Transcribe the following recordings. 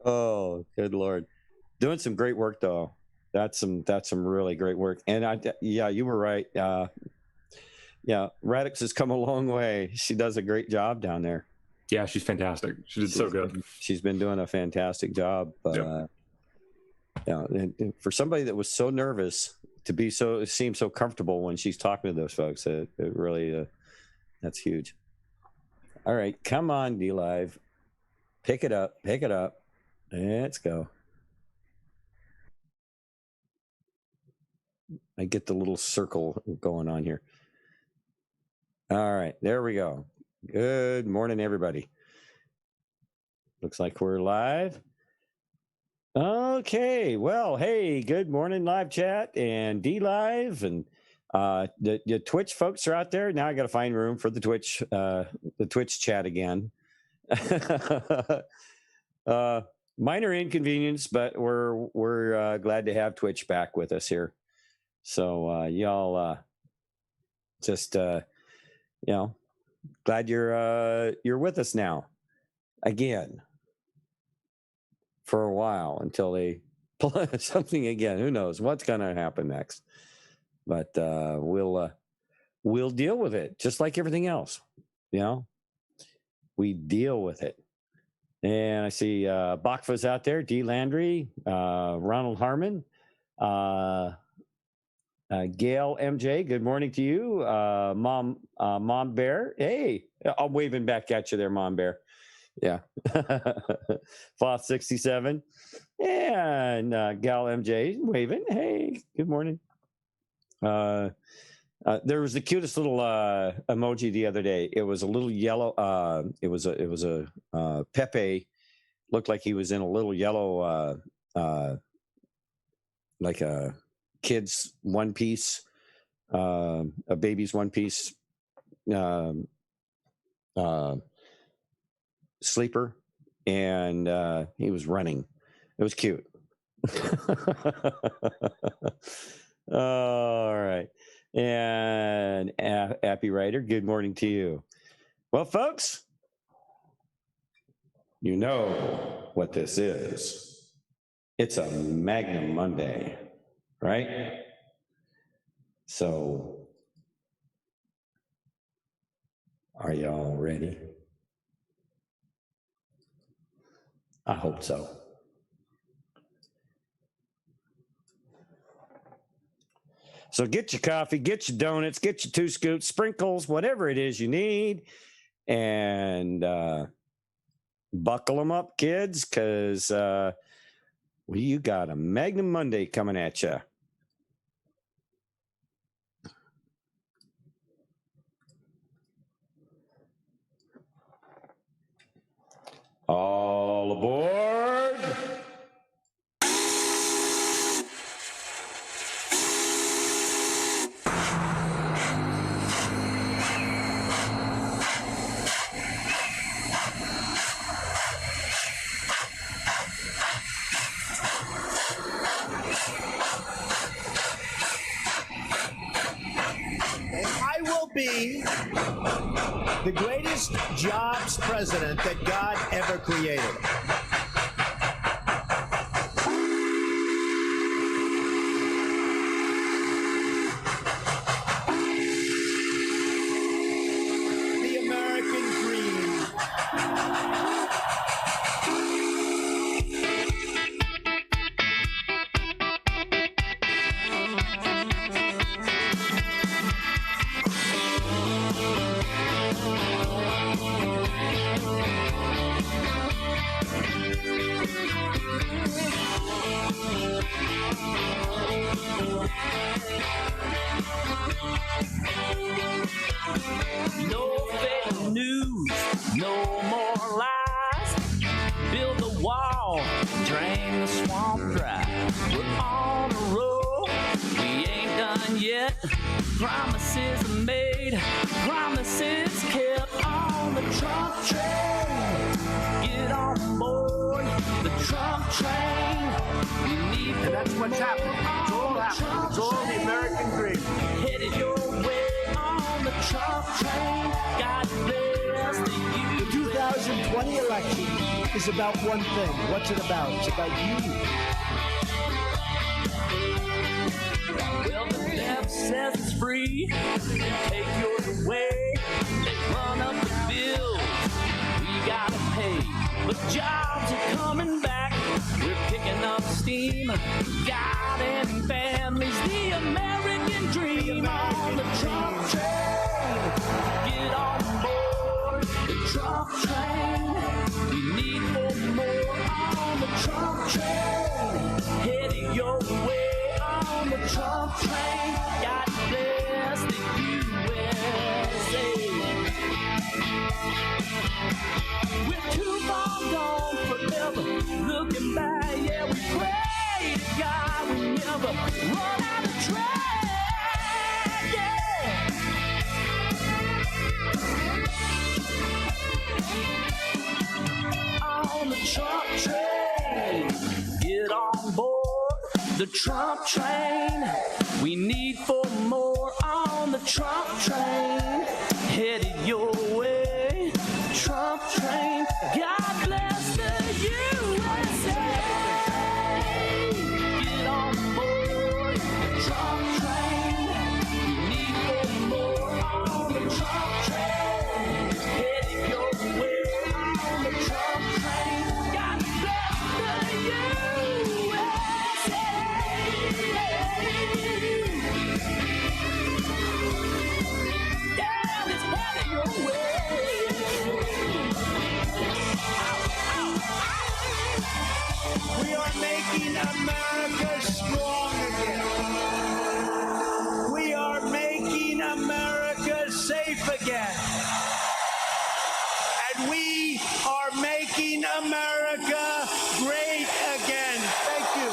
Oh, good Lord. Doing some great work though. That's some really great work. And yeah, you were right. Yeah, Radix has come a long way. She does a great job down there. Yeah, she's fantastic. She did so good. She's been doing a fantastic job. Yep. Yeah, and for somebody that was so nervous to seem so comfortable when she's talking to those folks, it really that's huge. All right, come on, D-Live. Pick it up. Let's go. I get the little circle going on here. All right, there we go. Good morning, everybody. Looks like we're live. Okay, well, hey, good morning, live chat and D-Live, and the Twitch folks are out there. Now I got to find room for the Twitch chat again. Minor inconvenience, but we're glad to have Twitch back with us here. So y'all just glad you're with us now again for a while until they pull something again. Who knows what's going to happen next? But we'll deal with it just like everything else. We deal with it. And I see Bakfa's out there, D. Landry, Ronald Harmon, Gail MJ, good morning to you. Mom Bear. Hey, I'm waving back at you there, Mom Bear. Yeah. Foth 67. And Gal MJ waving. Hey, good morning. There was the cutest little emoji the other day. It was a little yellow. It was a Pepe. Looked like he was in a little yellow, like a kid's one piece, a baby's one piece sleeper, and he was running. It was cute. All right. And Appy Writer, good morning to you. Well, folks, you know what this is. It's a Magnum Monday, right? So, are y'all ready? I hope so. So get your coffee, get your donuts, get your 2 scoops, sprinkles, whatever it is you need, and buckle them up, kids, because you got a Magnum Monday coming at you. All aboard. Be the greatest jobs president that God ever created. The American dream. No fake news, no more lies. Build the wall, drain the swamp dry. We're on a roll, we ain't done yet. Promises are made, promises kept on the Trump train. Get on board the Trump train. We need and that's what's happening. It's all happening. It's all the American dream. Headed your way on the Trump train. God bless the The 2020 election is about one thing. What's it about? It's about you. Well, the left says it's free. Take yours away. They run up the bills. We gotta pay. But jobs are coming back. We're picking up steam. God and families. The American dream on the Trump train. Get on board the Trump train. We need more on the Trump train. Heading your way on the Trump train. God bless the USA. We're too far gone forever. Looking back, yeah, we pray to God we never run out of track. Yeah. On the Trump train, get on board the Trump train. We need for more on the Trump train. Headed your way, Trump train. God bless the USA. Get on board the Trump train. We need for more on the Trump train. Headed your way on the Trump train. God bless the USA. Yeah, it's headed your way. We are making America strong again. We are making America safe again. And we are making America great again. Thank you.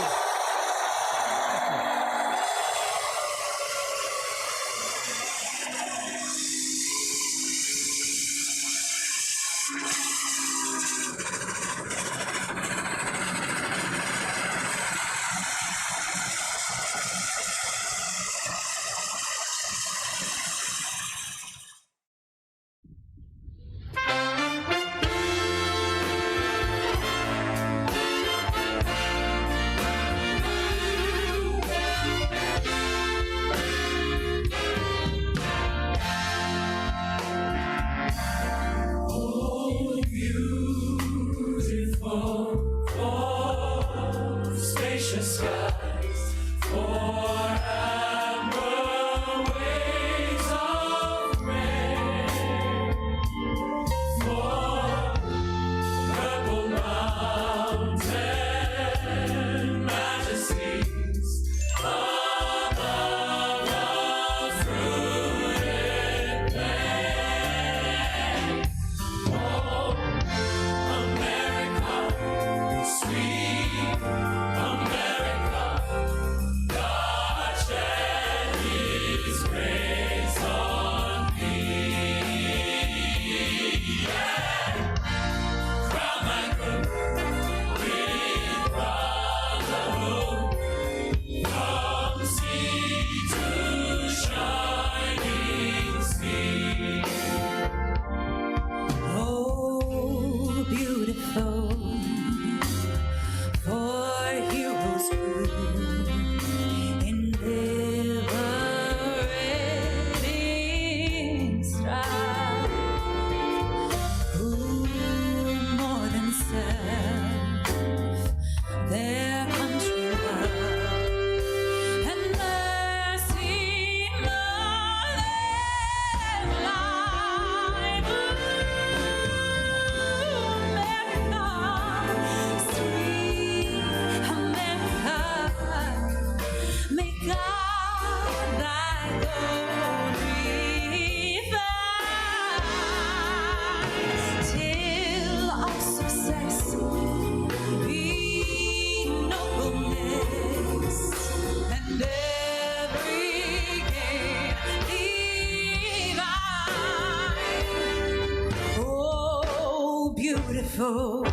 beautiful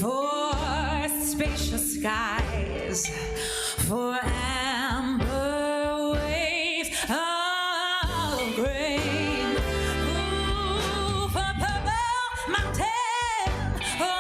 for spacious skies, for amber waves of grain, ooh, for purple mountain, for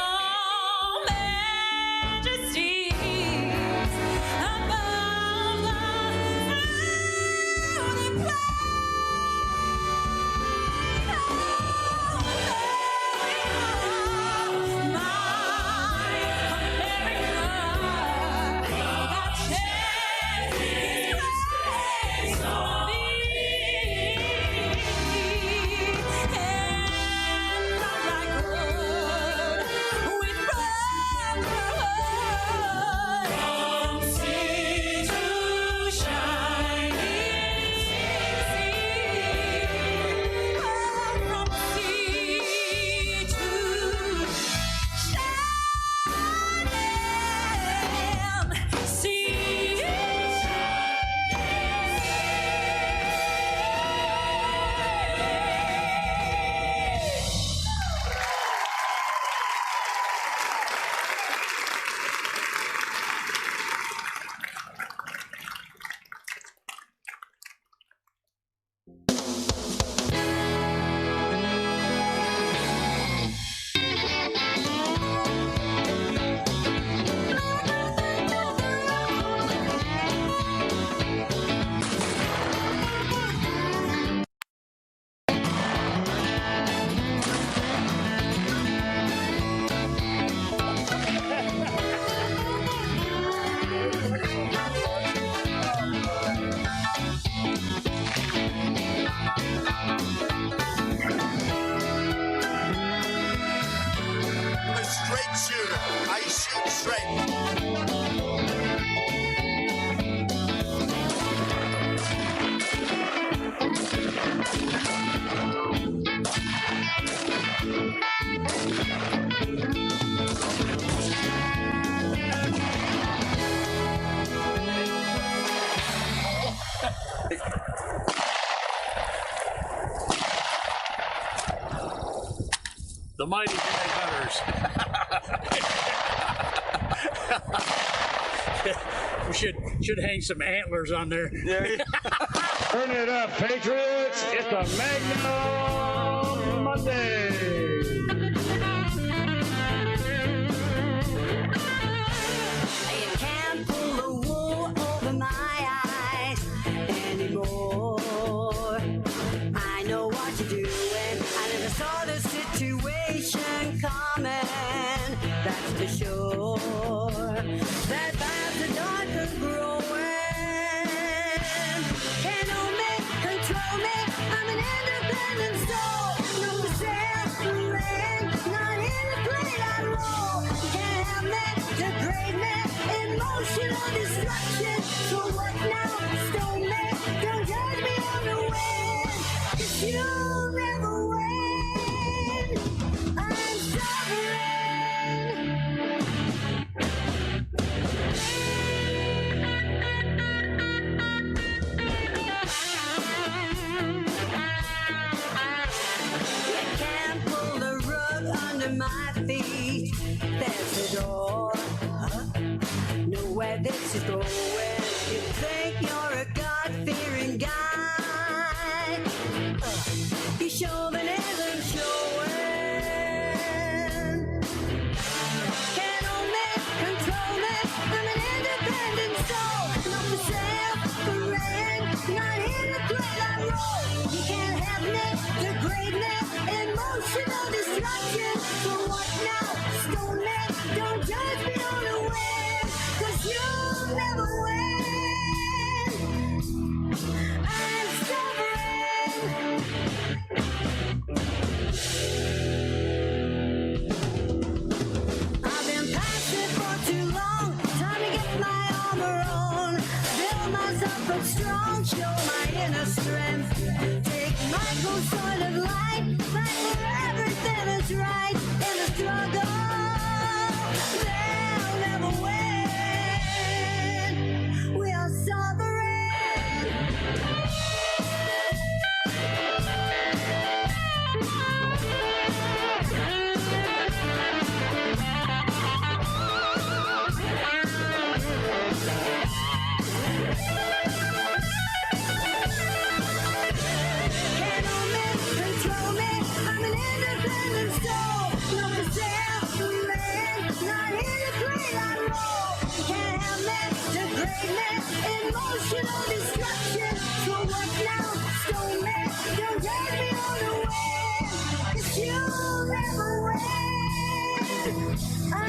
mighty Jimmy Hunters. We should hang some antlers on there. Turn it up, Patriots. It's a Magnum Monday. You can't pull the wool over my eyes anymore. I know what you're doing. I never saw the situation coming. That's for sure. That bad the dark is growing. Can't own me, control me. I'm an independent soul. No suffering, not in a plate I roll. Can't have me, degrade me, emotional destruction. So what now? Stone me, don't judge me on the win. 'Cause you'll never win. I'm sovereign. You can't pull the rug under my feet. There's the door. Know where this is going. You think you're a God-fearing guy. Your chauvinism showing. Can't own me, control me. I'm an independent soul. Not for sale, for rent. Not in the plate I roll. You can't have me, degrade me. Emotional destruction. So what now? Stone me. Don't judge me on the win. 'Cause you'll never win. I'm sovereign. I've been passive for too long. Time to get my armor on. Build myself up strong. Show my inner strength. Take my cool sword of light. Fight for everything that's right in the struggle. They'll never win. We are sovereign. Can't own me, control me. I'm an independent soul. No for sale, for rent. Not in the plate I roll. Can't have me, degrade me. Emotional destruction. So what now? Stone me. Don't judge me on the win. 'Cause you'll never win. I'm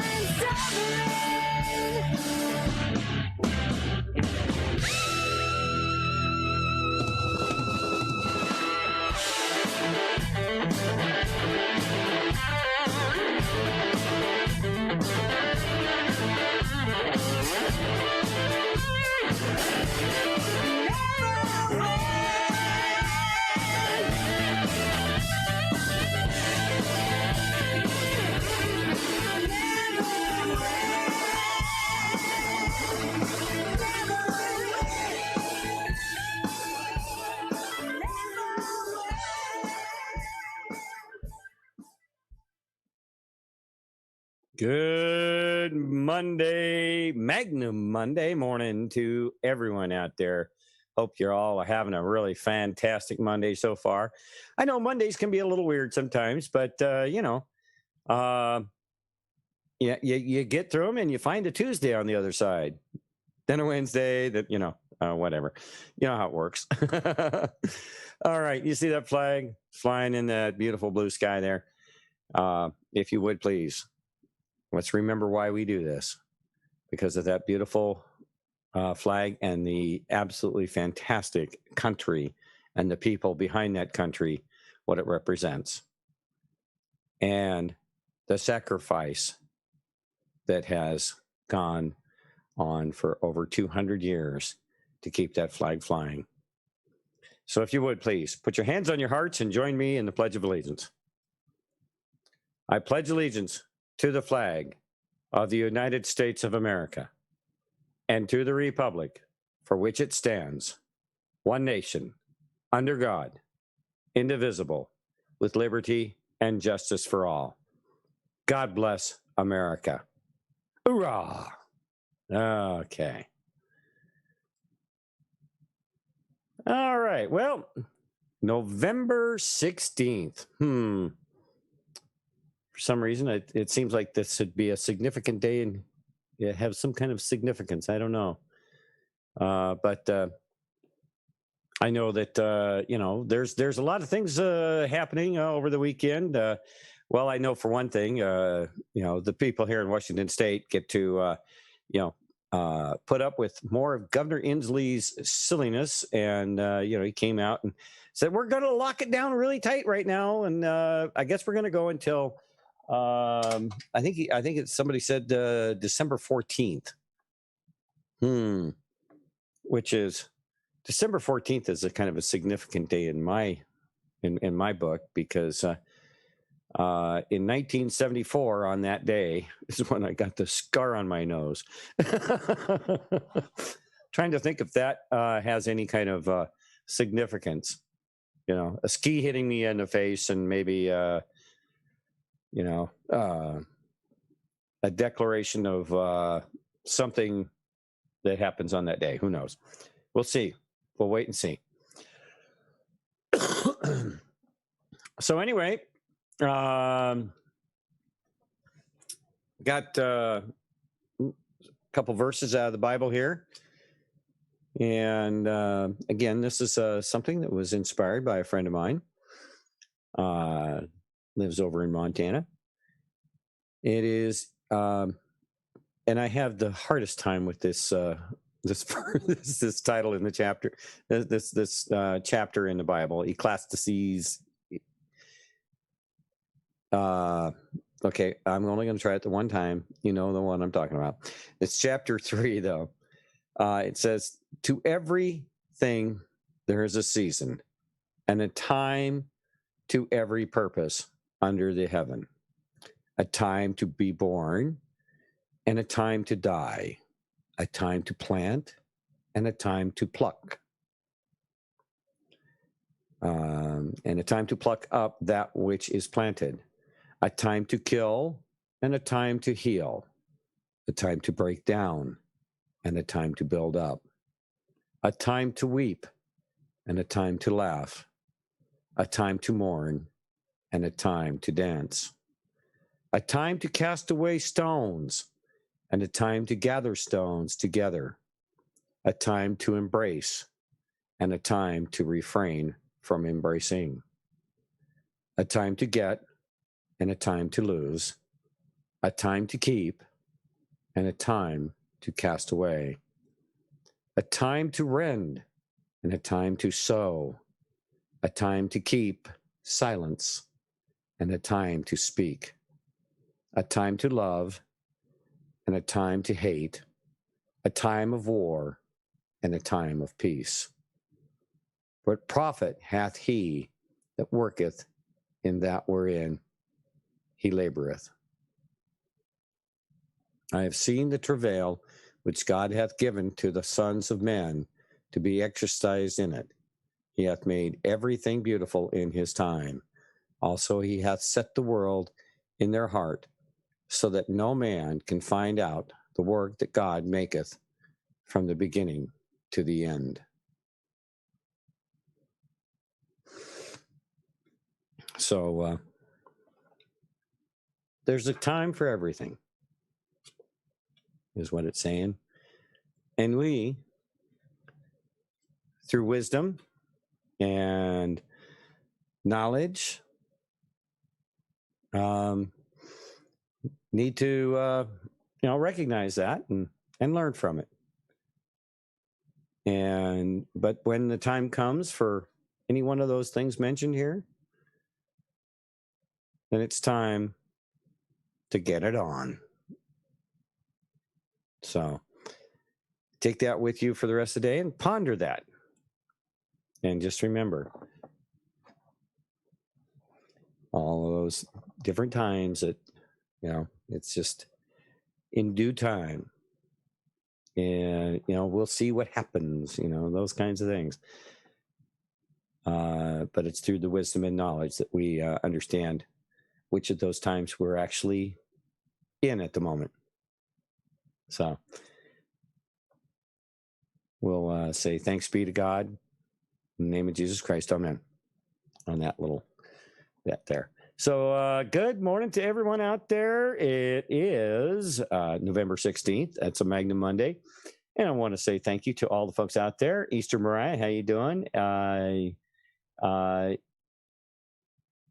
Good Monday, Magnum Monday morning to everyone out there. Hope you're all having a really fantastic Monday so far. I know Mondays can be a little weird sometimes, but yeah, you get through them and you find a Tuesday on the other side, then a Wednesday. Whatever. You know how it works. All right, you see that flag flying in that beautiful blue sky there? If you would please. Let's remember why we do this, because of that beautiful flag and the absolutely fantastic country and the people behind that country, what it represents, and the sacrifice that has gone on for over 200 years to keep that flag flying. So if you would please put your hands on your hearts and join me in the Pledge of Allegiance. I pledge allegiance to the flag of the United States of America and to the republic for which it stands, one nation, under God, indivisible, with liberty and justice for all. God bless America. Hoorah! Okay. All right. Well, November 16th. For some reason, it seems like this would be a significant day and have some kind of significance. I don't know. But I know that, there's a lot of things happening over the weekend. Well, I know for one thing, the people here in Washington State get to, put up with more of Governor Inslee's silliness. And, he came out and said, we're going to lock it down really tight right now. And I guess we're going to go until, I think somebody said December 14th. Which is December 14th is a kind of a significant day in my book, because in 1974 on that day is when I got the scar on my nose. Trying to think if that has any kind of significance. A ski hitting me in the face and maybe a declaration of something that happens on that day. Who knows? We'll see. We'll wait and see. So anyway, got a couple verses out of the Bible here. And again, this is something that was inspired by a friend of mine. Lives over in Montana. It is... and I have the hardest time with this this title in the chapter, this chapter in the Bible, Ecclesiastes. Okay, I'm only going to try it the one time. You know the one I'm talking about. It's chapter 3, though. It says, "To everything there is a season, and a time to every purpose under the heaven, a time to be born, and a time to die, a time to plant, and a time to pluck, and a time to pluck up that which is planted, a time to kill, and a time to heal, a time to break down, and a time to build up, a time to weep, and a time to laugh, a time to mourn, and a time to dance, a time to cast away stones, and a time to gather stones together, a time to embrace, and a time to refrain from embracing, a time to get, and a time to lose, a time to keep, and a time to cast away, a time to rend, and a time to sow, a time to keep silence, and a time to speak, a time to love, and a time to hate, a time of war, and a time of peace. What profit hath he that worketh in that wherein he laboreth? I have seen the travail which God hath given to the sons of men to be exercised in it. He hath made everything beautiful in his time. Also he hath set the world in their heart, so that no man can find out the work that God maketh from the beginning to the end." So there's a time for everything, is what it's saying. And we, through wisdom and knowledge, need to recognize that and learn from it. But when the time comes for any one of those things mentioned here, then it's time to get it on. So take that with you for the rest of the day and ponder that. And just remember all of those different times that, it's just in due time. And, we'll see what happens, those kinds of things. But it's through the wisdom and knowledge that we understand which of those times we're actually in at the moment. So we'll say thanks be to God in the name of Jesus Christ. Amen. On that little bit there. So good morning to everyone out there. It is November 16th. That's a Magnum Monday. And I want to say thank you to all the folks out there. Easter Mariah, how you doing?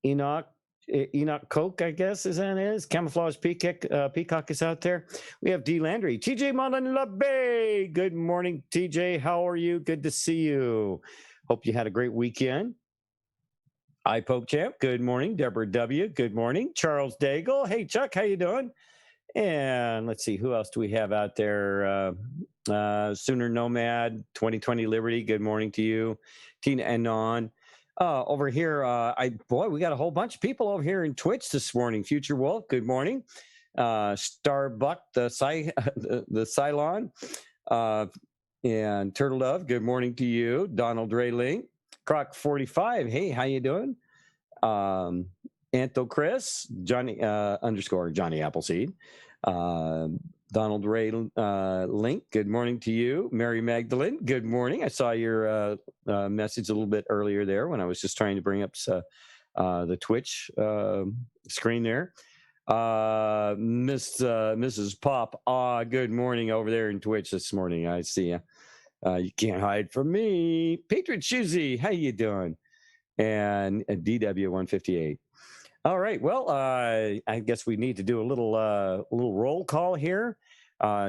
Enoch Coke, I guess is that is. Camouflage Peacock is out there. We have D. Landry. TJ Mullen LaBay. Good morning, TJ. How are you? Good to see you. Hope you had a great weekend. I Pope Champ. Good morning. Deborah W. Good morning. Charles Daigle. Hey, Chuck. How you doing? And let's see, who else do we have out there? Sooner Nomad, 2020 Liberty. Good morning to you. Tina Anon. Over here, we got a whole bunch of people over here in Twitch this morning. Future Wolf, good morning. Starbuck, the Cylon, and Turtle Dove, good morning to you. Donald Ray Link, Croc 45, hey, how you doing? Anto Chris, Johnny underscore Johnny Appleseed, Donald Ray Link, good morning to you. Mary Magdalene, good morning. I saw your message a little bit earlier there when I was just trying to bring up the Twitch screen there. Mrs. Pop, good morning over there in Twitch this morning. I see you. You can't hide from me. Patriot Shoozy, how you doing? And DW158. All right. Well, I guess we need to do a little roll call here,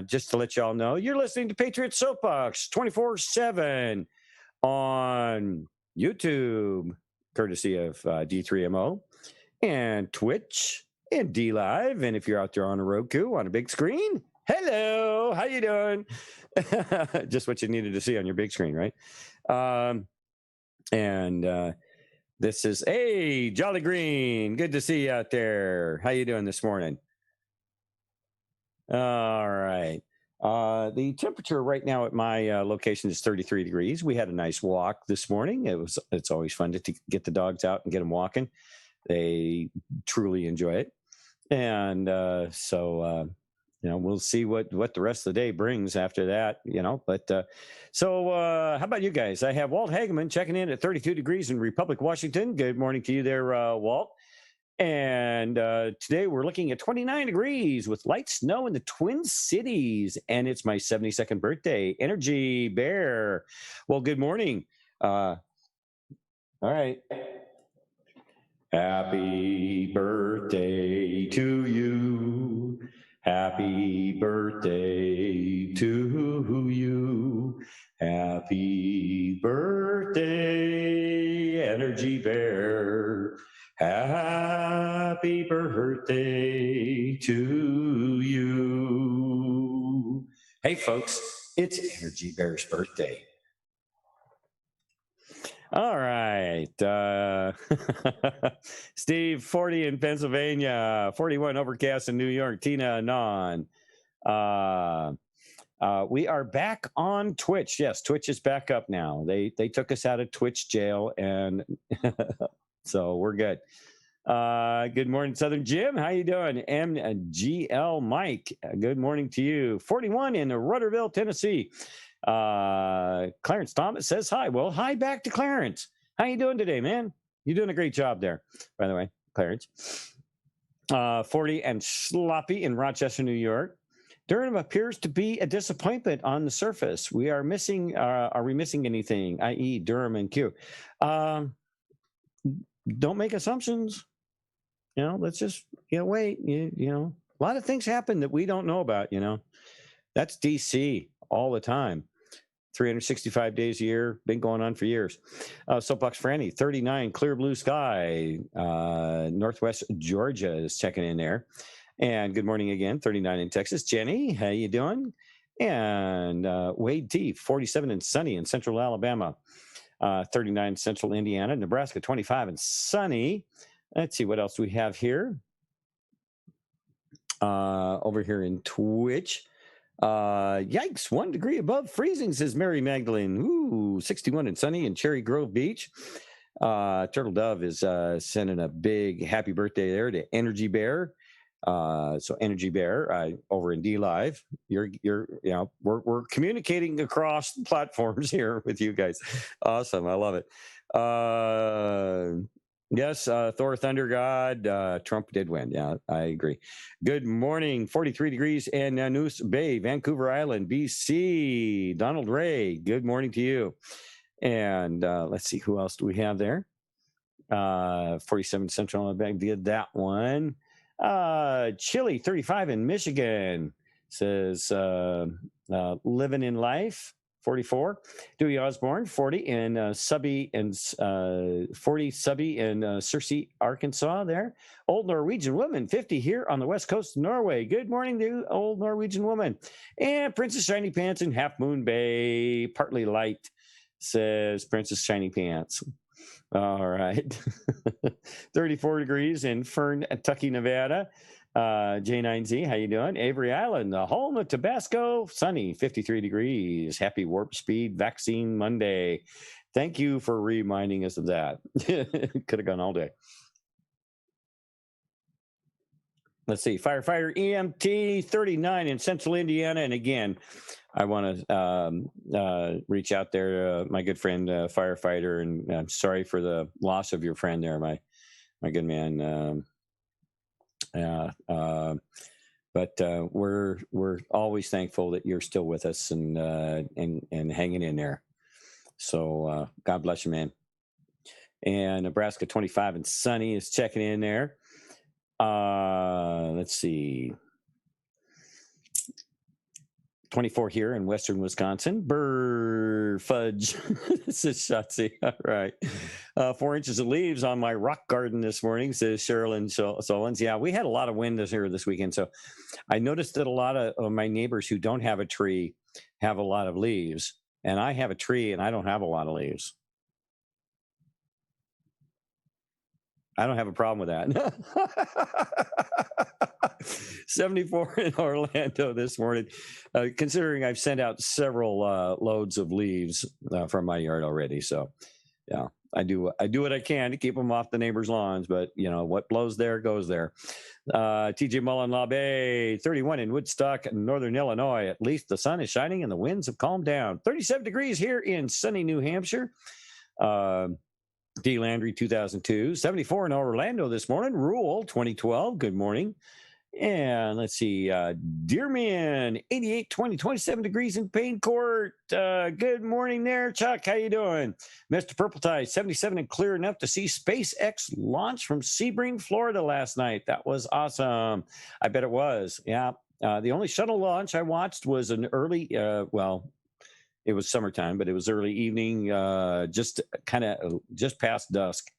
just to let y'all know you're listening to Patriot Soapbox 24/7 on YouTube, courtesy of D3MO, and Twitch and D Live. And if you're out there on a Roku on a big screen, hello, how you doing? Just what you needed to see on your big screen, right? This is, hey, Jolly Green. Good to see you out there. How you doing this morning? All right. The temperature right now at my location is 33 degrees. We had a nice walk this morning. It's always fun to get the dogs out and get them walking. They truly enjoy it. And we'll see what the rest of the day brings after that, But how about you guys? I have Walt Hageman checking in at 32 degrees in Republic, Washington. Good morning to you there, Walt. And today we're looking at 29 degrees with light snow in the Twin Cities. And it's my 72nd birthday. Energy Bear. Well, good morning. All right. Happy birthday to you. Happy birthday to you. Happy birthday, Energy Bear. Happy birthday to you. Hey, folks, it's Energy Bear's birthday. All right. Steve, 40 in Pennsylvania, 41 overcast in New York. Tina Anon. We are back on Twitch. Yes, Twitch is back up now. They took us out of Twitch jail, and so we're good. Good morning, Southern Jim. How you doing? MGL Mike, good morning to you. 41 in Rudderville, Tennessee. Clarence Thomas says hi. Well, hi back to Clarence. How you doing today, man? You're doing a great job there, by the way, Clarence. 40 and sloppy in Rochester, New York. Durham appears to be a disappointment on the surface. We are missing. Are we missing anything? I.e., Durham and Q. Don't make assumptions. Let's just wait. A lot of things happen that we don't know about. That's DC all the time. 365 days a year, been going on for years. Soapbox Franny, 39, clear blue sky. Northwest Georgia is checking in there. And good morning again, 39 in Texas. Jenny, how you doing? And Wade T, 47 and sunny in central Alabama. 39 central Indiana. Nebraska, 25 and sunny. Let's see, what else do we have here? Over here in Twitch. Yikes, 1 degree above freezing, says Mary Magdalene. Ooh, 61 and sunny in Cherry Grove Beach. Turtle Dove is sending a big happy birthday there to Energy Bear. So Energy Bear over in D Live, we're communicating across platforms here with you guys. Awesome, I love it. Yes, Thor Thunder God, Trump did win. Yeah, I agree. Good morning, 43 degrees in Noose Bay, Vancouver Island, BC. Donald Ray, good morning to you. And let's see, who else do we have there? 47 Central did that one. Chili 35 in Michigan says living in life 44. Dewey Osborne 40 in Subby and 40 Subby in Searcy, Arkansas. There, Old Norwegian Woman 50 here on the west coast of Norway. Good morning to Old Norwegian Woman. And Princess Shiny Pants in Half Moon Bay, partly light, says Princess Shiny Pants. All right. 34 degrees in Fern, Tucky, Nevada. J9Z, how you doing? Avery Island, the home of Tabasco, sunny, 53 degrees. Happy Warp Speed Vaccine Monday. Thank you for reminding us of that. Could have gone all day. Let's see, firefighter EMT 39 in Central Indiana. And again, I want to reach out there to my good friend, firefighter, and I'm sorry for the loss of your friend there, my good man. But we're always thankful that you're still with us and hanging in there. So God bless you, man. And Nebraska 25 and sunny is checking in there. Let's see. 24 here in western Wisconsin. Burr fudge. This is Shotzi. All right. 4 inches of leaves on my rock garden this morning, says Sherilyn Solons. Yeah, we had a lot of wind this weekend. So I noticed that a lot of my neighbors who don't have a tree have a lot of leaves. And I have a tree and I don't have a lot of leaves. I don't have a problem with that. 74 in Orlando this morning, considering I've sent out several loads of leaves from my yard already. So, yeah, I do what I can to keep them off the neighbors' lawns. But, what blows there goes there. TJ Mullen, La Bay, 31 in Woodstock, Northern Illinois. At least the sun is shining and the winds have calmed down. 37 degrees here in sunny New Hampshire. D. Landry, 2002. 74 in Orlando this morning. Rule, 2012. Good morning. And let's see, Dearman, 88, 27 degrees in Payne Court. Good morning there, Chuck. How you doing? Mr. Purple Tie, 77 and clear enough to see SpaceX launch from Sebring, Florida last night. That was awesome. I bet it was. Yeah. The only shuttle launch I watched was an early, it was summertime, but it was early evening, just past dusk.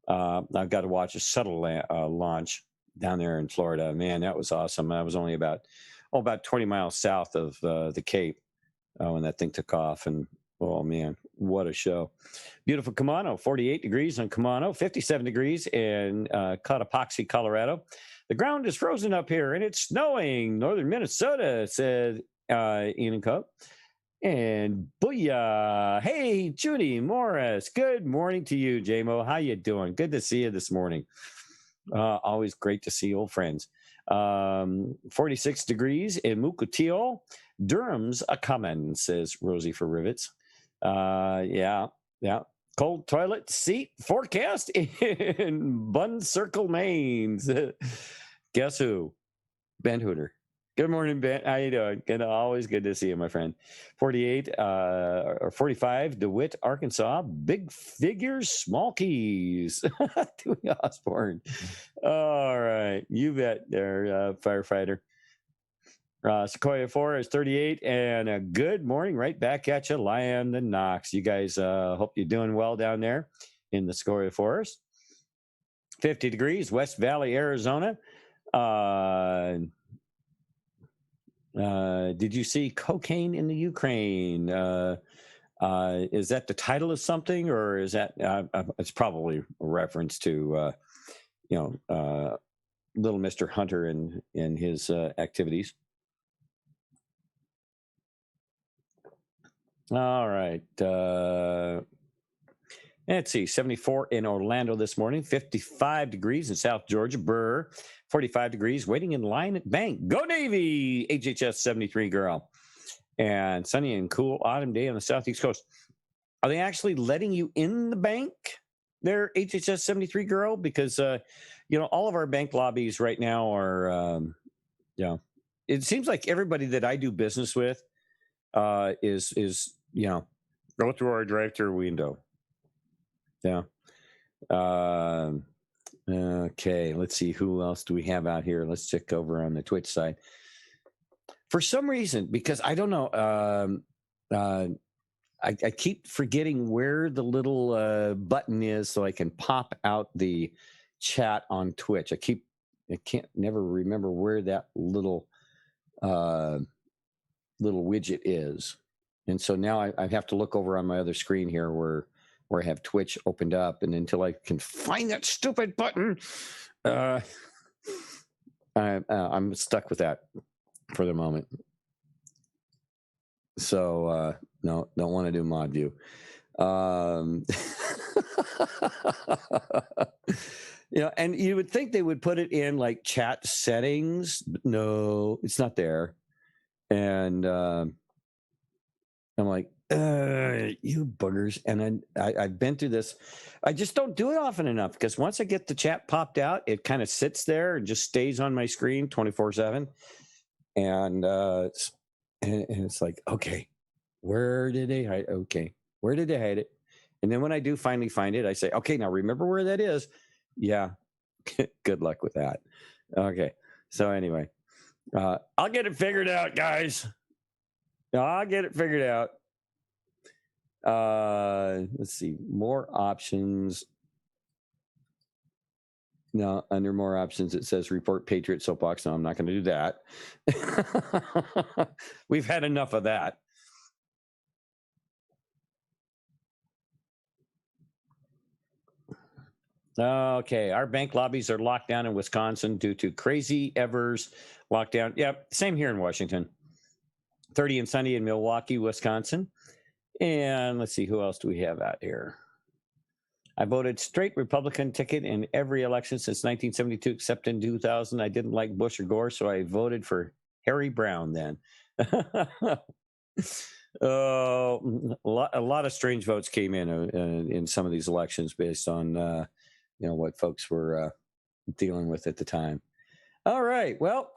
I've got to watch a shuttle launch down there in Florida. Man, that was awesome. I was only about 20 miles south of the Cape when that thing took off. And oh man, what a show. Beautiful Camano, 48 degrees on Camano, 57 degrees in Cotopaxi, Colorado. The ground is frozen up here and it's snowing. Northern Minnesota, said Ian and Cope. And booyah. Hey, Judy Morris. Good morning to you, JMO. How you doing? Good to see you this morning. Always great to see old friends. 46 degrees in Mukilteo. Durham's a common, says Rosie for Rivets. Yeah. Cold toilet seat forecast in Bun Circle, Maine. Guess who? Ben Hooter. Good morning, Ben. How you doing? Always good to see you, my friend. 48 or 45, DeWitt, Arkansas. Big figures, small keys. Dewey Osborne. All right. You bet there, firefighter. Sequoia 4 is 38. And a good morning right back at you, Lion and Knox. You guys hope you're doing well down there in the Sequoia Forest. 50 degrees, West Valley, Arizona. Did you see cocaine in the Ukraine? Is that the title of something, or is that it's probably a reference to little Mr. Hunter and his activities. All right. Let's see, 74 in Orlando this morning, 55 degrees in South Georgia, Burr, 45 degrees, waiting in line at bank. Go Navy, HHS 73 girl. And sunny and cool autumn day on the southeast coast. Are they actually letting you in the bank there, HHS 73 girl? Because, all of our bank lobbies right now are, it seems like everybody that I do business with is go through our drive-through window. Yeah. Okay, let's see. Who else do we have out here? Let's check over on the Twitch side. For some reason, because I don't know, I keep forgetting where the little button is so I can pop out the chat on Twitch. I can't never remember where that little widget is. And so now I have to look over on my other screen here where I have Twitch opened up, and until I can find that stupid button, I'm stuck with that for the moment. So no, don't want to do mod view. And you would think they would put it in like chat settings, but no, it's not there. And I'm like, you buggers. And I've been through this. I just don't do it often enough, because once I get the chat popped out, it kind of sits there and just stays on my screen 24/7. And it's like, okay, where did they hide? Okay, where did they hide it? And then when I do finally find it, I say, okay, now remember where that is. Yeah, good luck with that. Okay, so anyway, I'll get it figured out, guys. I'll get it figured out. Let's see, more options. No, under more options, it says report Patriot Soapbox. No, I'm not going to do that. We've had enough of that. Okay, our bank lobbies are locked down in Wisconsin due to crazy Evers lockdown. Yep, same here in Washington. 30 and sunny in Milwaukee, Wisconsin. And let's see, who else do we have out here? I voted straight Republican ticket in every election since 1972, except in 2000. I didn't like Bush or Gore, so I voted for Harry Brown then. A lot of strange votes came in some of these elections based on what folks were dealing with at the time. All right. Well,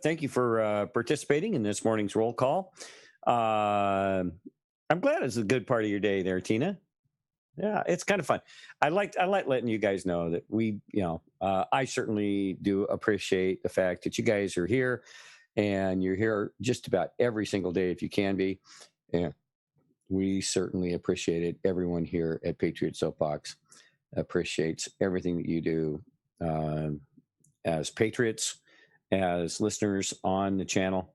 thank you for participating in this morning's roll call. I'm glad it's a good part of your day there, Tina. Yeah, it's kind of fun. I like letting you guys know that I certainly do appreciate the fact that you guys are here, and you're here just about every single day if you can be. And we certainly appreciate it. Everyone here at Patriot Soapbox appreciates everything that you do as patriots, as listeners on the channel.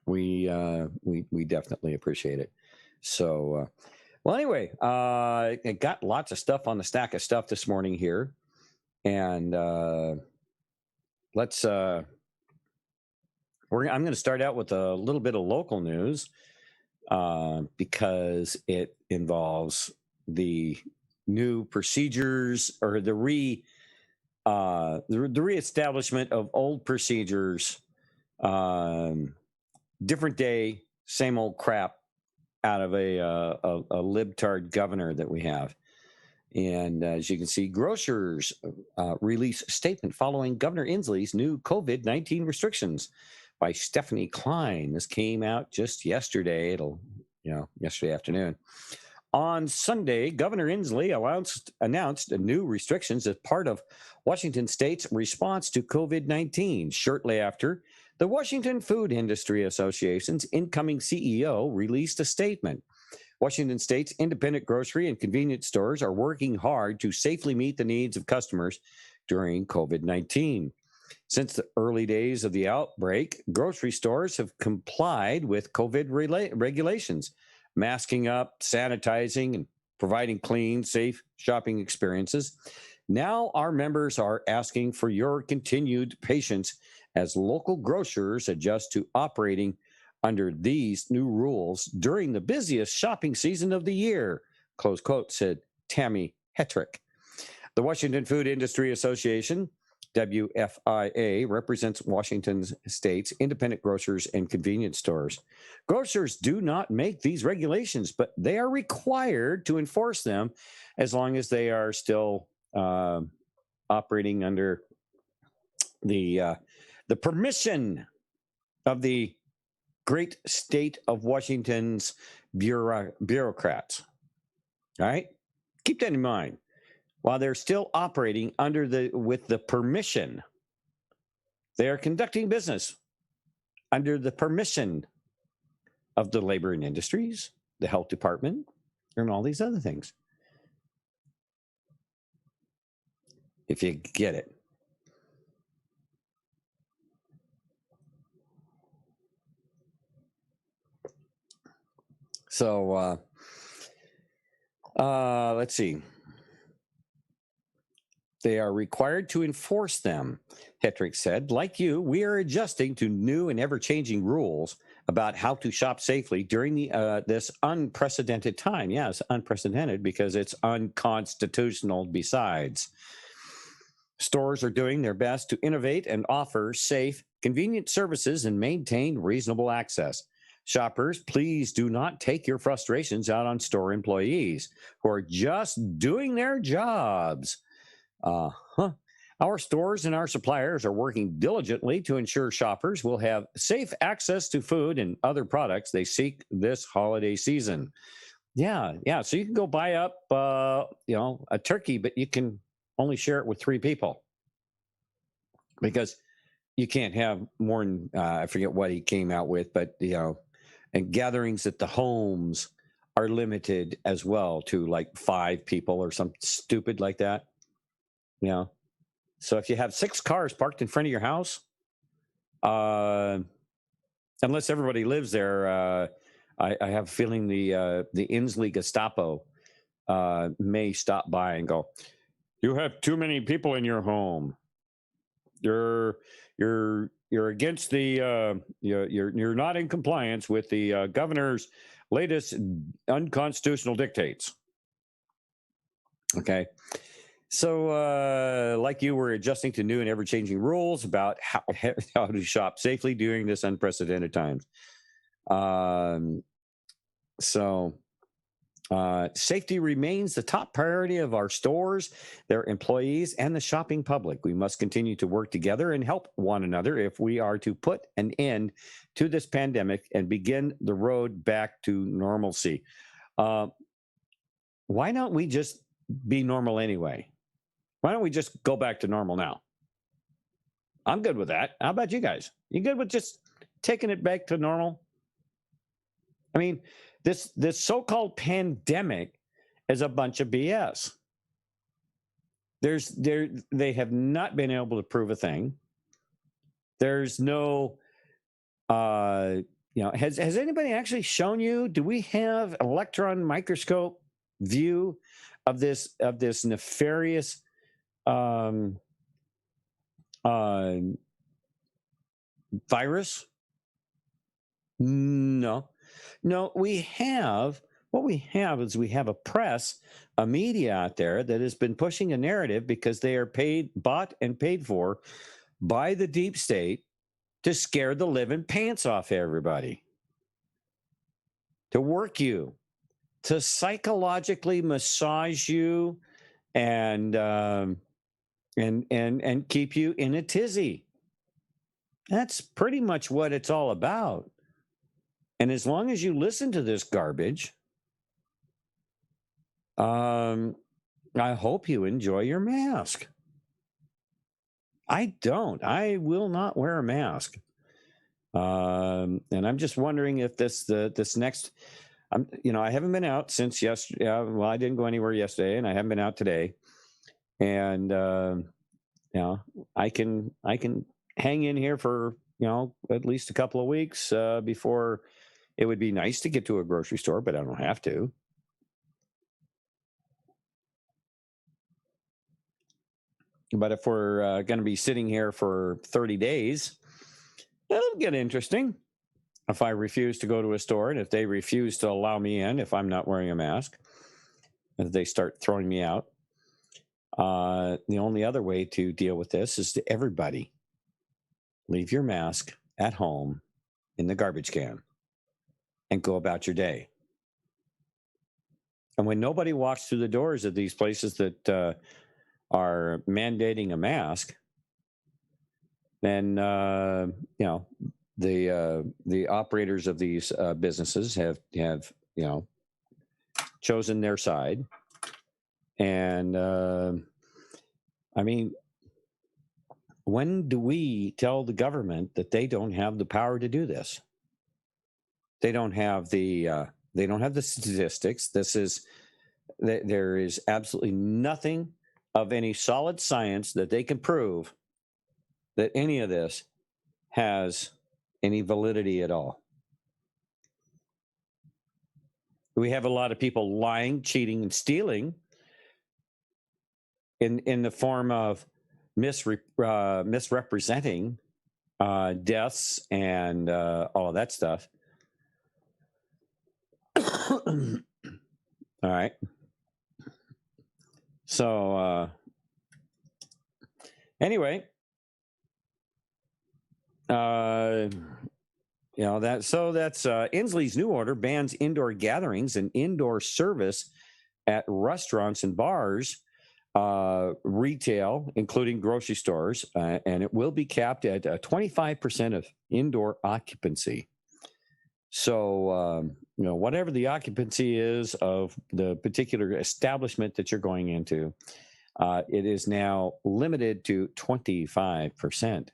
We definitely appreciate it. So. Well, anyway, I got lots of stuff on the stack of stuff this morning here, and I'm going to start out with a little bit of local news because it involves the new procedures, or the reestablishment of old procedures, different day, same old crap, out of a libtard governor that we have. And as you can see, grocers release statement following Governor Inslee's new COVID-19 restrictions by Stephanie Klein. This came out just yesterday. Yesterday afternoon. On Sunday, Governor Inslee announced new restrictions as part of Washington State's response to COVID-19. Shortly after, the Washington Food Industry Association's incoming CEO released a statement. Washington State's independent grocery and convenience stores are working hard to safely meet the needs of customers during COVID-19. Since the early days of the outbreak, grocery stores have complied with COVID regulations, masking up, sanitizing, and providing clean, safe shopping experiences. Now our members are asking for your continued patience as local grocers adjust to operating under these new rules during the busiest shopping season of the year, close quote, said Tammy Hetrick. The Washington Food Industry Association, WFIA, represents Washington state's independent grocers and convenience stores. Grocers do not make these regulations, but they are required to enforce them as long as they are still operating under the permission of the great state of Washington's bureaucrats. All right? Keep that in mind. While they're still operating with the permission, they are conducting business under the permission of the Labor and Industries, the Health Department, and all these other things. If you get it. So, let's see. They are required to enforce them, Hetrick said. Like you, we are adjusting to new and ever-changing rules about how to shop safely during this unprecedented time. Yeah, it's unprecedented because it's unconstitutional besides. Stores are doing their best to innovate and offer safe, convenient services and maintain reasonable access. Shoppers, please do not take your frustrations out on store employees who are just doing their jobs. Our stores and our suppliers are working diligently to ensure shoppers will have safe access to food and other products they seek this holiday season. Yeah. So you can go buy up, a turkey, but you can only share it with 3 people because you can't have more than I forget what he came out with, but and gatherings at the homes are limited as well to like 5 people or something stupid like that. So if you have 6 cars parked in front of your house, unless everybody lives there, I have a feeling the Inslee Gestapo may stop by and go, "You have too many people in your home. You're against the you're not in compliance with the governor's latest unconstitutional dictates." Okay. So, like you, we're adjusting to new and ever-changing rules about how to shop safely during this unprecedented times. Safety remains the top priority of our stores, their employees, and the shopping public. We must continue to work together and help one another if we are to put an end to this pandemic and begin the road back to normalcy. Why don't we just be normal anyway? Why don't we just go back to normal now? I'm good with that. How about you guys? You good with just taking it back to normal? I mean, this so-called pandemic is a bunch of BS. They have not been able to prove a thing. There's no, has anybody actually shown you? Do we have an electron microscope view of this nefarious virus? No, we have we have a media out there that has been pushing a narrative because they are bought and paid for by the deep state to scare the living pants off everybody, to work you, to psychologically massage you and keep you in a tizzy. That's pretty much what it's all about. And as long as you listen to this garbage, I hope you enjoy your mask. I don't. I will not wear a mask. And I'm just wondering if this next, I haven't been out since yesterday. Well, I didn't go anywhere yesterday, and I haven't been out today. And I can hang in here for at least a couple of weeks before it would be nice to get to a grocery store, but I don't have to. But if we're going to be sitting here for 30 days, it'll get interesting. If I refuse to go to a store and if they refuse to allow me in if I'm not wearing a mask, if they start throwing me out. The only other way to deal with this is to everybody leave your mask at home in the garbage can and go about your day. And when nobody walks through the doors of these places that are mandating a mask, then the operators of these businesses have chosen their side. And I mean, when do we tell the government that they don't have the power to do this? They don't have the statistics. There is absolutely nothing of any solid science that they can prove that any of this has any validity at all. We have a lot of people lying, cheating, and stealing in the form of misrepresenting deaths and all of that stuff. All right. So anyway, that's Inslee's new order bans indoor gatherings and indoor service at restaurants and bars, retail, including grocery stores, and it will be capped at 25% of indoor occupancy. So, whatever the occupancy is of the particular establishment that you're going into, it is now limited to 25%.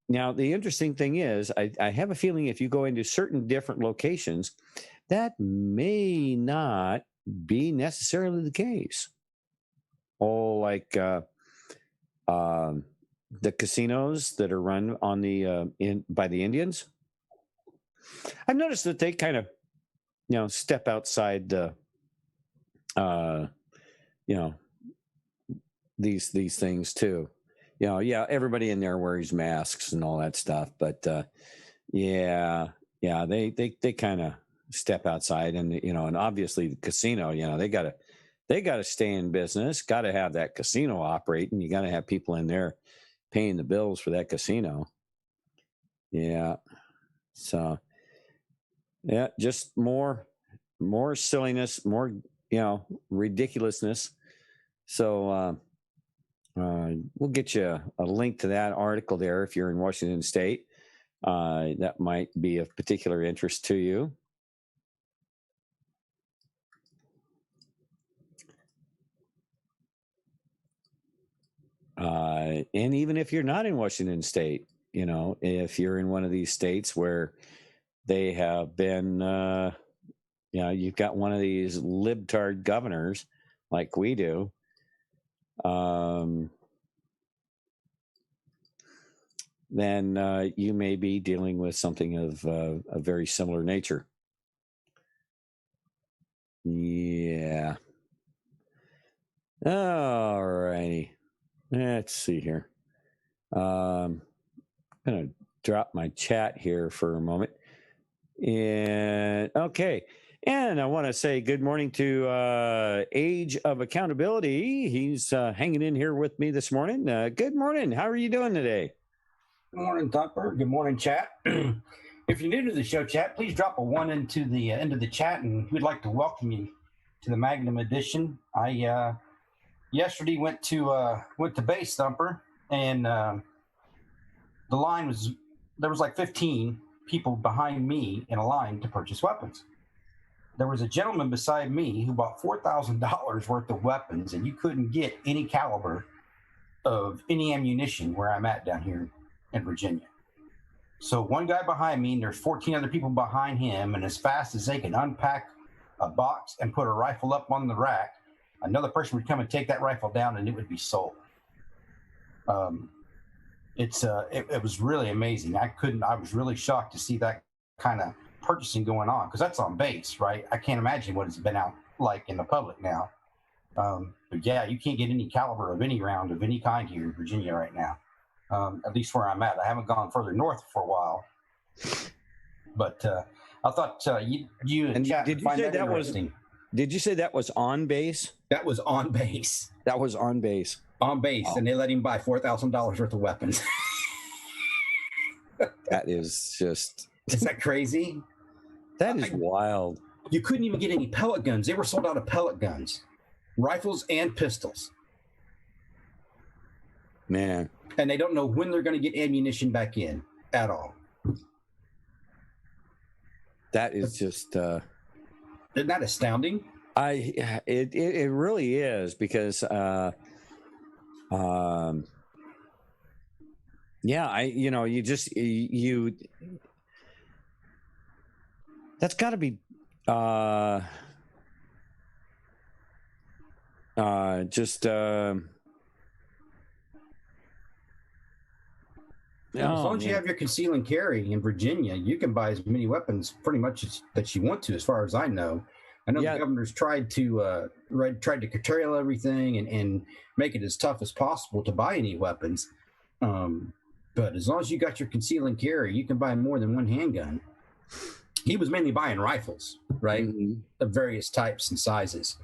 Now, the interesting thing is, I have a feeling if you go into certain different locations, that may not be necessarily the case. Oh, like the casinos that are run on by the Indians. I've noticed that they kind of, step outside the, these things too. Everybody in there wears masks and all that stuff, but they kind of step outside, and and obviously the casino, they gotta stay in business, got to have that casino operating. You got to have people in there paying the bills for that casino. Yeah, so. Yeah, just more silliness, more ridiculousness. So we'll get you a link to that article there if you're in Washington State. That might be of particular interest to you. And even if you're not in Washington State, if you're in one of these states where they have been, you've got one of these libtard governors like we do. Then you may be dealing with something of a very similar nature. Yeah. All righty. Let's see here. I'm going to drop my chat here for a moment. And okay. And I want to say good morning to Age of Accountability. He's hanging in here with me this morning. Good morning. How are you doing today? Good morning, Thumper. Good morning, chat. If you're new to the show, chat, please drop a 1 into the end of the chat, and we'd like to welcome you to the Magnum edition. I yesterday went to base, Thumper, and the line was, there was like 15 people behind me in a line to purchase weapons. There was a gentleman beside me who bought $4,000 worth of weapons, and you couldn't get any caliber of any ammunition where I'm at down here in Virginia. So one guy behind me, and there's 14 other people behind him, and as fast as they can unpack a box and put a rifle up on the rack, another person would come and take that rifle down, and it would be sold. It was really amazing. I was really shocked to see that kind of purchasing going on, because that's on base, right? I can't imagine what it's been out like in the public now. But yeah, you can't get any caliber of any round of any kind here in Virginia right now, at least where I'm at. I haven't gone further north for a while, but I thought you and chat did you find say that that was interesting. Did you say that was on base? That was on base. That was on base. On base, Wow. and they let him buy $4,000 worth of weapons. That is just. Is that crazy? That is wild. You couldn't even get any pellet guns. They were sold out of pellet guns, rifles and pistols. Man. And they don't know when they're going to get ammunition back in at all. That is just. Isn't that astounding? It really is because. Yeah, you that's got to be just Yeah, as long as you man. have your conceal and carry in Virginia, you can buy as many weapons pretty much that you want to, as far as I know. I know Yeah. the governor's tried to curtail everything and make it as tough as possible to buy any weapons. But as long as you got your conceal and carry, you can buy more than one handgun. He was mainly buying rifles, right, Mhm. of various types and sizes.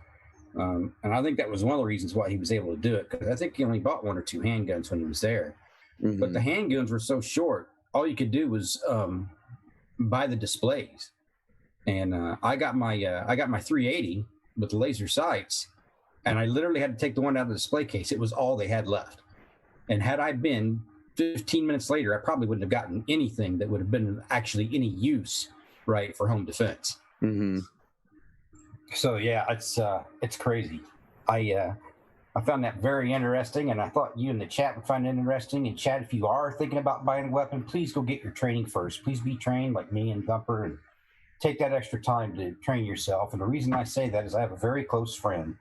And I think that was one of the reasons why he was able to do it, because I think he only bought one or two handguns when he was there. But the handguns were so short, all you could do was buy the displays. And I got my 380 with the laser sights, and I literally had to take the one out of the display case. It was all they had left. And had I been 15 minutes later, I probably wouldn't have gotten anything that would have been actually any use, right, for home defense. Mm-hmm. So yeah, it's crazy. I found that very interesting, and I thought you in the chat would find it interesting. And chat, if you are thinking about buying a weapon, please go get your training first. Please be trained like me and Thumper, and take that extra time to train yourself. And the reason I say that is I have a very close friend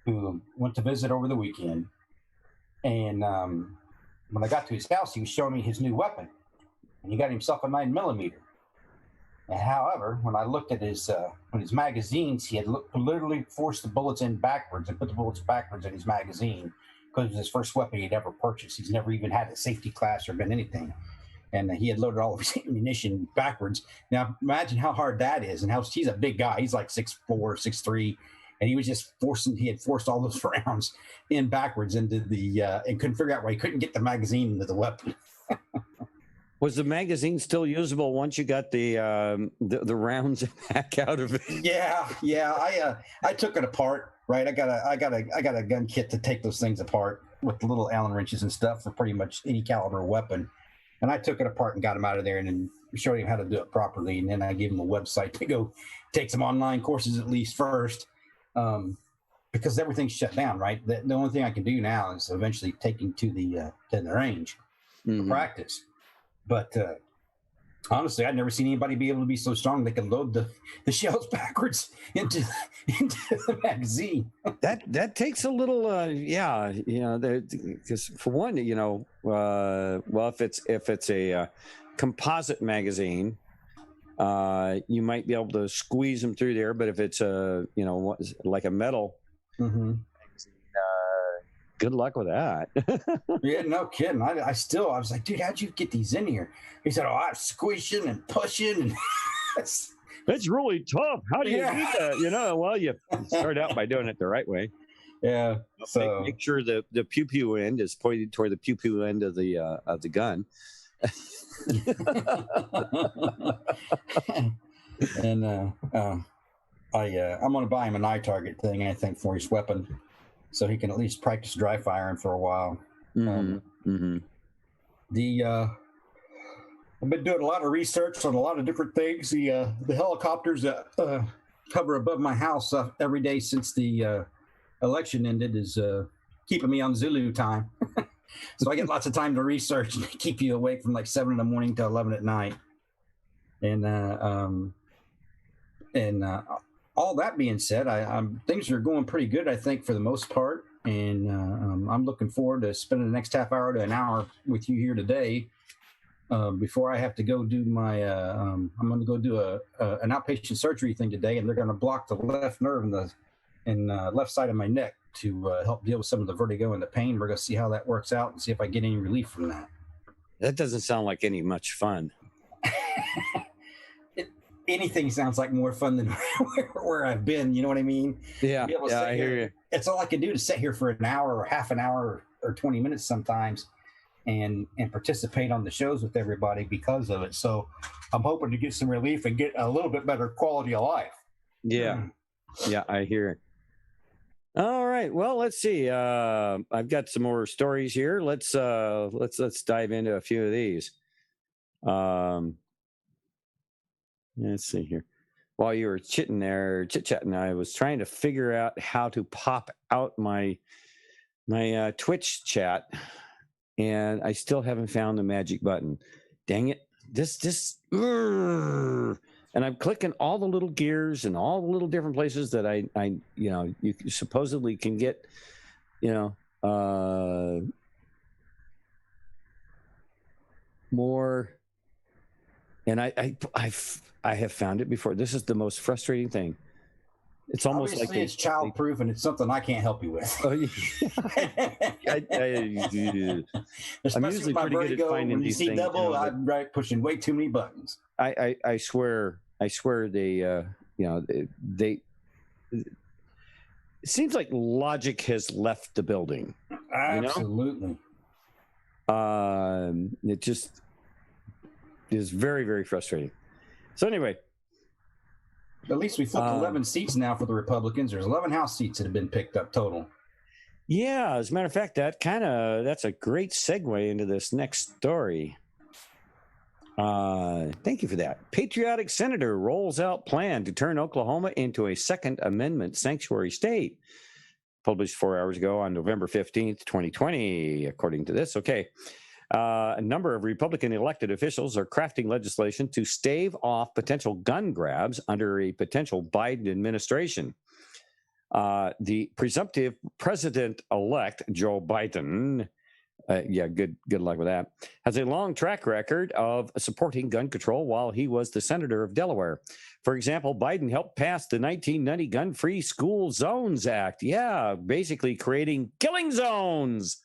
who went to visit over the weekend, and when I got to his house, he was showing me his new weapon, and he got himself a 9mm. And however, when I looked at his magazines, he had literally forced the bullets in backwards and put the bullets backwards in his magazine, because it was his first weapon he'd ever purchased. He's never even had a safety class or been anything. And he had loaded all of his ammunition backwards. Now, imagine how hard that is, and how he's a big guy. He's like 6'4", 6'3", and he was just he had forced all those rounds in backwards into the, and couldn't figure out why he couldn't get the magazine into the weapon. Was the magazine still usable once you got the rounds back out of it? Yeah. I took it apart. Right. I got a gun kit to take those things apart with the little Allen wrenches and stuff for pretty much any caliber weapon. And I took it apart and got him out of there, and then showed him how to do it properly. And then I gave him a website to go take some online courses at least first, because everything's shut down. Right. The only thing I can do now is eventually take him to the range for practice. But honestly, I'd never seen anybody be able to be so strong they could load the shells backwards into the magazine. That takes a little, because for one, well, if it's a composite magazine, you might be able to squeeze them through there. But if it's like a metal magazine, good luck with that. Yeah, no kidding. I was like, dude, how'd you get these in here? He said, I'm squishing and pushing. And It's really tough. How do you do that? Well, you start out by doing it the right way. Yeah. So Make sure the pew pew end is pointed toward the pew pew end of the gun. And I'm going to buy him an eye target thing, I think, for his weapon, so he can at least practice dry firing for a while. I've been doing a lot of research on a lot of different things. The helicopters that hover above my house every day since the election ended is keeping me on Zulu time. So I get lots of time to research and keep you awake from like 7 in the morning to 11 at night. And all that being said, things are going pretty good, I think, for the most part. And I'm looking forward to spending the next half hour to an hour with you here today. Before I have to go do my, I'm going to go do an outpatient surgery thing today, and they're going to block the left nerve in the left side of my neck to help deal with some of the vertigo and the pain. We're going to see how that works out and see if I get any relief from that. That doesn't sound like any much fun. anything sounds like more fun than where I've been. You know what I mean? Yeah, To be able to yeah, sit I hear here- you. It's all I can do to sit here for an hour or half an hour or 20 minutes sometimes and participate on the shows with everybody because of it. So I'm hoping to get some relief and get a little bit better quality of life. Yeah, yeah, I hear it. All right. Well, let's see. I've got some more stories here. Let's dive into a few of these. Let's see here. While you were chit-chatting, I was trying to figure out how to pop out my Twitch chat, and I still haven't found the magic button. Dang it! And I'm clicking all the little gears and all the little different places that I you supposedly can get, more. And I have found it before. This is the most frustrating thing. It's almost Obviously, it's child-proof, and it's something I can't help you with. Oh, yeah. I'm Especially usually with my pretty good at vertigo, finding when you these see things. double, but I'm right pushing way too many buttons. I swear they they. It seems like logic has left the building. Absolutely. It just is very, very frustrating. So anyway. At least we flipped 11 seats now for the Republicans. There's 11 House seats that have been picked up total. Yeah, as a matter of fact, that's a great segue into this next story. Thank you for that. Patriotic senator rolls out plan to turn Oklahoma into a Second Amendment sanctuary state. Published 4 hours ago on November 15th, 2020, according to this. Okay. A number of Republican elected officials are crafting legislation to stave off potential gun grabs under a potential Biden administration. The presumptive president-elect, Joe Biden, good luck with that, has a long track record of supporting gun control while he was the senator of Delaware. For example, Biden helped pass the 1990 Gun-Free School Zones Act. Yeah, basically creating killing zones.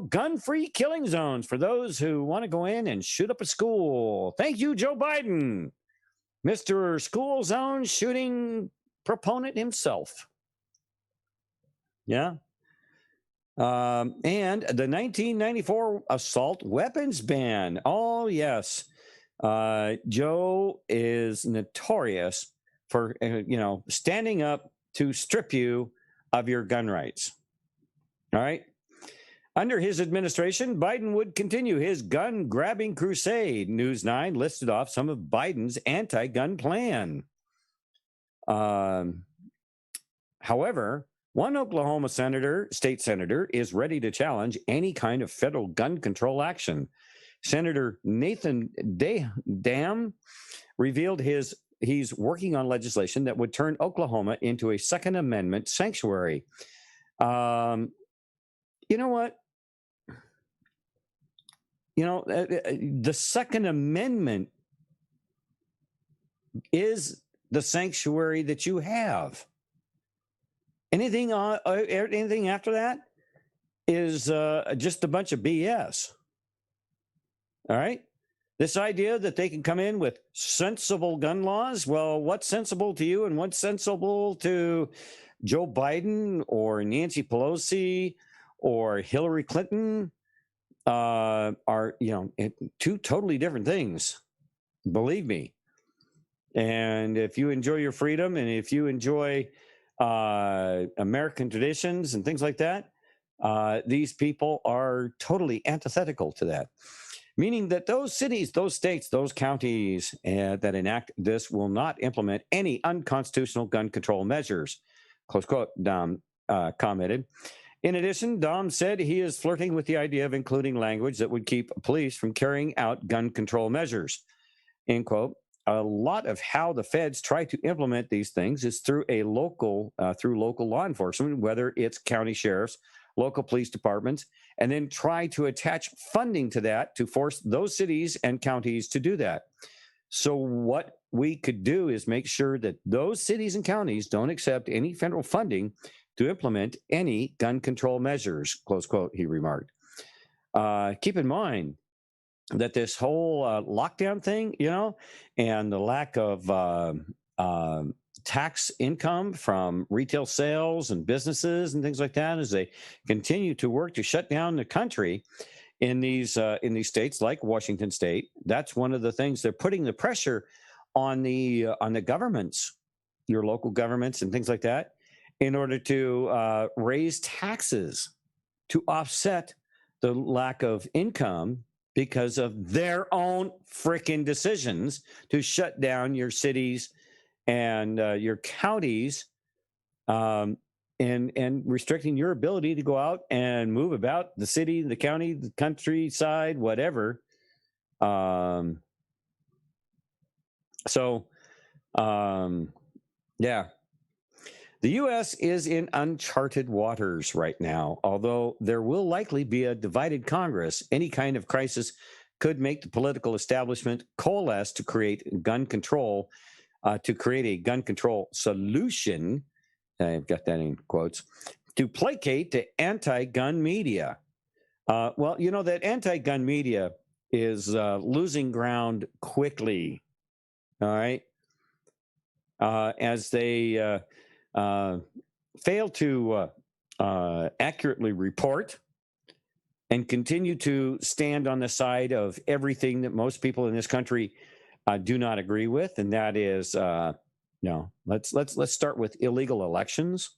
Gun-free killing zones for those who want to go in and shoot up a school. Thank you, Joe Biden, Mr. School Zone shooting proponent himself. Yeah. And the 1994 assault weapons ban. Oh, yes. Joe is notorious for, standing up to strip you of your gun rights. All right. Under his administration, Biden would continue his gun-grabbing crusade. News 9 listed off some of Biden's anti-gun plan. However, one Oklahoma state senator, is ready to challenge any kind of federal gun control action. Senator Nathan Dam revealed he's working on legislation that would turn Oklahoma into a Second Amendment sanctuary. You know what? The Second Amendment is the sanctuary that you have. Anything after that is just a bunch of BS. All right? This idea that they can come in with sensible gun laws, well, what's sensible to you and what's sensible to Joe Biden or Nancy Pelosi or Hillary Clinton are two totally different things, believe me. And if you enjoy your freedom and if you enjoy American traditions and things like that, these people are totally antithetical to that, meaning that those cities, those states, those counties that enact this will not implement any unconstitutional gun control measures, close quote, Dom commented. In addition, Dom said he is flirting with the idea of including language that would keep police from carrying out gun control measures, end quote. A lot of how the feds try to implement these things is through local law enforcement, whether it's county sheriffs, local police departments, and then try to attach funding to that to force those cities and counties to do that. So what we could do is make sure that those cities and counties don't accept any federal funding to implement any gun control measures, close quote, he remarked. Keep in mind, that this whole lockdown thing, and the lack of tax income from retail sales and businesses and things like that, as they continue to work to shut down the country in these states like Washington State. That's one of the things they're putting the pressure on the governments, your local governments and things like that, in order to raise taxes to offset the lack of income because of their own freaking decisions to shut down your cities and your counties, and restricting your ability to go out and move about the city, the county, the countryside, whatever. Yeah. The U.S. is in uncharted waters right now. Although there will likely be a divided Congress, any kind of crisis could make the political establishment coalesce to create a gun control solution. I've got that in quotes, to placate the anti-gun media. Well, that anti-gun media is losing ground quickly. All right. As they fail to accurately report and continue to stand on the side of everything that most people in this country do not agree with, and that is, let's start with illegal elections.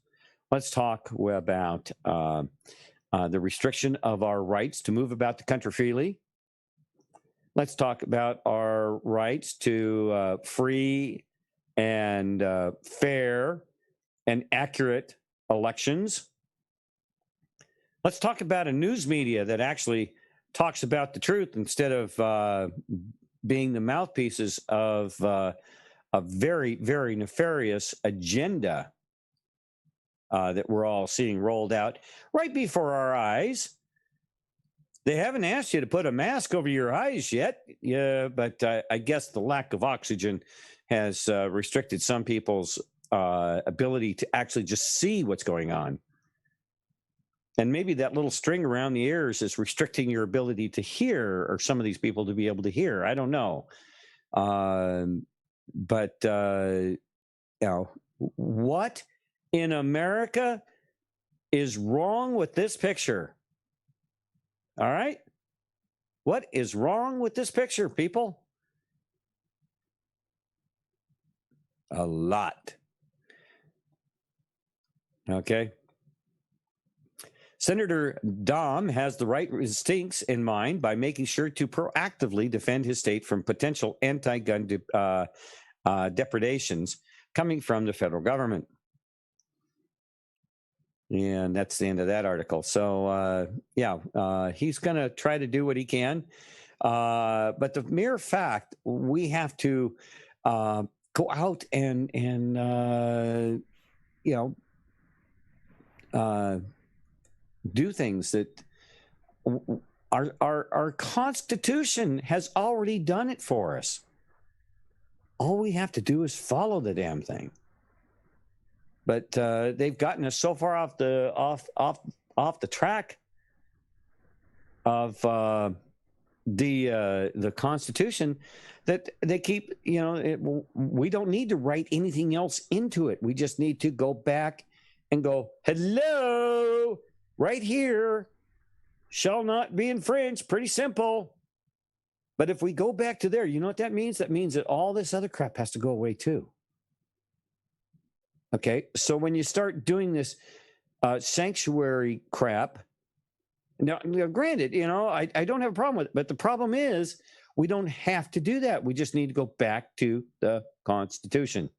Let's talk about the restriction of our rights to move about the country freely. Let's talk about our rights to free and fair and accurate elections. Let's talk about a news media that actually talks about the truth instead of being the mouthpieces of a very, very nefarious agenda that we're all seeing rolled out right before our eyes. They haven't asked you to put a mask over your eyes yet, but I guess the lack of oxygen has restricted some people's ability to actually just see what's going on. And maybe that little string around the ears is restricting your ability to hear, or some of these people to be able to hear. I don't know. But what in America is wrong with this picture? All right. What is wrong with this picture, people? A lot. Okay. Senator Dom has the right instincts in mind by making sure to proactively defend his state from potential anti-gun depredations coming from the federal government. And that's the end of that article. So, he's going to try to do what he can. But the mere fact we have to go out and do things that our Constitution has already done it for us. All we have to do is follow the damn thing. But they've gotten us so far off the track of the Constitution that they keep, we don't need to write anything else into it. We just need to go back and go, hello, right here, shall not be infringed. Pretty simple. But if we go back to there, you know what that means? That means that all this other crap has to go away too. Okay, so when you start doing this sanctuary crap, now granted, I don't have a problem with it, but the problem is we don't have to do that. We just need to go back to the Constitution. It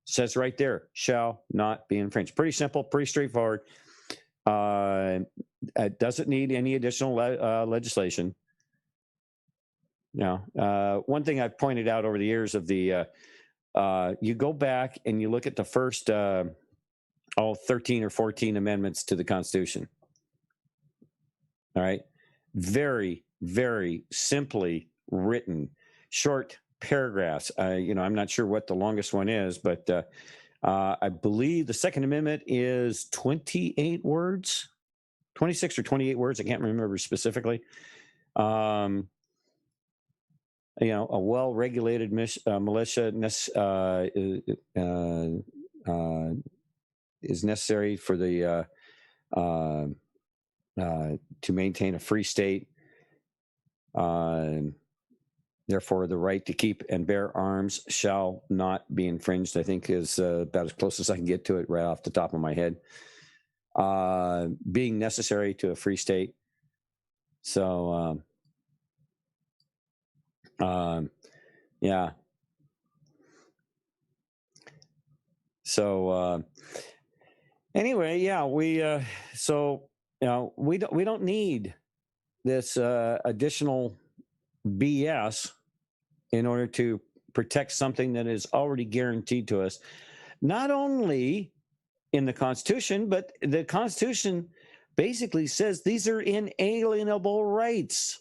says right there, shall not be infringed. Pretty simple, pretty straightforward. It doesn't need any additional legislation. One thing I've pointed out over the years of the you go back and you look at the first 13 or 14 amendments to the Constitution. All right. Very, very simply written, short paragraphs. I'm not sure what the longest one is, but I believe the Second Amendment is 28 words, 26 or 28 words. I can't remember specifically. a well-regulated militia is necessary for the to maintain a free state. Therefore, the right to keep and bear arms shall not be infringed, I think is about as close as I can get to it right off the top of my head. Being necessary to a free state. So, yeah. So, anyway, yeah, we don't need this additional BS in order to protect something that is already guaranteed to us, not only in the Constitution, but the Constitution basically says these are inalienable rights.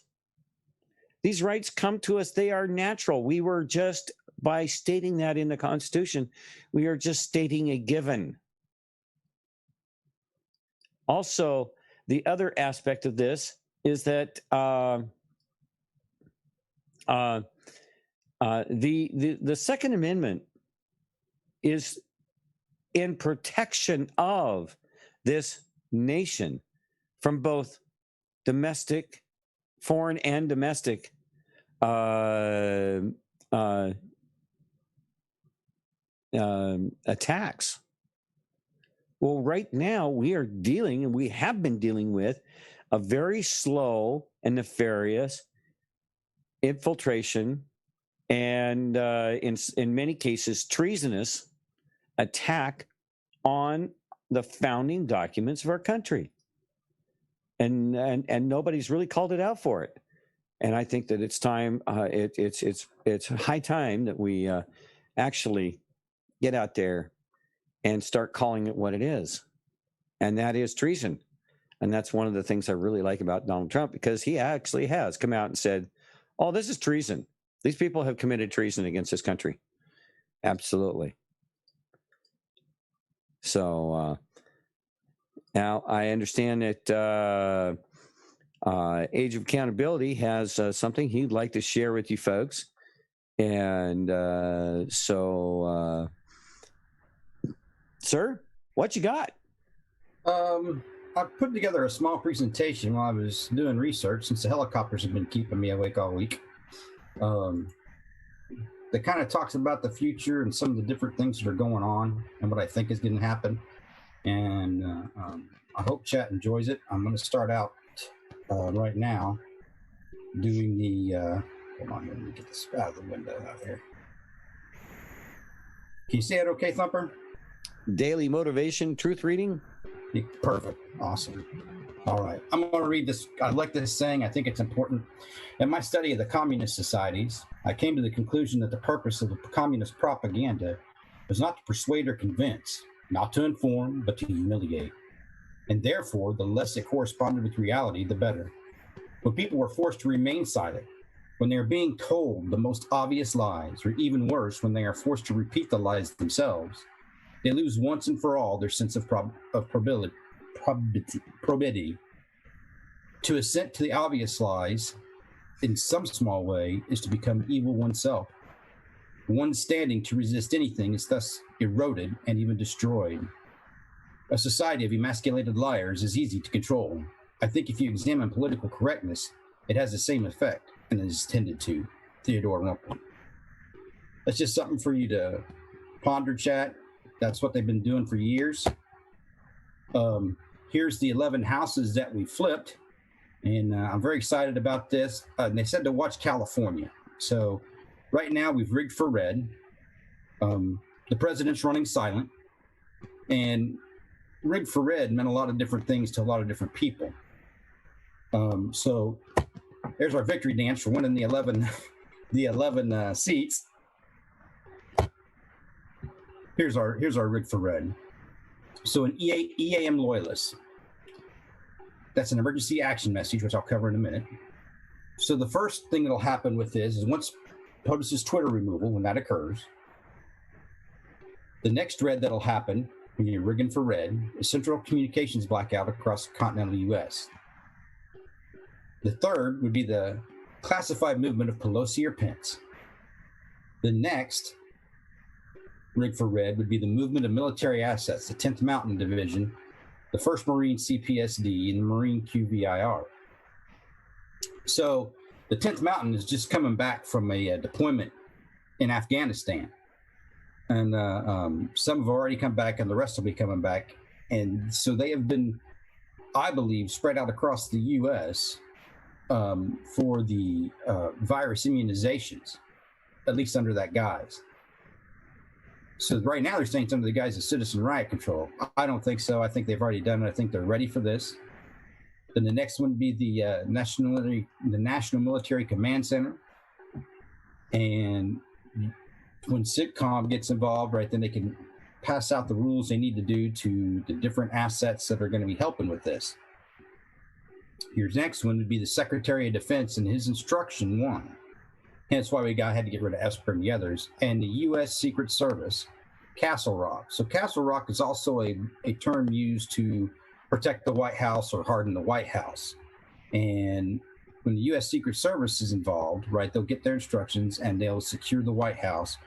These rights come to us. They are natural. We were just, by stating that in the Constitution, we are just stating a given. Also, the other aspect of this is that the Second Amendment is in protection of this nation from both domestic, foreign and domestic attacks. Well, right now we are dealing, and we have been dealing with, a very slow and nefarious infiltration and in many cases treasonous attack on the founding documents of our country, and nobody's really called it out for it. And I think that it's time. It's high time that we actually get out there and start calling it what it is, and that is treason. And that's one of the things I really like about Donald Trump, because he actually has come out and said, "Oh, this is treason. These people have committed treason against this country." Absolutely. So now I understand that Age of Accountability has something he'd like to share with you folks. And sir, what you got? I put together a small presentation while I was doing research, since the helicopters have been keeping me awake all week. That kind of talks about the future and some of the different things that are going on and what I think is going to happen. And I hope chat enjoys it. I'm going to start out right now doing the, hold on, let me get this out of the window out here. Can you see it okay, Thumper? Daily motivation, truth reading. Perfect. Awesome. All right. I'm going to read this. I like this saying. I think it's important. In my study of the communist societies, I came to the conclusion that the purpose of the communist propaganda was not to persuade or convince, not to inform, but to humiliate. And therefore, the less it corresponded with reality, the better. When people were forced to remain silent, when they are being told the most obvious lies, or even worse, when they are forced to repeat the lies themselves, they lose once and for all their sense of probity. To assent to the obvious lies in some small way is to become evil oneself. One standing to resist anything is thus eroded and even destroyed. A society of emasculated liars is easy to control. I think if you examine political correctness, it has the same effect and is tended to. Theodore Rumpel. That's just something for you to ponder, chat. That's what they've been doing for years. Here's the 11 houses that we flipped, and I'm very excited about this. They said to watch California. So right now we've rigged for red. The president's running silent, and rigged for red meant a lot of different things to a lot of different people. So there's our victory dance for winning the 11 seats. Here's our rig for red. So an EAM loyalist. That's an emergency action message, which I'll cover in a minute. So the first thing that'll happen with this is once POTUS's Twitter removal, when that occurs, the next red that'll happen when you're rigging for red is central communications blackout across the continental U.S. The third would be the classified movement of Pelosi or Pence. The next rig for red would be the movement of military assets, the 10th Mountain Division, the 1st Marine CPSD, and the Marine QVIR. So the 10th Mountain is just coming back from a deployment in Afghanistan. And some have already come back, and the rest will be coming back. And so they have been, I believe, spread out across the U.S. For the virus immunizations, at least under that guise. So right now they're saying it's under the guise of citizen riot control. I don't think so. I think they've already done it. I think they're ready for this. Then the next one would be the National Military Command Center. And when SITCOM gets involved, right, then they can pass out the rules they need to do to the different assets that are going to be helping with this. Here's next one would be the Secretary of Defense and his instruction one. Hence why had to get rid of Esper and the others, and the U.S. Secret Service, Castle Rock. So Castle Rock is also a term used to protect the White House or harden the White House. And when the U.S. Secret Service is involved, right, they'll get their instructions and they'll secure the White House.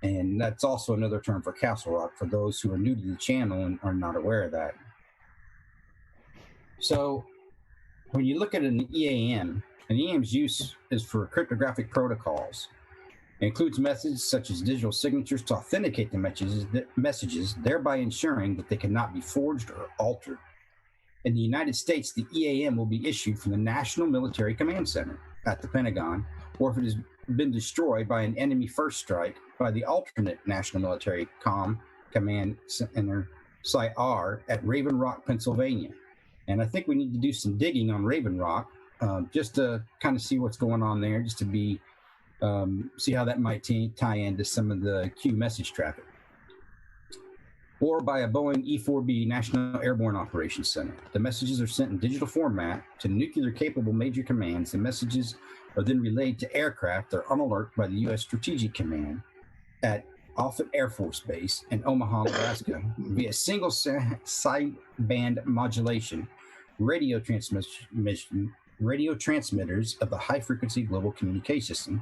And that's also another term for Castle Rock for those who are new to the channel and are not aware of that. So when you look at an EAM use is for cryptographic protocols. It includes methods such as digital signatures to authenticate the messages, thereby ensuring that they cannot be forged or altered. In the United States, the EAM will be issued from the National Military Command Center at the Pentagon, or if it has been destroyed by an enemy first strike, by the alternate National Military Command Center, Site R, at Raven Rock, Pennsylvania. And I think we need to do some digging on Raven Rock, just to kind of see what's going on there, just to be see how that might tie into some of the Q message traffic. Or by a Boeing E-4B National Airborne Operations Center. The messages are sent in digital format to nuclear-capable major commands. The messages are then relayed to aircraft that are on alert by the U.S. Strategic Command at Offutt Air Force Base in Omaha, Nebraska, via single sideband modulation, radio transmitters of the high-frequency global communication system,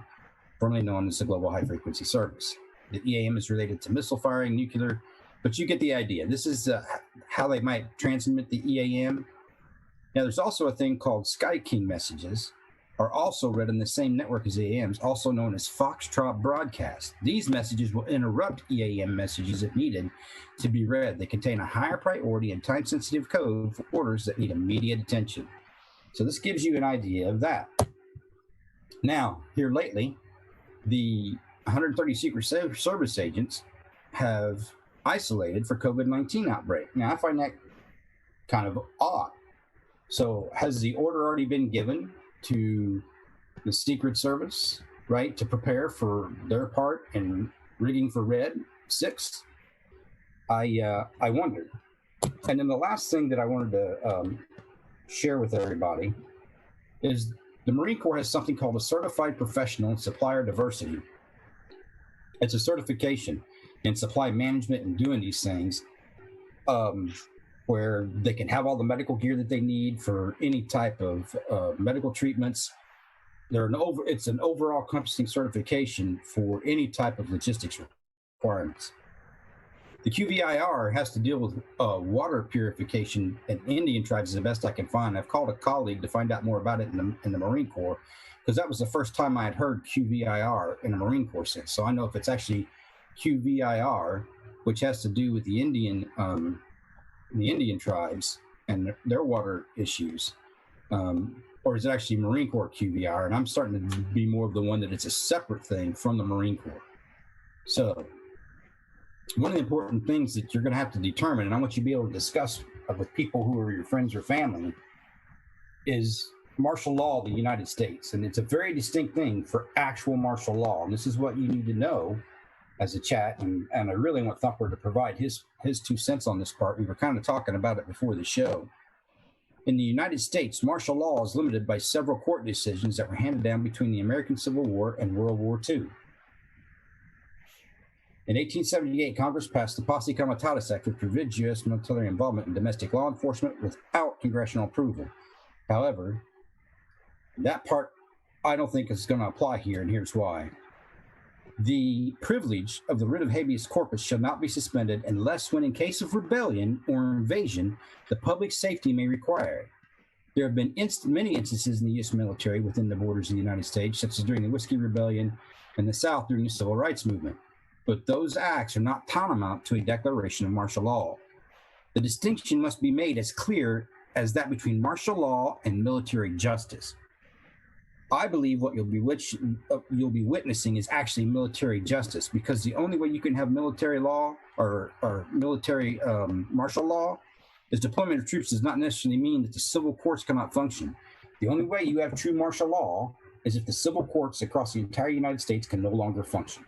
formerly known as the Global High-Frequency Service. The EAM is related to missile firing, nuclear, but you get the idea. This is how they might transmit the EAM. Now, there's also a thing called Sky King messages, are also read in the same network as EAMs, also known as Foxtrot broadcast. These messages will interrupt EAM messages if needed to be read. They contain a higher priority and time-sensitive code for orders that need immediate attention. So this gives you an idea of that. Now, here lately, the 130 Secret Service agents have isolated for COVID-19 outbreak. Now, I find that kind of odd. So has the order already been given to the Secret Service, right, to prepare for their part in rigging for Red 6? I wondered. And then the last thing that I wanted to share with everybody is the Marine Corps has something called a Certified Professional in Supplier Diversity. It's a certification in supply management and doing these things, where they can have all the medical gear that they need for any type of medical treatments. It's an overall encompassing certification for any type of logistics requirements. The QVIR has to deal with water purification in Indian tribes, is the best I can find. I've called a colleague to find out more about it in the Marine Corps, because that was the first time I had heard QVIR in a Marine Corps sense. So I know if it's actually QVIR, which has to do with the Indian tribes and their water issues, or is it actually Marine Corps QVIR? And I'm starting to be more of the one that it's a separate thing from the Marine Corps. So one of the important things that you're going to have to determine, and I want you to be able to discuss with people who are your friends or family, is martial law of the United States. And it's a very distinct thing for actual martial law. And this is what you need to know as a chat. And I really want Thumper to provide his 2 cents on this part. We were kind of talking about it before the show. In the United States, martial law is limited by several court decisions that were handed down between the American Civil War and World War II. In 1878, Congress passed the Posse Comitatus Act, which forbids U.S. military involvement in domestic law enforcement without congressional approval. However, that part I don't think it's going to apply here, and here's why. The privilege of the writ of habeas corpus shall not be suspended unless when in case of rebellion or invasion, the public safety may require it. There have been many instances in the U.S. military within the borders of the United States, such as during the Whiskey Rebellion in the South during the Civil Rights Movement. But those acts are not tantamount to a declaration of martial law. The distinction must be made as clear as that between martial law and military justice. I believe what you'll be witnessing is actually military justice, because the only way you can have military law or military martial law is deployment of troops does not necessarily mean that the civil courts cannot function. The only way you have true martial law is if the civil courts across the entire United States can no longer function.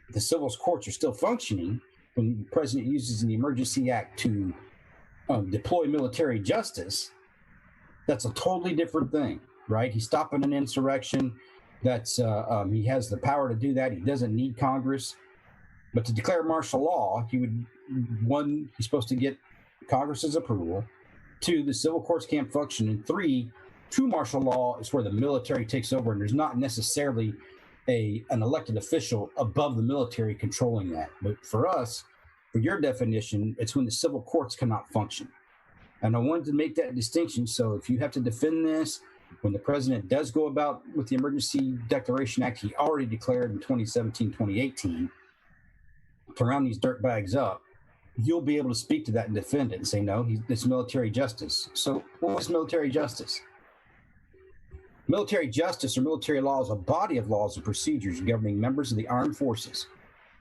If the civil courts are still functioning when the president uses the Emergency Act to deploy military justice, that's a totally different thing. Right? He's stopping an insurrection. That's he has the power to do that. He doesn't need Congress. But to declare martial law, he's supposed to get Congress's approval. 2, the civil courts can't function. And 3, true martial law is where the military takes over, and there's not necessarily an elected official above the military controlling that. But for us, for your definition, it's when the civil courts cannot function. And I wanted to make that distinction. So if you have to defend this, when the president does go about with the Emergency Declaration Act, he already declared in 2017, 2018, to round these dirtbags up, you'll be able to speak to that and defend it and say, no, it's military justice. So what's military justice? Military justice or military law is a body of laws and procedures governing members of the armed forces.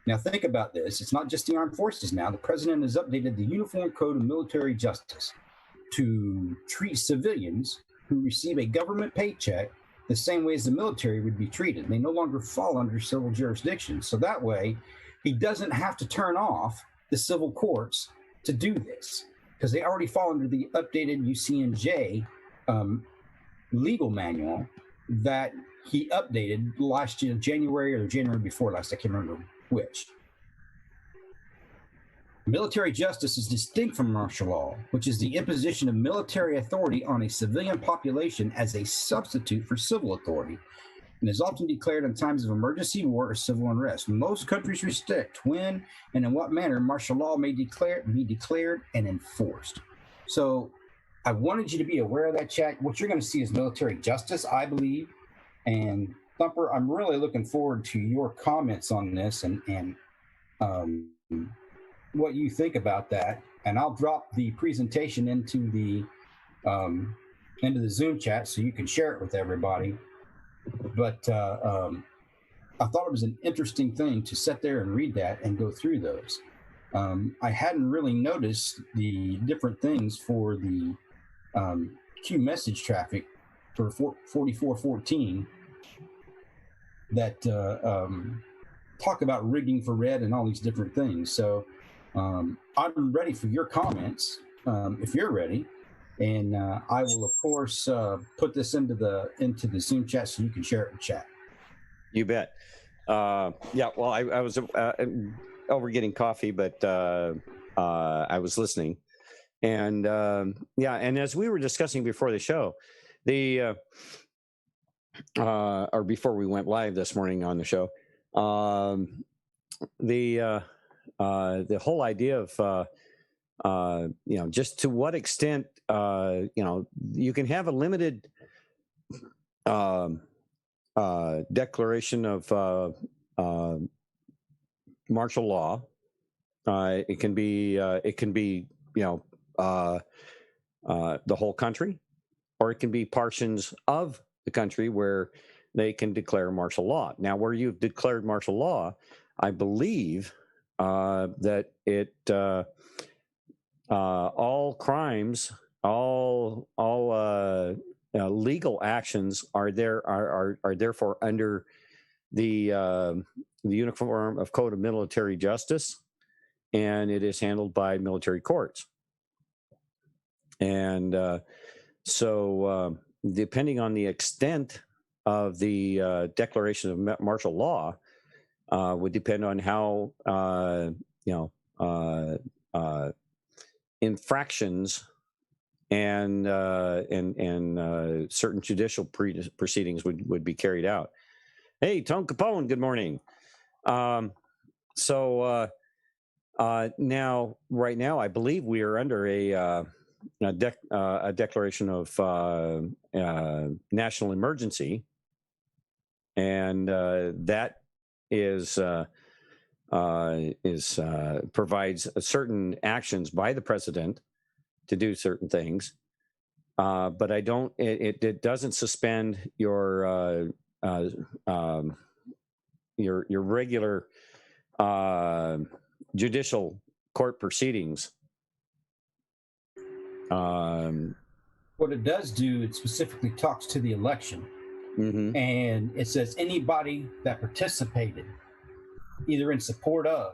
Now think about this. It's not just the armed forces now. The president has updated the Uniform Code of Military Justice to treat civilians who receive a government paycheck the same way as the military would be treated. They no longer fall under civil jurisdiction. So that way, he doesn't have to turn off the civil courts to do this, because they already fall under the updated UCNJ legal manual that he updated last year, January or January before last. I can't remember which. Military justice is distinct from martial law, which is the imposition of military authority on a civilian population as a substitute for civil authority, and is often declared in times of emergency, war, or civil unrest. Most countries restrict when and in what manner martial law may be declared and enforced. So I wanted you to be aware of that, chat. What you're going to see is military justice, I believe. And Thumper, I'm really looking forward to your comments on this and what you think about that. And I'll drop the presentation into the Zoom chat so you can share it with everybody. But I thought it was an interesting thing to sit there and read that and go through those. I hadn't really noticed the different things for the queue message traffic for 4414 that talk about rigging for red and all these different things. So I'm ready for your comments if you're ready, and I will of course put this into the Zoom chat so you can share it in chat. You bet. Yeah. Well, I was over getting coffee, but I was listening, and yeah. And as we were discussing before the show, or before we went live this morning on the show, the whole idea of just to what extent you can have a limited declaration of martial law. It can be the whole country, or it can be portions of the country where they can declare martial law. Now, where you've declared martial law, I believe that it all crimes, all legal actions are therefore under the Uniform of Code of Military Justice, and it is handled by military courts. And so, depending on the extent of the declaration of martial law, would depend on how infractions and certain judicial proceedings would be carried out. Hey, Tone Capone, good morning. So now, right now, I believe we are under a declaration of national emergency, and that provides certain actions by the president to do certain things, but I don't. It doesn't suspend your regular judicial court proceedings. What it does do, it specifically talks to the election, and it says anybody that participated either in support of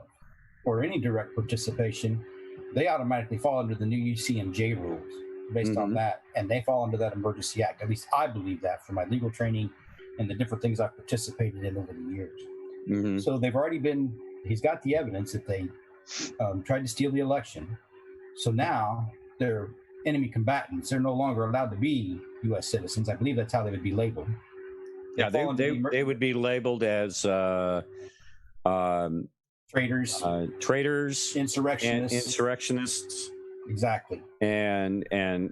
or any direct participation, they automatically fall under the new UCMJ rules based on that, and they fall under that emergency act. At least I believe that from my legal training and the different things I've participated in over the years. So they've already been, he's got the evidence that they tried to steal the election. So now they're enemy combatants. They're no longer allowed to be U.S. citizens. I believe that's how they would be labeled. Yeah, they would be labeled as traitors, insurrectionists. Exactly. And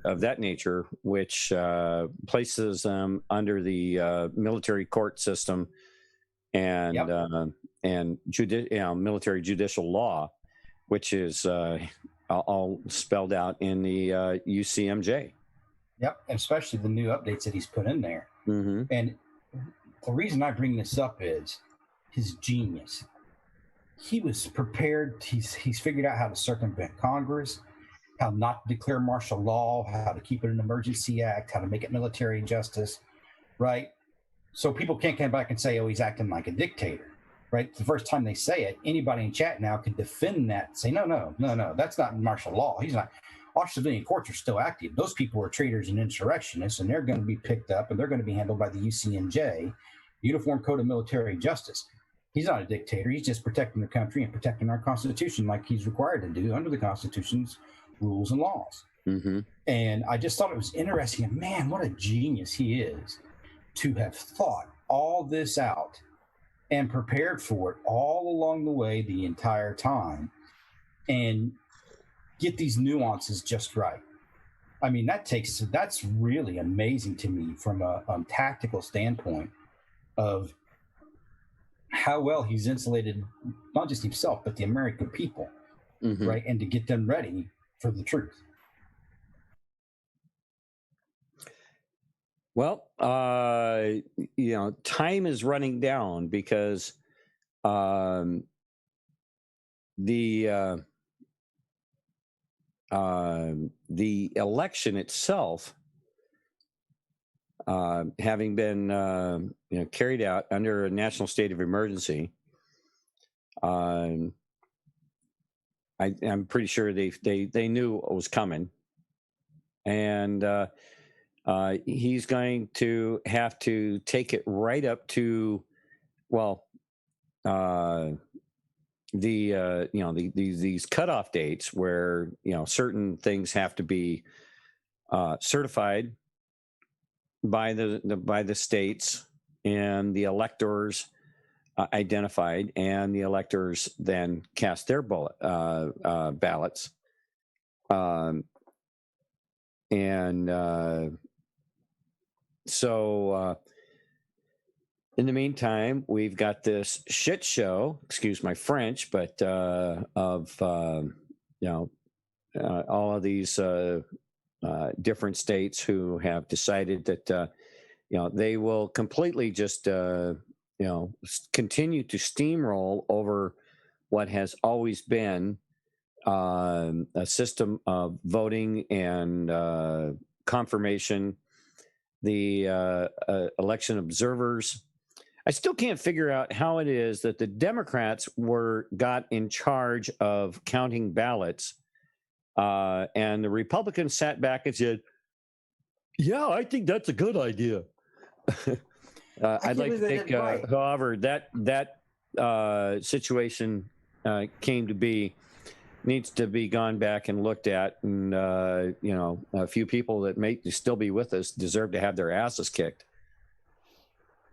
of that nature, which places them under the military court system and military judicial law, which is all spelled out in the UCMJ. Yep, especially the new updates that he's put in there. And the reason I bring this up is his genius. He was prepared. He's figured out how to circumvent Congress, how not to declare martial law, how to keep it an emergency act, how to make it military justice, right? So people can't come back and say, oh, he's acting like a dictator, right? The first time they say it, anybody in chat now can defend that, say, no, that's not martial law. He's not. Our civilian courts are still active. Those people are traitors and insurrectionists, and they're going to be picked up, and they're going to be handled by the UCMJ, Uniform Code of Military Justice. He's not a dictator. He's just protecting the country and protecting our Constitution like he's required to do under the Constitution's rules and laws. And I just thought it was interesting. And man, what a genius he is to have thought all this out and prepared for it all along the way the entire time and get these nuances just right. I mean, that's really amazing to me from a tactical standpoint of how well he's insulated not just himself, but the American people, right? And to get them ready for the truth. Well, time is running down because the election itself, having been carried out under a national state of emergency, I'm pretty sure they knew what was coming, and he's going to have to take it right up to, these cutoff dates where certain things have to be certified by the states and the electors identified, and the electors then cast their ballots. So in the meantime, we've got this shit show, excuse my French, but of all of these different states who have decided that they will completely just continue to steamroll over what has always been a system of voting and confirmation. The election observers, I still can't figure out how it is that the Democrats got in charge of counting ballots, and the Republicans sat back and said, "Yeah, I think that's a good idea." I'd like to think, however, that situation came to be needs to be gone back and looked at, and a few people that may still be with us deserve to have their asses kicked.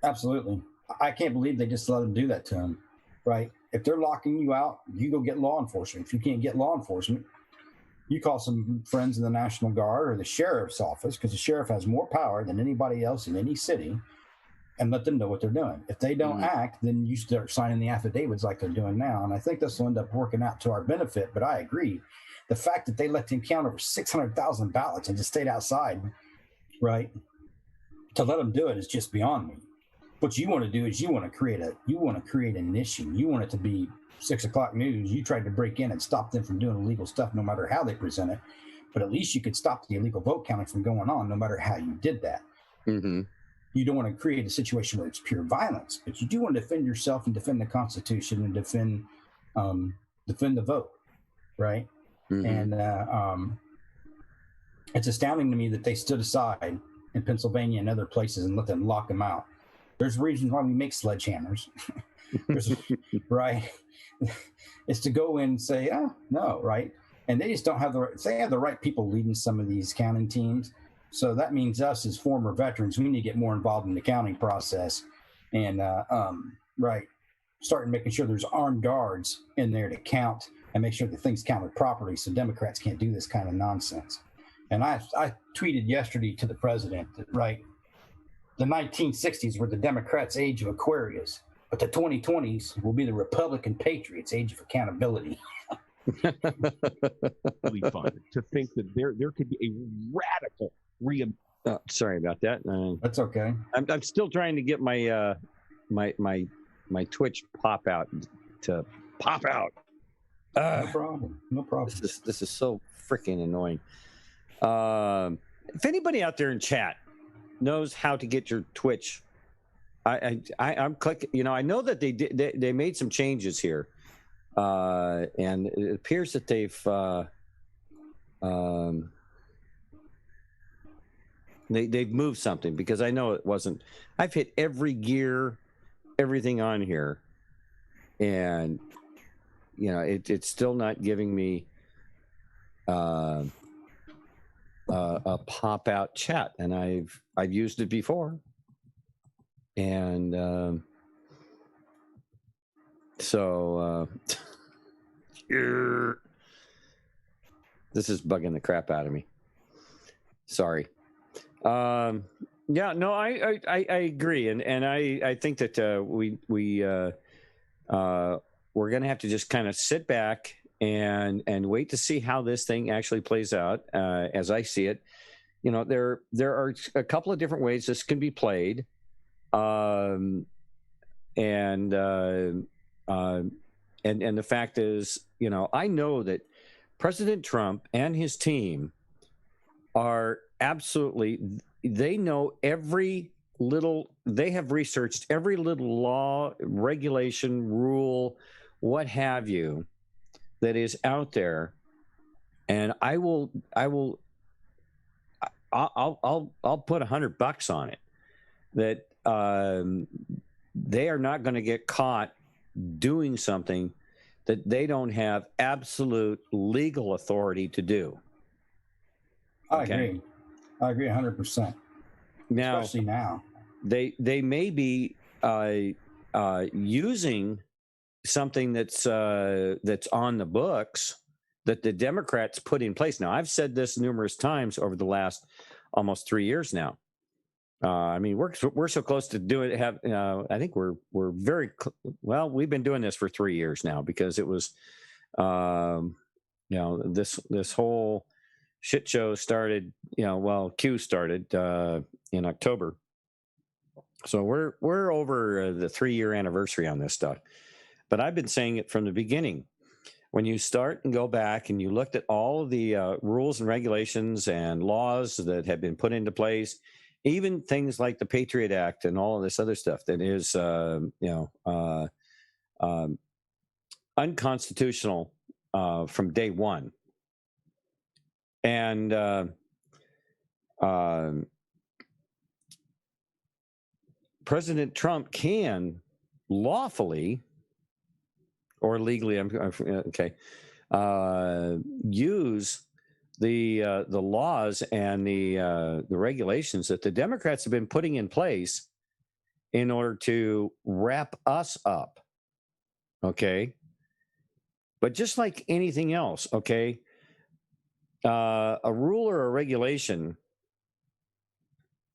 Absolutely. I can't believe they just let them do that to him, right? If they're locking you out, you go get law enforcement. If you can't get law enforcement, you call some friends in the National Guard or the sheriff's office, because the sheriff has more power than anybody else in any city, and let them know what they're doing. If they don't act, then you start signing the affidavits like they're doing now. And I think this will end up working out to our benefit. But I agree. The fact that they let them count over 600,000 ballots and just stayed outside, right, to let them do it is just beyond me. What you want to do is you want to create an issue. You want it to be 6 o'clock news. You tried to break in and stop them from doing illegal stuff, no matter how they present it. But at least you could stop the illegal vote counting from going on, no matter how you did that. Mm-hmm. You don't want to create a situation where it's pure violence, but you do want to defend yourself and defend the Constitution and defend the vote, right? Mm-hmm. And it's astounding to me that they stood aside in Pennsylvania and other places and let them lock them out. There's reasons why we make sledgehammers, right? It's to go in and say, oh, no, right? And they just don't have they have the right people leading some of these counting teams. So that means us as former veterans, we need to get more involved in the counting process and, starting making sure there's armed guards in there to count and make sure that things counted properly, so Democrats can't do this kind of nonsense. And I tweeted yesterday to the president that, right, the 1960s were the Democrats' age of Aquarius, but the 2020s will be the Republican Patriots' age of accountability. Really fun to think that there could be a radical sorry about that. That's okay. I'm still trying to get my my Twitch pop out to pop out. No problem. This is so freaking annoying. If anybody out there in chat knows how to get your Twitch, I'm clicking. I know that they made some changes here, and it appears that they've moved something, because I know it wasn't. I've hit every gear, everything on here, and it's still not giving me a pop out chat, and I've used it before, and so this is bugging the crap out of me. Sorry. Yeah, no, I agree, and I think that we're going to have to just kind of sit back and wait to see how this thing actually plays out. As I see it, there are a couple of different ways this can be played, and the fact is, I know that President Trump and his team are absolutely, they know they have researched every little law, regulation, rule, what have you, that is out there, and I'll put $100 on it that they are not going to get caught doing something that they don't have absolute legal authority to do. I agree 100%. Now, especially now, they may be using something that's on the books that the Democrats put in place. Now, I've said this numerous times over the last almost 3 years now. I mean, we're so close to doing it. I think we're very well. We've been doing this for 3 years now, because it was, this whole shit show started. Q started in October, so we're over the 3-year anniversary on this stuff. But I've been saying it from the beginning. When you start and go back and you looked at all of the rules and regulations and laws that have been put into place, even things like the Patriot Act and all of this other stuff that is, unconstitutional from day one. And President Trump can lawfully or legally, use the laws and the regulations that the Democrats have been putting in place in order to wrap us up. Okay. But just like anything else, okay, a rule or a regulation,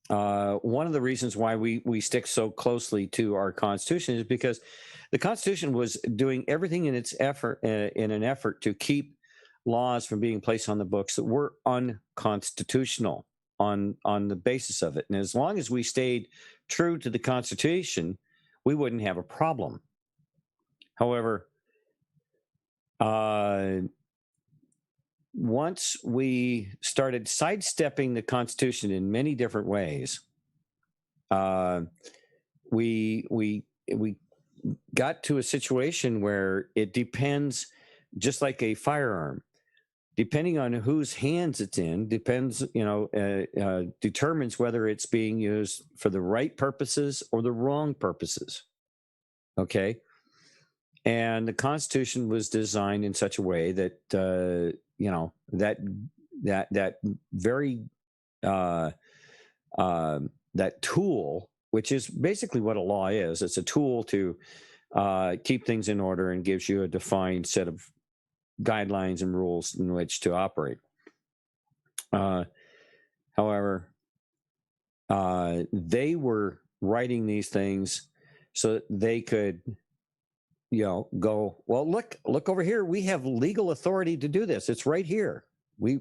one of the reasons why we stick so closely to our Constitution is because the Constitution was doing everything in an effort to keep laws from being placed on the books that were unconstitutional on the basis of it. And as long as we stayed true to the Constitution, we wouldn't have a problem. However, once we started sidestepping the Constitution in many different ways, we got to a situation where it depends, just like a firearm, depending on whose hands it's in, determines whether it's being used for the right purposes or the wrong purposes. Okay. And the Constitution was designed in such a way that that tool, which is basically what a law is. It's a tool to keep things in order and gives you a defined set of guidelines and rules in which to operate. However, they were writing these things so that they could, go, well, look over here. We have legal authority to do this. It's right here. We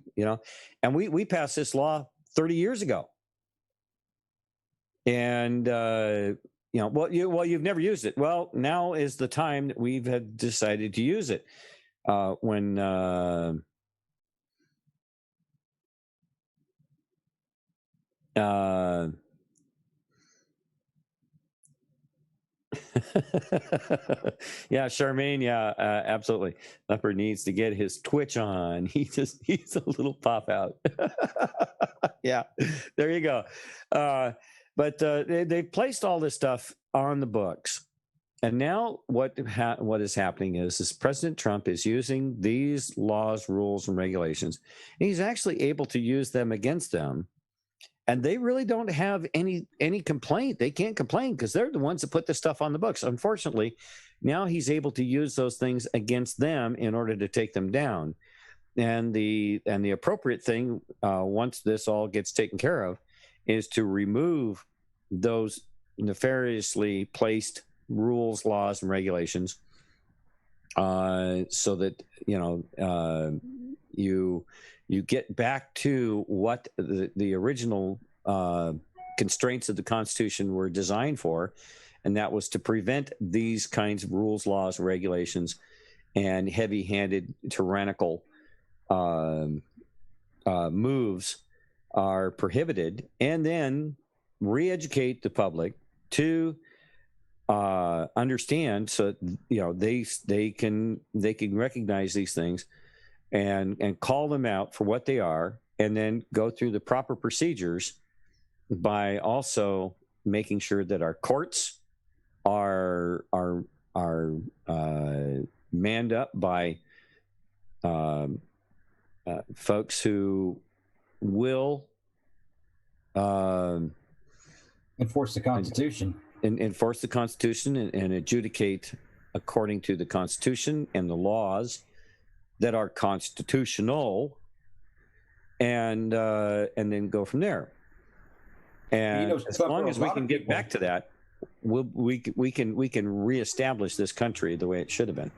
passed this law 30 years ago. And, you've never used it. Well, now is the time that we've had decided to use it. Yeah, Charmaine. Yeah, absolutely. Leopard needs to get his Twitch on. He's a little pop out. Yeah, there you go. But they placed all this stuff on the books. And now what is happening is President Trump is using these laws, rules, and regulations. And he's actually able to use them against them. And they really don't have any complaint. They can't complain because they're the ones that put this stuff on the books. Unfortunately, now he's able to use those things against them in order to take them down. And the appropriate thing, once this all gets taken care of, is to remove those nefariously placed rules, laws, and regulations, so that you get back to what the original constraints of the Constitution were designed for, and that was to prevent these kinds of rules, laws, regulations, and heavy-handed tyrannical moves are prohibited, and then re-educate the public to understand, so they can recognize these things and call them out for what they are, and then go through the proper procedures by also making sure that our courts are manned up by folks who will enforce the Constitution. Enforce the Constitution and adjudicate according to the Constitution and the laws that are constitutional, and then go from there. And as long as we can get back to that, we can reestablish this country the way it should have been.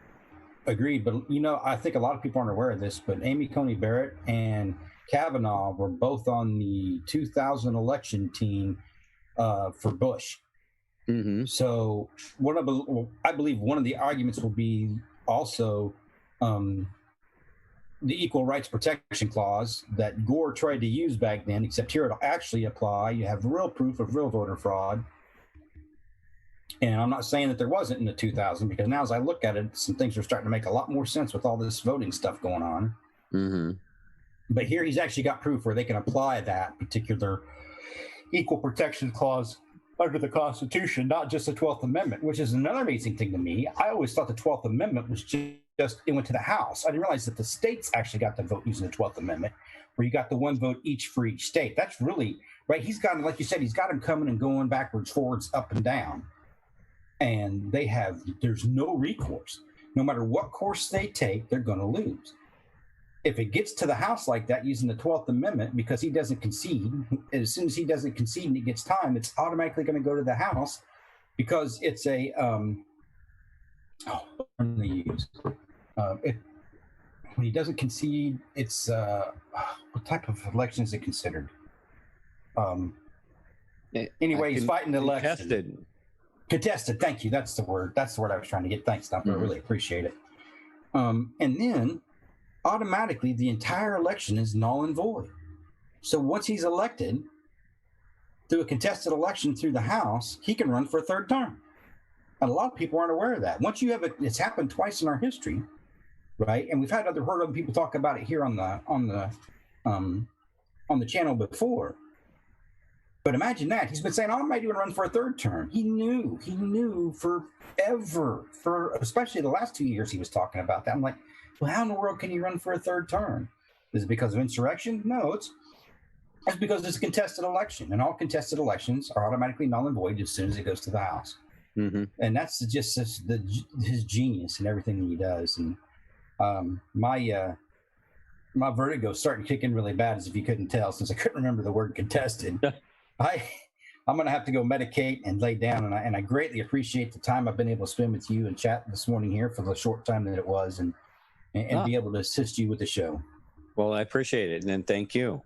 Agreed, but I think a lot of people aren't aware of this, but Amy Coney Barrett and Kavanaugh were both on the 2000 election team for Bush. Mm-hmm. So I believe one of the arguments will be also the Equal Rights Protection Clause that Gore tried to use back then, except here it'll actually apply. You have real proof of real voter fraud. And I'm not saying that there wasn't in the 2000, because now as I look at it, some things are starting to make a lot more sense with all this voting stuff going on. Mm-hmm. But here he's actually got proof where they can apply that particular Equal Protection Clause under the Constitution, not just the 12th Amendment, which is another amazing thing to me. I always thought the 12th Amendment was just it went to the House. I didn't realize that the states actually got to vote using the 12th Amendment, where you got the one vote each for each state. That's really right. He's got, like you said, he's got them coming and going backwards, forwards, up and down. And there's no recourse. No matter what course they take, they're going to lose. If it gets to the House like that using the 12th Amendment, because he doesn't concede, as soon as he doesn't concede and it gets time, it's automatically going to go to the House because it's a, when he doesn't concede, it's, what type of election is it considered? Anyway, he's fighting the election. Contested. Thank you. That's the word. That's the word I was trying to get. Thanks, Thumper. I really appreciate it. And then automatically the entire election is null and void. So once he's elected through a contested election through the House, he can run for a third term. And a lot of people aren't aware of that. Once you have it, it's happened twice in our history, right? And we've heard other people talk about it here on the channel before. But imagine that. He's been saying, oh, I might even run for a third term. He knew forever, especially the last 2 years he was talking about that. I'm like, well, how in the world can you run for a third term? Is it because of insurrection? No, it's because it's a contested election, and all contested elections are automatically null and void as soon as it goes to the House. Mm-hmm. And that's just his genius and everything that he does. And my vertigo starting to kick in really bad, as if you couldn't tell, since I couldn't remember the word contested. I'm going to have to go medicate and lay down, and I greatly appreciate the time I've been able to spend with you and chat this morning here for the short time that it was, and be able to assist you with the show. Well, I appreciate it, and thank you.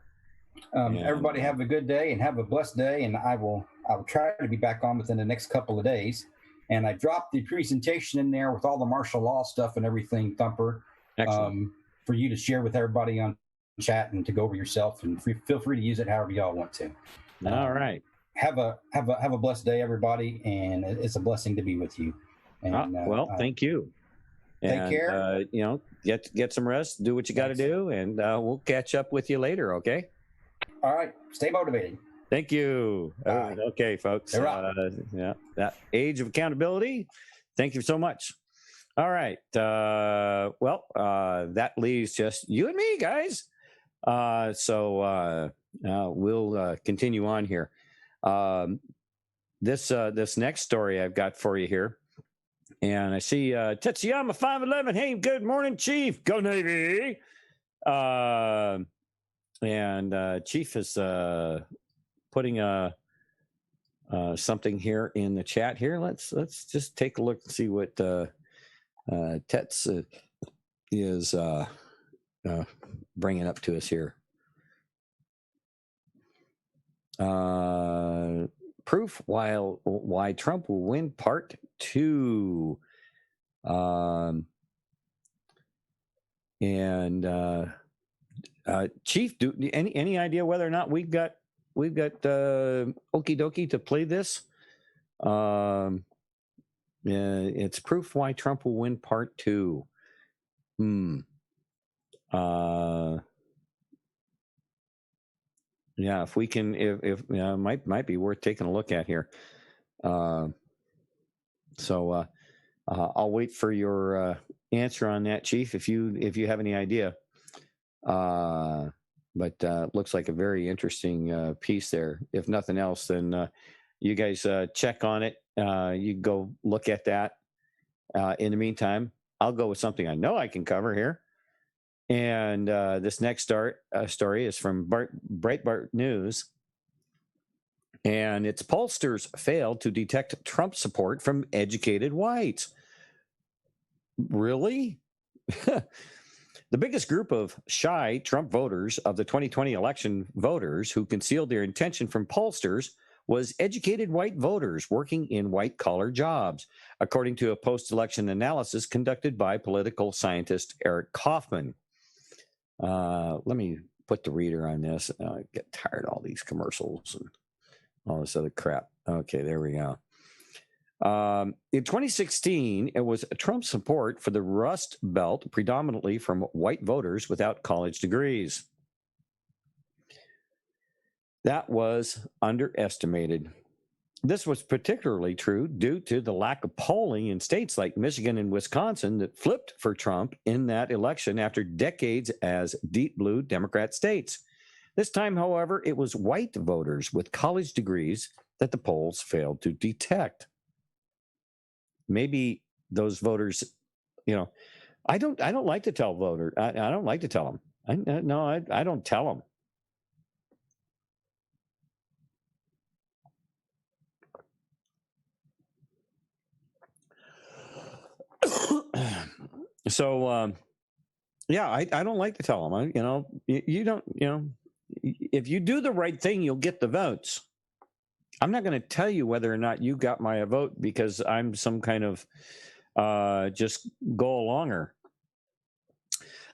Everybody have a good day and have a blessed day, and I will try to be back on within the next couple of days. And I dropped the presentation in there with all the martial law stuff and everything, Thumper, for you to share with everybody on chat and to go over yourself, and feel free to use it however y'all want to. All right. Have a blessed day, everybody, and it's a blessing to be with you. And thank you. Take care. Get some rest, do what you got to do, and we'll catch up with you later, okay? All right. Stay motivated. Thank you. Okay, folks. That age of accountability. Thank you so much. All right. That leaves just you and me, guys. So we'll continue on here. This next story I've got for you here. And I see Tetsuyama 511. Hey, good morning, Chief. Go Navy. And Chief is putting something here in the chat here. Let's just take a look and see what Tets is bringing up to us here. Proof why Trump will win part 2. Chief, any idea whether or not we've got okie dokie to play this? It's proof why Trump will win part 2. Yeah, if we can, might be worth taking a look at here. So I'll wait for your answer on that, Chief, if you have any idea. But looks like a very interesting piece there. If nothing else, then you guys check on it. You go look at that. In the meantime, I'll go with something I know I can cover here. And this next story is from Breitbart News. And it's pollsters failed to detect Trump support from educated whites. Really? The biggest group of shy Trump voters of the 2020 election voters who concealed their intention from pollsters was educated white voters working in white-collar jobs, according to a post-election analysis conducted by political scientist Eric Kaufman. Let me put the reader on this. I get tired of all these commercials and all this other crap. Okay, there we go. In 2016, it was Trump's support for the Rust Belt, predominantly from white voters without college degrees. That was underestimated. This was particularly true due to the lack of polling in states like Michigan and Wisconsin that flipped for Trump in that election after decades as deep blue Democrat states. This time, however, it was white voters with college degrees that the polls failed to detect. Maybe those voters, I don't like to tell voters. I don't like to tell them. I don't tell them. So, yeah, I don't like to tell them. You don't, if you do the right thing, you'll get the votes. I'm not going to tell you whether or not you got my vote because I'm some kind of just go alonger.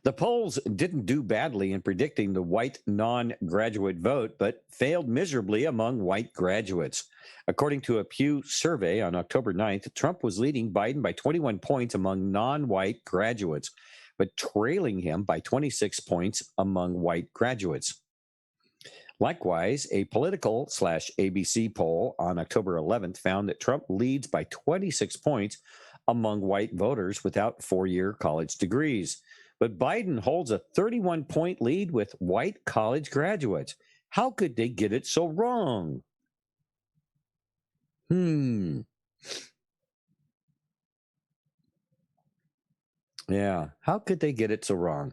The polls didn't do badly in predicting the white non-graduate vote, but failed miserably among white graduates. According to a Pew survey on October 9th, Trump was leading Biden by 21 points among non-white graduates, but trailing him by 26 points among white graduates. Likewise, a Political/ABC poll on October 11th found that Trump leads by 26 points among white voters without four-year college degrees. But Biden holds a 31-point lead with white college graduates. How could they get it so wrong? Yeah, how could they get it so wrong?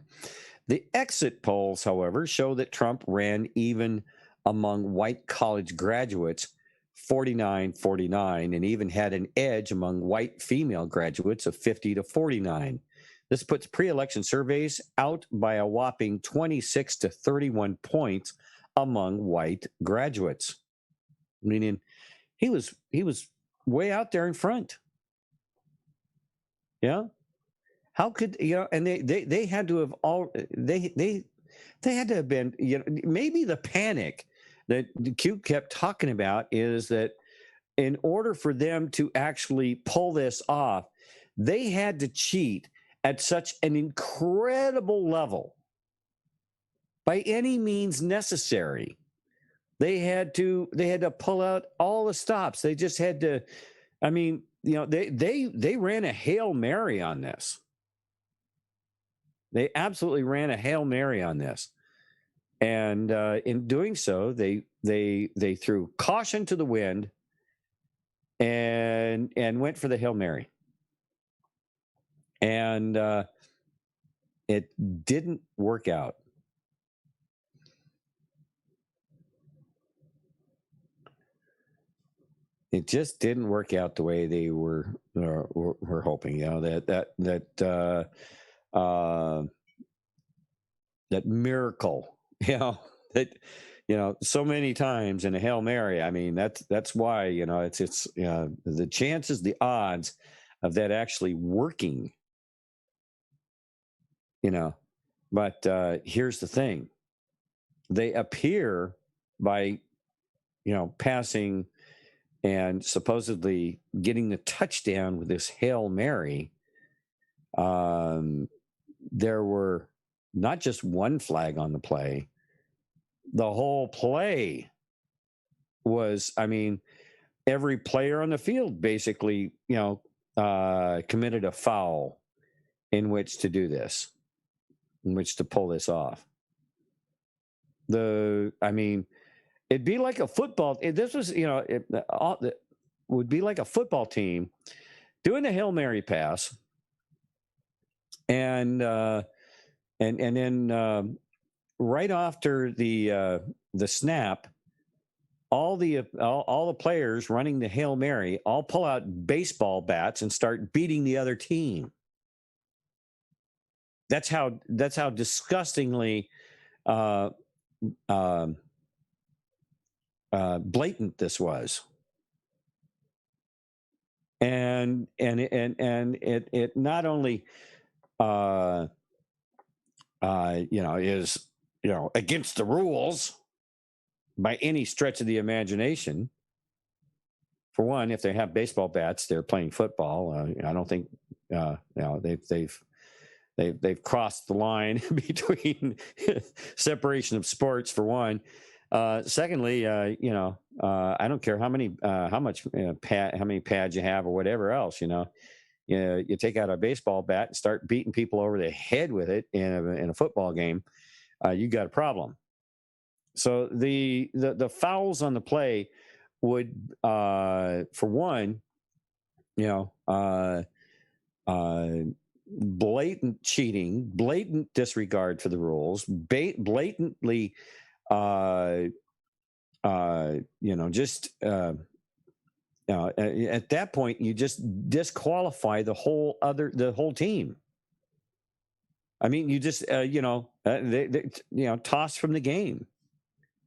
The exit polls, however, show that Trump ran even among white college graduates, 49-49, and even had an edge among white female graduates of 50-49. This puts pre-election surveys out by a whopping 26 to 31 points among white graduates. Meaning he was way out there in front. Yeah. How could, and they had to have they had to have been, maybe the panic that Q kept talking about is that in order for them to actually pull this off, they had to cheat at such an incredible level by any means necessary. They had to pull out all the stops. They just had to, they ran a Hail Mary on this. They absolutely ran a Hail Mary on this. And in doing so, they threw caution to the wind and went for the Hail Mary. And it didn't work out. It just didn't work out the way they were hoping. That miracle. So many times in a Hail Mary. I mean, that's why it's the chances, the odds of that actually working. But here's the thing. They appear by, passing and supposedly getting the touchdown with this Hail Mary. There were not just one flag on the play. The whole play was, every player on the field basically, committed a foul in which to do this, in which to pull this off. It'd be like a football. This was, it would be like a football team doing a Hail Mary pass, and then right after the snap, all the players running the Hail Mary all pull out baseball bats and start beating the other team. That's how disgustingly blatant this was, and it not only is against the rules by any stretch of the imagination. For one, if they have baseball bats, they're playing football. I don't think they've crossed the line between separation of sports. For one. Secondly, I don't care how many how many pads you have or whatever else. You take out a baseball bat and start beating people over the head with it in a football game, you got a problem. So the fouls on the play would, for one, blatant cheating, blatant disregard for the rules, blatantly, just at that point you just disqualify the whole team. I mean, you just toss from the game.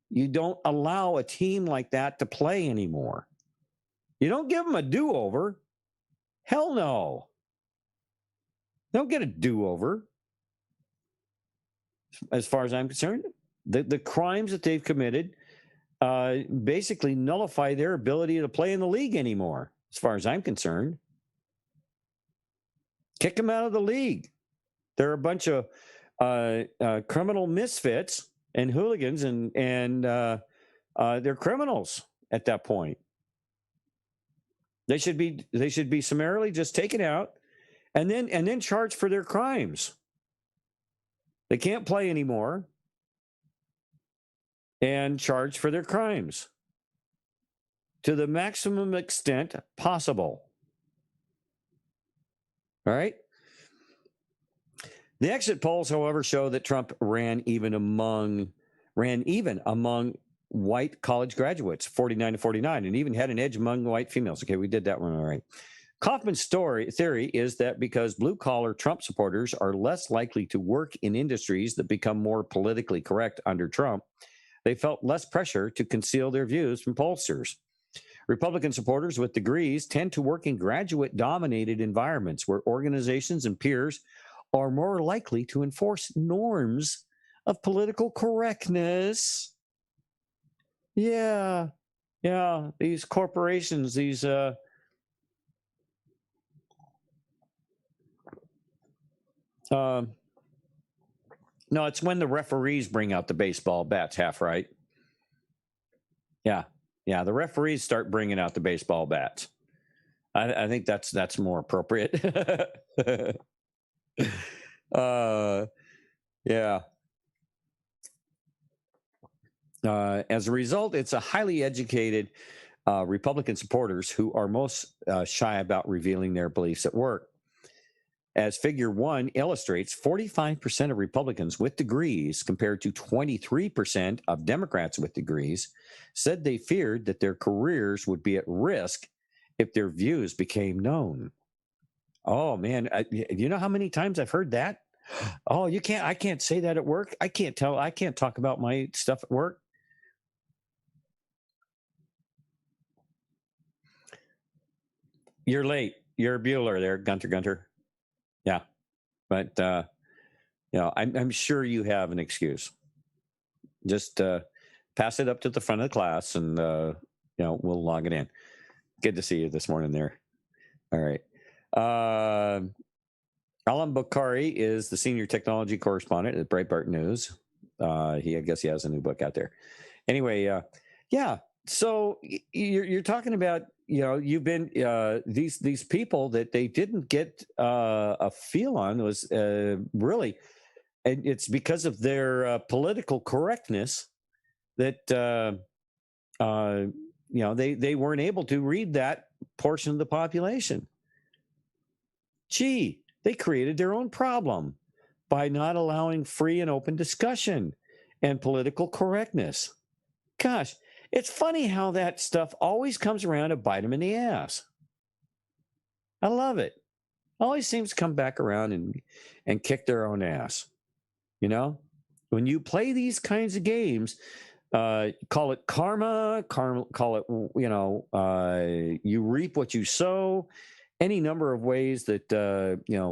You don't allow a team like that to play anymore. You don't give them a do-over. Hell no. They don't get a do-over. As far as I'm concerned, the crimes that they've committed basically nullify their ability to play in the league anymore, as far as I'm concerned. Kick them out of the league. They're a bunch of criminal misfits and hooligans, and they're criminals at that point. They should be summarily just taken out and then charged for their crimes. They can't play anymore and charged for their crimes to the maximum extent possible. All right? The exit polls, however, show that Trump ran even among white college graduates, 49 to 49, and even had an edge among white females. Okay, we did that one all right. Kaufman's theory is that because blue-collar Trump supporters are less likely to work in industries that become more politically correct under Trump, they felt less pressure to conceal their views from pollsters. Republican supporters with degrees tend to work in graduate-dominated environments where organizations and peers are more likely to enforce norms of political correctness. Yeah, these corporations, these no, it's when the referees bring out the baseball bats, half right. Yeah, the referees start bringing out the baseball bats. I think that's more appropriate. Yeah. As a result, it's a highly educated Republican supporters who are most shy about revealing their beliefs at work. As figure 1 illustrates, 45% of Republicans with degrees compared to 23% of Democrats with degrees said they feared that their careers would be at risk if their views became known. Oh man, you know how many times I've heard that? Oh, I can't say that at work. I can't talk about my stuff at work. You're late. You're Bueller there, Gunter. Yeah. But I'm sure you have an excuse. Just pass it up to the front of the class and we'll log it in. Good to see you this morning there. All right. Alan Bokhari is the senior technology correspondent at Breitbart News. I guess he has a new book out there. Anyway, so you're talking about, you've been these people that they didn't get a feel on was really, and it's because of their political correctness that they weren't able to read that portion of the population. Gee, they created their own problem by not allowing free and open discussion and political correctness. Gosh, it's funny how that stuff always comes around to bite them in the ass. I love it. Always seems to come back around and kick their own ass. When you play these kinds of games, call it karma, call it, you reap what you sow. Any number of ways that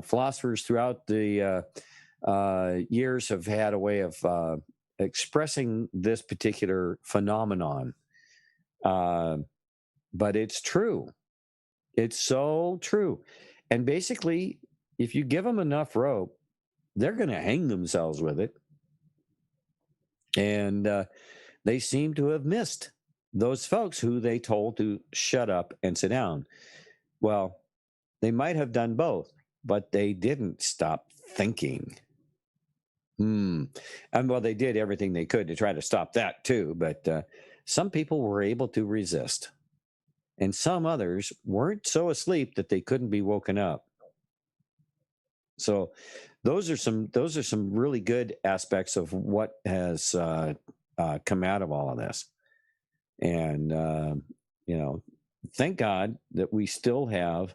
philosophers throughout the years have had a way of expressing this particular phenomenon. But it's true. It's so true. And basically, if you give them enough rope, they're going to hang themselves with it. And they seem to have missed those folks who they told to shut up and sit down. Well, they might have done both, but they didn't stop thinking. And well, they did everything they could to try to stop that too, but some people were able to resist, and some others weren't so asleep that they couldn't be woken up. So those are some really good aspects of what has come out of all of this. And you know, thank God that we still have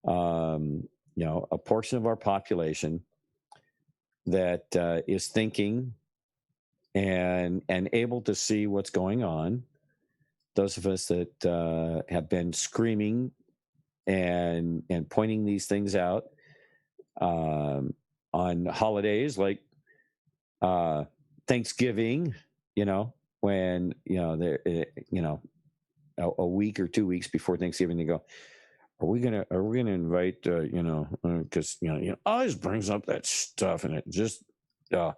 you know, a portion of our population that is thinking and able to see what's going on. Those of us that have been screaming and pointing these things out on holidays like Thanksgiving, you know, when, you know, there, you know, a week or 2 weeks before Thanksgiving, they go, are we gonna invite, you know, because you know, always brings up that stuff, and it just, yeah.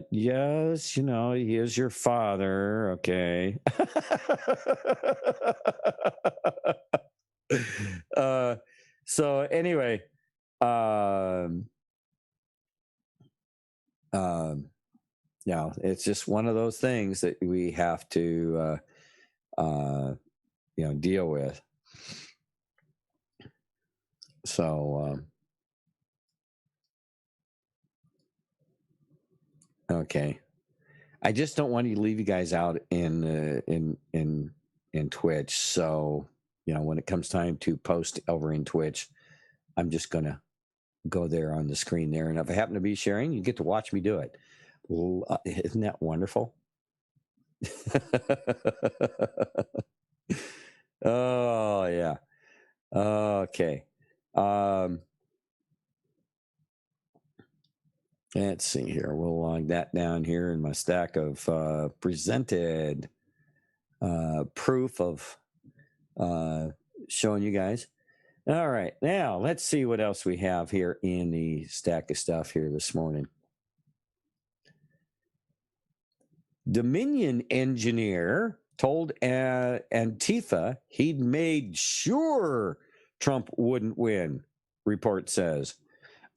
Yes, you know, he is your father. Okay. So anyway, yeah, it's just one of those things that we have to, you know, deal with. So, okay. I just don't want to leave you guys out in Twitch. So, you know, when it comes time to post over in Twitch, I'm just gonna go there on the screen there, and if I happen to be sharing, you get to watch me do it. Isn't that wonderful? Oh yeah. Okay. Let's see here. We'll log that down here in my stack of presented proof of showing you guys. All right. Now, let's see what else we have here in the stack of stuff here this morning. Dominion engineer told Antifa he'd made sure Trump wouldn't win, report says.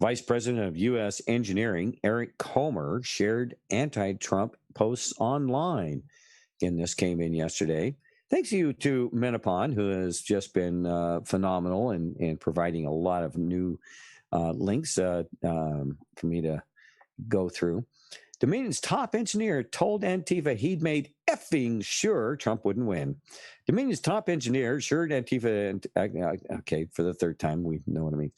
Vice President of U.S. Engineering, Eric Comer, shared anti-Trump posts online. Again, this came in yesterday. Thanks you to Menopon, who has just been phenomenal and providing a lot of new links for me to go through. Dominion's top engineer told Antifa he'd made effing sure Trump wouldn't win. Dominion's top engineer assured Antifa, okay, for the third time, we know what I mean,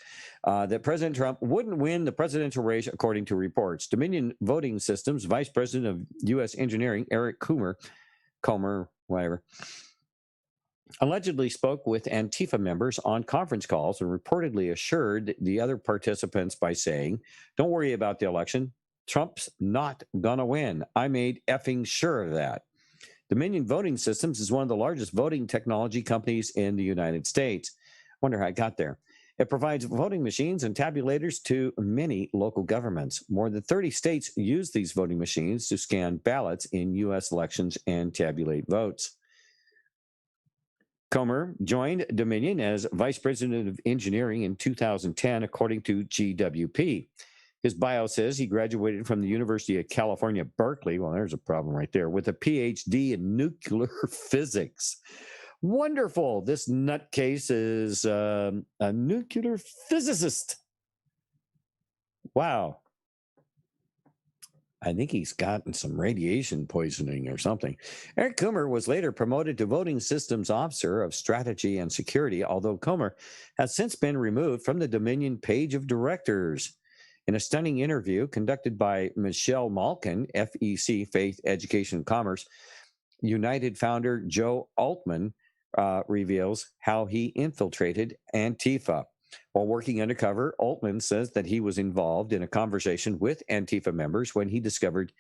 that President Trump wouldn't win the presidential race, according to reports. Dominion Voting Systems Vice President of U.S. Engineering, Eric Comer, whatever, allegedly spoke with Antifa members on conference calls and reportedly assured the other participants by saying, "Don't worry about the election. Trump's not gonna win. I made effing sure of that." Dominion Voting Systems is one of the largest voting technology companies in the United States. Wonder how it got there. It provides voting machines and tabulators to many local governments. More than 30 states use these voting machines to scan ballots in U.S. elections and tabulate votes. Comer joined Dominion as Vice President of Engineering in 2010, according to GWP. His bio says he graduated from the University of California, Berkeley. Well, there's a problem right there, with a PhD in nuclear physics. Wonderful. This nutcase is a nuclear physicist. Wow. I think he's gotten some radiation poisoning or something. Eric Comer was later promoted to Voting Systems Officer of Strategy and Security, although Comer has since been removed from the Dominion page of directors. In a stunning interview conducted by Michelle Malkin, FEC, Faith, Education, and Commerce, United founder Joe Altman reveals how he infiltrated Antifa. While working undercover, Altman says that he was involved in a conversation with Antifa members when he discovered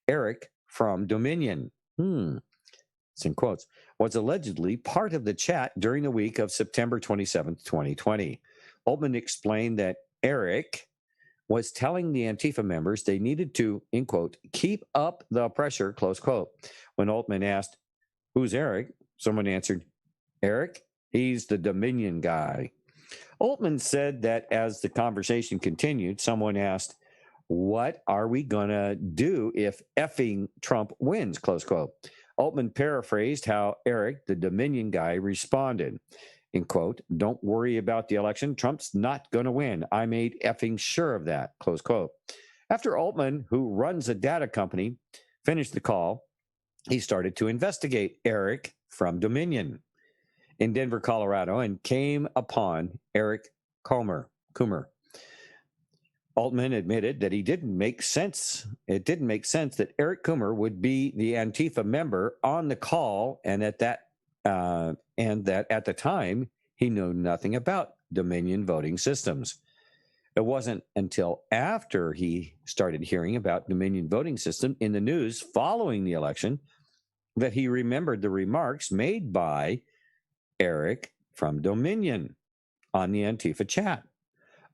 Eric from Dominion, it's in quotes, was allegedly part of the chat during the week of September 27th, 2020. Altman explained that Eric was telling the Antifa members they needed to, in quote, keep up the pressure, close quote. When Altman asked Who's Eric? Someone answered, Eric? He's the Dominion guy. Altman said that as the conversation continued, someone asked, what are we going to do if effing Trump wins, close quote. Altman paraphrased how Eric, the Dominion guy, responded, in quote, don't worry about the election. Trump's not going to win. I made effing sure of that, close quote. After Altman, who runs a data company, finished the call, he started to investigate Eric from Dominion in Denver, Colorado, and came upon Eric Coomer. Altman admitted that it didn't make sense that Eric Coomer would be the Antifa member on the call, and that at the time he knew nothing about Dominion voting systems. It wasn't until after he started hearing about Dominion voting system in the news following the election that he remembered the remarks made by Eric from Dominion on the Antifa chat.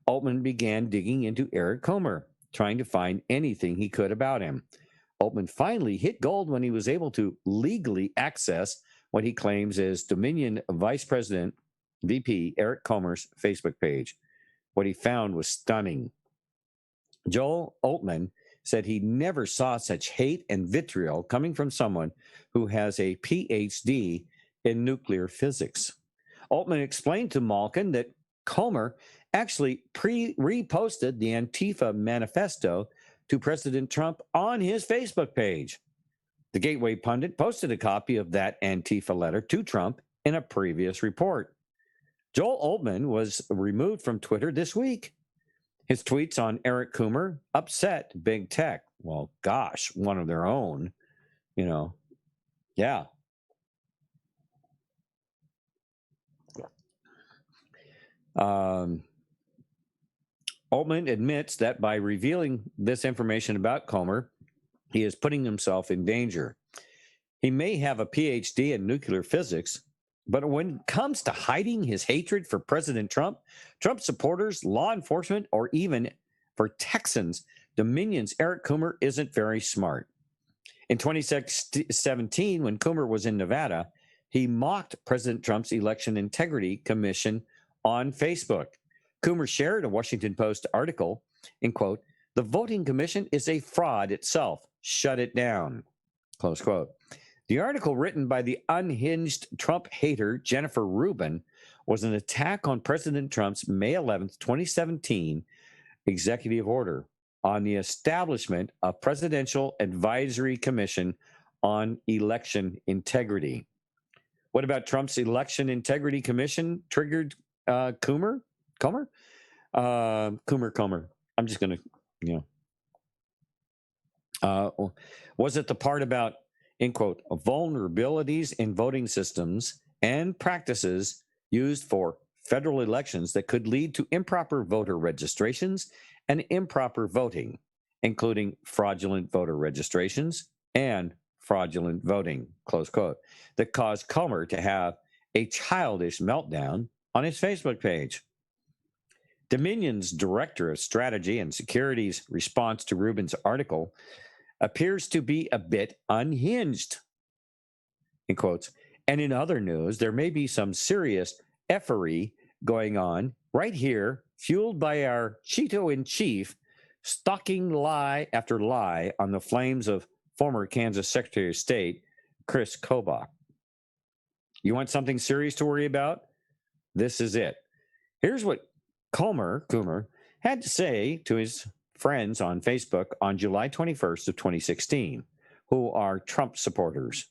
Altman began digging into Eric Coomer, trying to find anything he could about him. Altman finally hit gold when he was able to legally access what he claims is Dominion Vice President VP Eric Coomer's Facebook page. What he found was stunning. Joel Altman said he never saw such hate and vitriol coming from someone who has a PhD in nuclear physics. Altman explained to Malkin that Coomer actually reposted the Antifa manifesto to President Trump on his Facebook page. The Gateway pundit posted a copy of that Antifa letter to Trump in a previous report. Joel Altman was removed from Twitter this week. His tweets on Eric Coomer upset big tech. Well, gosh, one of their own, yeah. Altman admits that by revealing this information about Coomer, he is putting himself in danger. He may have a PhD in nuclear physics, but when it comes to hiding his hatred for President Trump, Trump supporters, law enforcement, or even for Texans, Dominion's Eric Coomer isn't very smart. In 2017, when Coomer was in Nevada, he mocked President Trump's Election Integrity Commission on Facebook. Coomer shared a Washington Post article, in quote, the voting commission is a fraud itself. Shut it down, close quote. The article, written by the unhinged Trump hater Jennifer Rubin, was an attack on President Trump's May 11th, 2017 executive order on the establishment of Presidential Advisory Commission on Election Integrity. What about Trump's Election Integrity Commission triggered Coomer? Coomer? Coomer. I'm just going to, was it the part about, in quote, vulnerabilities in voting systems and practices used for federal elections that could lead to improper voter registrations and improper voting, including fraudulent voter registrations and fraudulent voting, close quote, that caused Coomer to have a childish meltdown on his Facebook page. Dominion's Director of Strategy and Security's response to Rubin's article appears to be a bit unhinged, in quotes. And in other news, there may be some serious effery going on right here, fueled by our Cheeto-in-Chief stalking lie after lie on the flames of former Kansas Secretary of State, Chris Kobach. You want something serious to worry about? This is it. Here's what Coomer had to say to his friends on Facebook on July 21st of 2016, who are Trump supporters.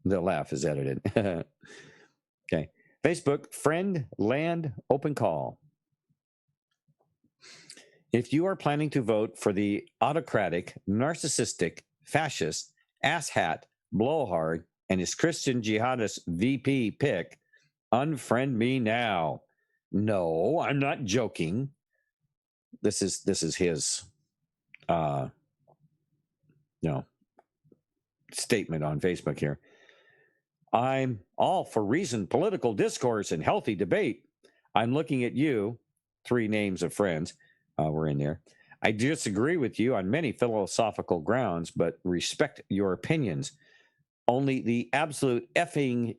The laugh is edited. Okay. Facebook, friend, land, open call. If you are planning to vote for the autocratic, narcissistic, fascist, asshat, blowhard, and his Christian jihadist VP pick, unfriend me now. No, I'm not joking. This is his statement on Facebook here. I'm all for reasoned political discourse and healthy debate. I'm looking at you, 3 names of friends were in there. I disagree with you on many philosophical grounds, but respect your opinions. Only the absolute effing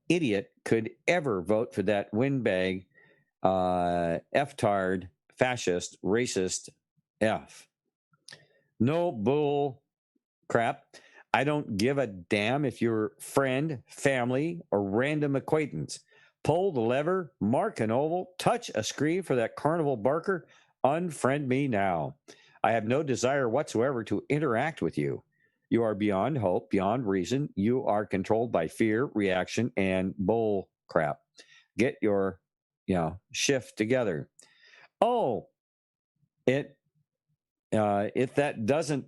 idiot could ever vote for that windbag, F-tard, fascist, racist F. No bull crap. I don't give a damn if you're friend, family, or random acquaintance. Pull the lever, mark an oval, touch a screen for that carnival barker, unfriend me now. I have no desire whatsoever to interact with you. You are beyond hope, beyond reason. You are controlled by fear, reaction, and bull crap. Get your, shift together. Oh, if that doesn't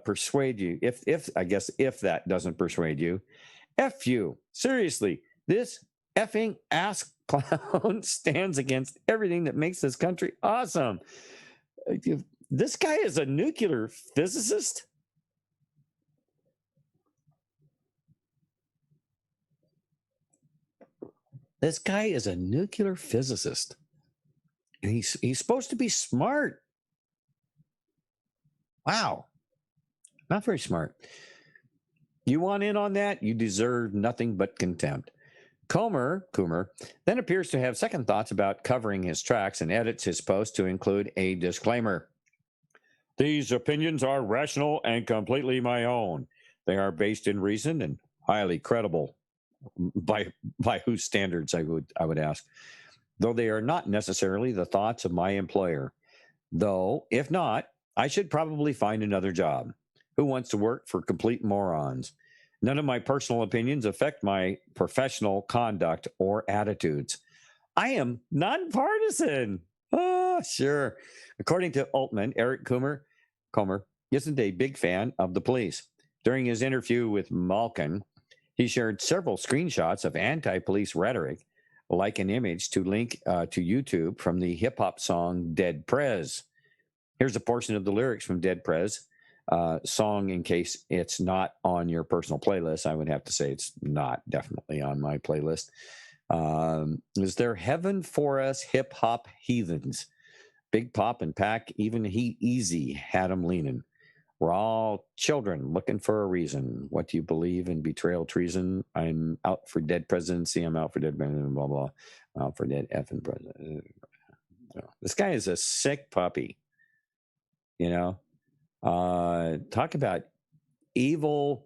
persuade you, if that doesn't persuade you, F you. Seriously, this effing ass clown stands against everything that makes this country awesome. This guy is a nuclear physicist. This guy is a nuclear physicist. And he's supposed to be smart. Wow. Not very smart. You want in on that? You deserve nothing but contempt. Coomer then appears to have second thoughts about covering his tracks and edits his post to include a disclaimer. These opinions are rational and completely my own. They are based in reason and highly credible. By whose standards, I would ask. Though they are not necessarily the thoughts of my employer. Though, if not, I should probably find another job. Who wants to work for complete morons? None of my personal opinions affect my professional conduct or attitudes. I am nonpartisan. Oh, sure. According to Altman, Eric Coomer isn't a big fan of the police. During his interview with Malkin, he shared several screenshots of anti-police rhetoric, like an image to link to YouTube from the hip-hop song Dead Prez. Here's a portion of the lyrics from Dead Prez song, in case it's not on your personal playlist. I would have to say it's not definitely on my playlist. Is there heaven for us hip-hop heathens? Big Pop and Pac, even He Easy had them leaning. We're all children looking for a reason. What do you believe in betrayal, treason? I'm out for dead presidency. I'm out for dead president, blah, blah. I'm out for dead effing president. This guy is a sick puppy. Talk about evil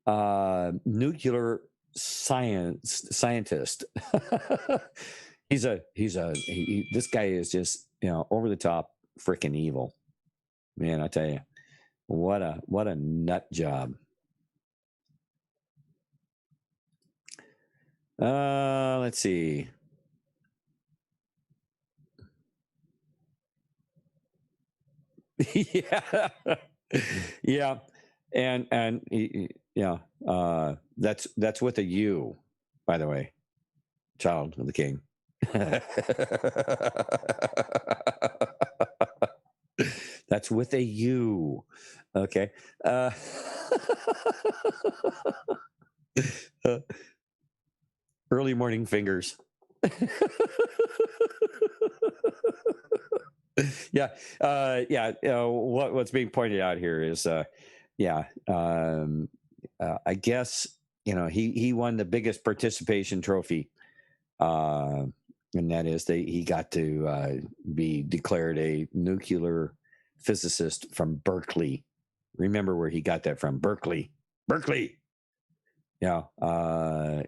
nuclear scientist. This guy is just, over the top freaking evil. Man, I tell you. What a nut job. Let's see. Yeah. Yeah. And that's with a U, by the way. Child of the King. That's with a U. Okay. Early morning fingers. Yeah. What's being pointed out here is, I guess, he won the biggest participation trophy. And that is he got to be declared a nuclear physicist from Berkeley. Remember where he got that from? Berkeley. Yeah.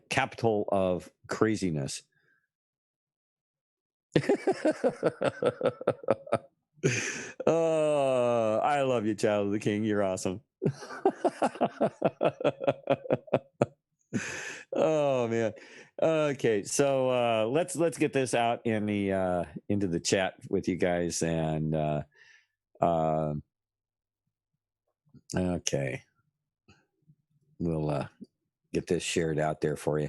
Capital of craziness. Oh, I love you, Child of the King. You're awesome. Oh man. Okay, so let's get this out in the into the chat with you guys, and okay, we'll get this shared out there for you.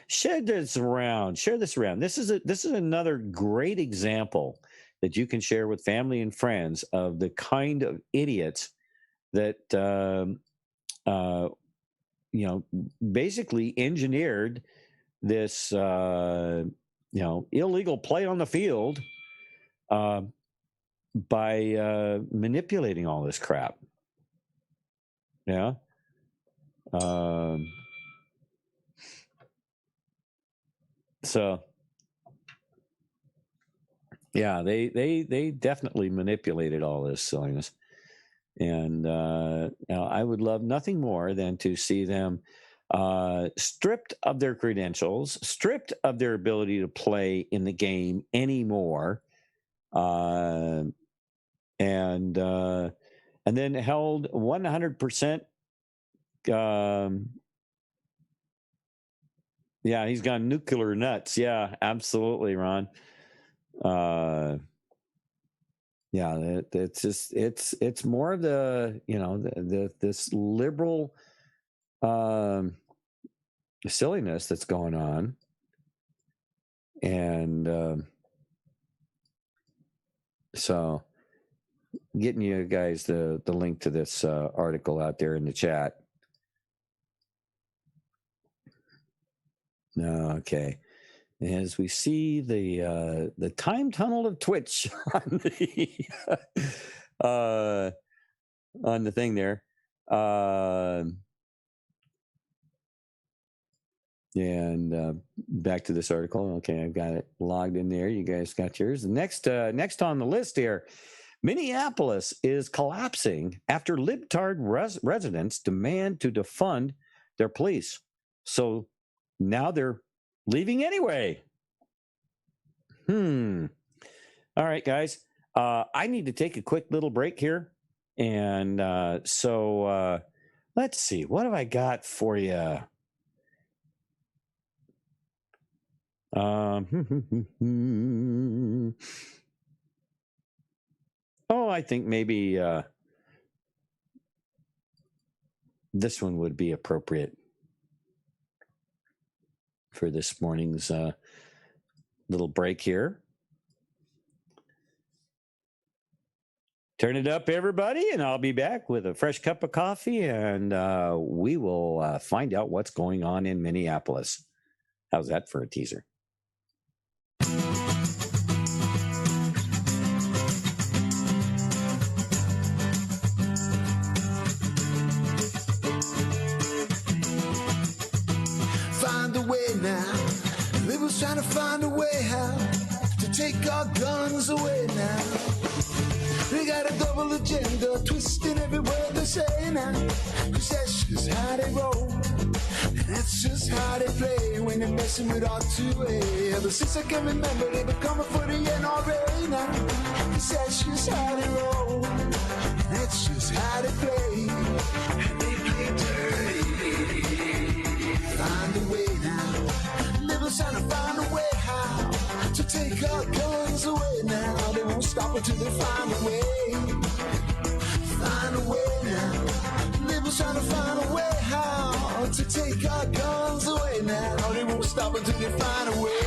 Share this around. This is another great example that you can share with family and friends of the kind of idiots that basically engineered this illegal play on the field by manipulating all this crap. Yeah. So yeah, they definitely manipulated all this silliness. And now I would love nothing more than to see them stripped of their credentials, stripped of their ability to play in the game anymore, and then held 100%. Yeah, he's gone nuclear nuts. Yeah, absolutely, Ron. Yeah, it's just it's more of the, you know, this liberal silliness that's going on, and so getting you guys the link to this article out there in the chat. Okay. As we see the time tunnel of Twitch on the thing there, and back to this article. Okay, I've got it logged in there. You guys got yours. Next on the list here, Minneapolis is collapsing after libtard residents demand to defund their police. So now they're leaving anyway. All right, guys. I need to take a quick little break here. And so let's see. What have I got for you? Oh, I think maybe this one would be appropriate for this morning's little break here. Turn it up, everybody, and I'll be back with a fresh cup of coffee, and we will find out what's going on in Minneapolis. How's that for a teaser? Find a way now. Liberals trying to find a way how to take our guns away now. They got a double agenda, twisting every word they say now. Cause that's just how they roll. And that's just how they play when they're messing with our two-way. Ever since I can remember, they've been coming for the NRA now. Cause that's just how they roll. And that's just how they play. And they play dirty. Find a way now. Liberals trying to find a way how to take our guns away now. They won't stop until they find a way. Find a way now. Liberals trying to find a way how to take our guns away now. They won't stop until they find a way.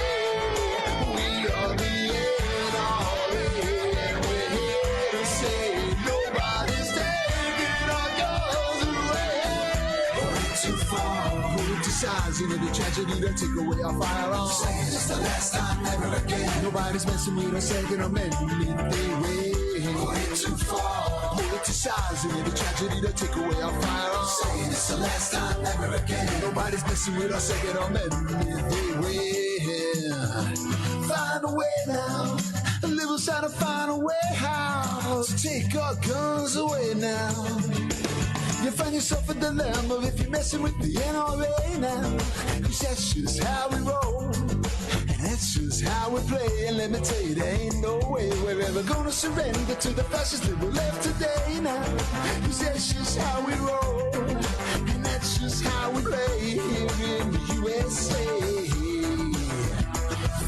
We are the NRA, and we're here to say nobody's taking our guns away. Going too far, politicizing the tragedy that take away our firearms. Saying it's the last time, never again. Nobody's messing with us, Second Amendment. They way. Going too far, politicizing the tragedy that take away our firearms. Saying it's the last time, never again. Nobody's messing with us, Second Amendment. They way. Find a way now. The liberals trying to find a way how to take our guns away now. You find yourself a dilemma if you're messing with the NRA now. Cause that's just how we roll. And that's just how we play. And let me tell you, there ain't no way we're ever gonna surrender to the fascists that were left today now. Cause that's just how we roll. And that's just how we play here in the USA.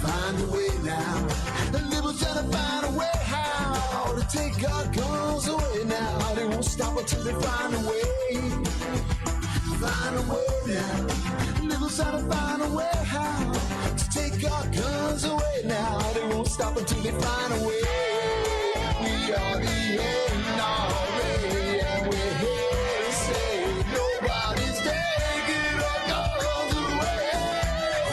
Find a way now. The liberals trying to find a way how to take our guns away now. They won't stop until they find a way. Find a way now. Liberals trying to find a way how to take our guns away now. They won't stop until they find a way. We are the NRA, and we're here to say nobody's taking our guns away.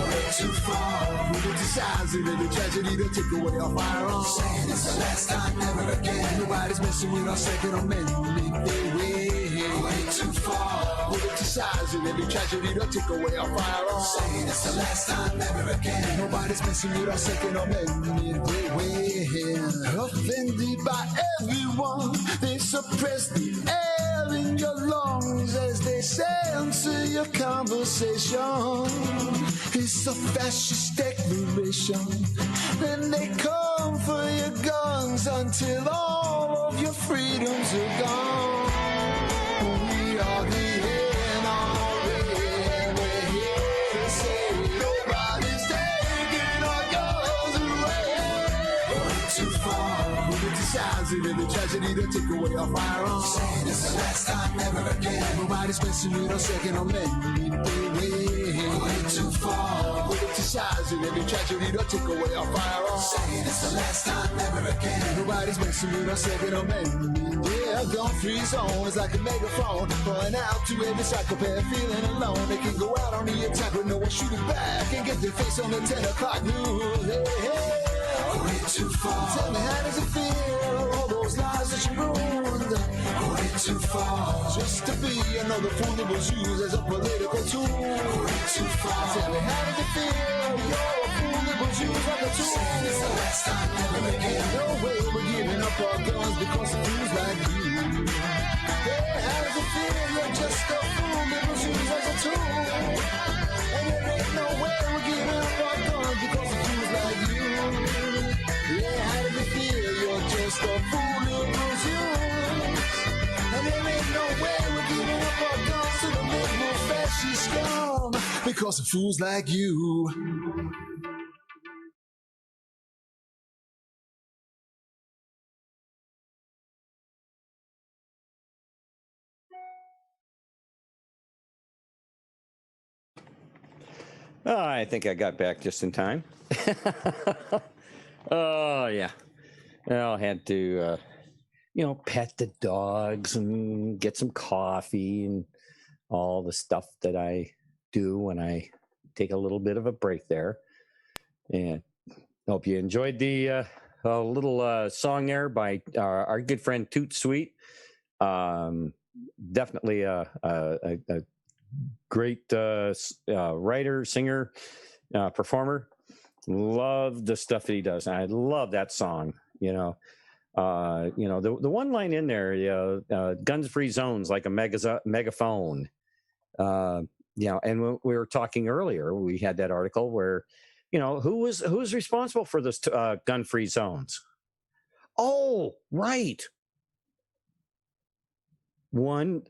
Way too far, politicizing the tragedy that took away our firearms. Saying it's the last time, never again. Nobody's messing with our Second Amendment. They way. Way too far. Politicizing every tragedy to take away our firearms. Saying it's the last time, never again. Nobody's messing with our Second Amendment. Offended by everyone, they suppress the air in your lungs as they censor your conversation. It's a fascist declaration. Then they come for your guns until all of your freedoms are gone. We are the NRA, we're here to say nobody's taking our guns away. Going too far, politicizing every tragedy to take away our firearms. Saying it's the last time, never again. Nobody's messing with our Second Amendment. Going too far, politicizing every tragedy to take away our firearms. Saying it's the last time, never again. Nobody's messing with our Second Amendment. Yeah, gun-free zone is like a megaphone, calling out to every psychopath feeling alone. They can go out on the attack with no one shooting back and get their face on the 10 o'clock news. Hey, hey. Way too far. Tell me, how does it feel? All those lies that you ruined. Way too far. Just to be another fool that was used as a political tool. Way too far. Tell me, how does it feel? You're a fool that was used like a tool. Saying it's the last time, never again. No way we're giving up our guns because of fools like you. Yeah, how does it feel? You're just a fool that was used as a tool. And there ain't no way we're giving up our guns because of fools like you. Yeah, how does it feel? You're just a fool that was used. And there ain't no way we're giving up our guns to the liberal fascist scum because of fools like you. Oh, I think I got back just in time. Oh, yeah. I had to, pet the dogs and get some coffee and all the stuff that I do when I take a little bit of a break there. And hope you enjoyed the little song there by our good friend Toot Sweet. Definitely a great writer, singer, performer. Love the stuff that he does. And I love that song. The one line in there, guns free zones like a megaphone. And we were talking earlier, we had that article where, who was responsible for this gun free zones? Oh, right. One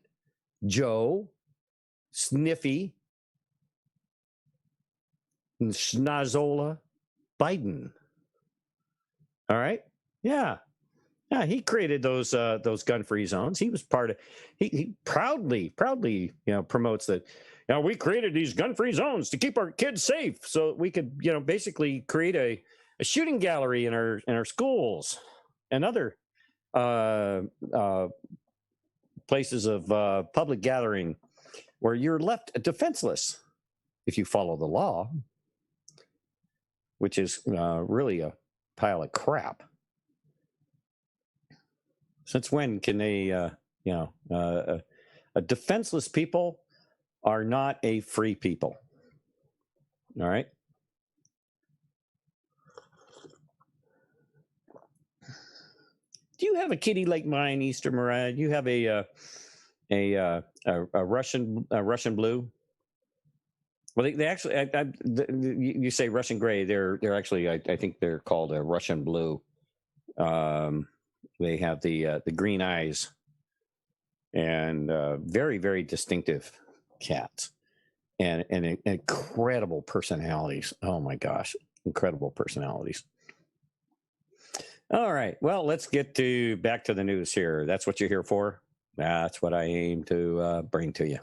Joe Sniffy Schnozola Biden. All right. Yeah. He created those gun-free zones. He was part of. He proudly, promotes that. We created these gun-free zones to keep our kids safe, so we could, basically create a shooting gallery in our schools and other places of public gathering where you're left defenseless if you follow the law, which is really a pile of crap. Since when can they, a defenseless people are not a free people? All right. Do you have a kitty like mine, Easter Murad? You have a Russian blue? Well, they actually, you say Russian gray. They're actually, I think they're called a Russian blue. They have the green eyes and very, very distinctive cats and incredible personalities. Oh my gosh, incredible personalities. All right, well, let's get back to the news here. That's what you're here for. That's what I aim to bring to you.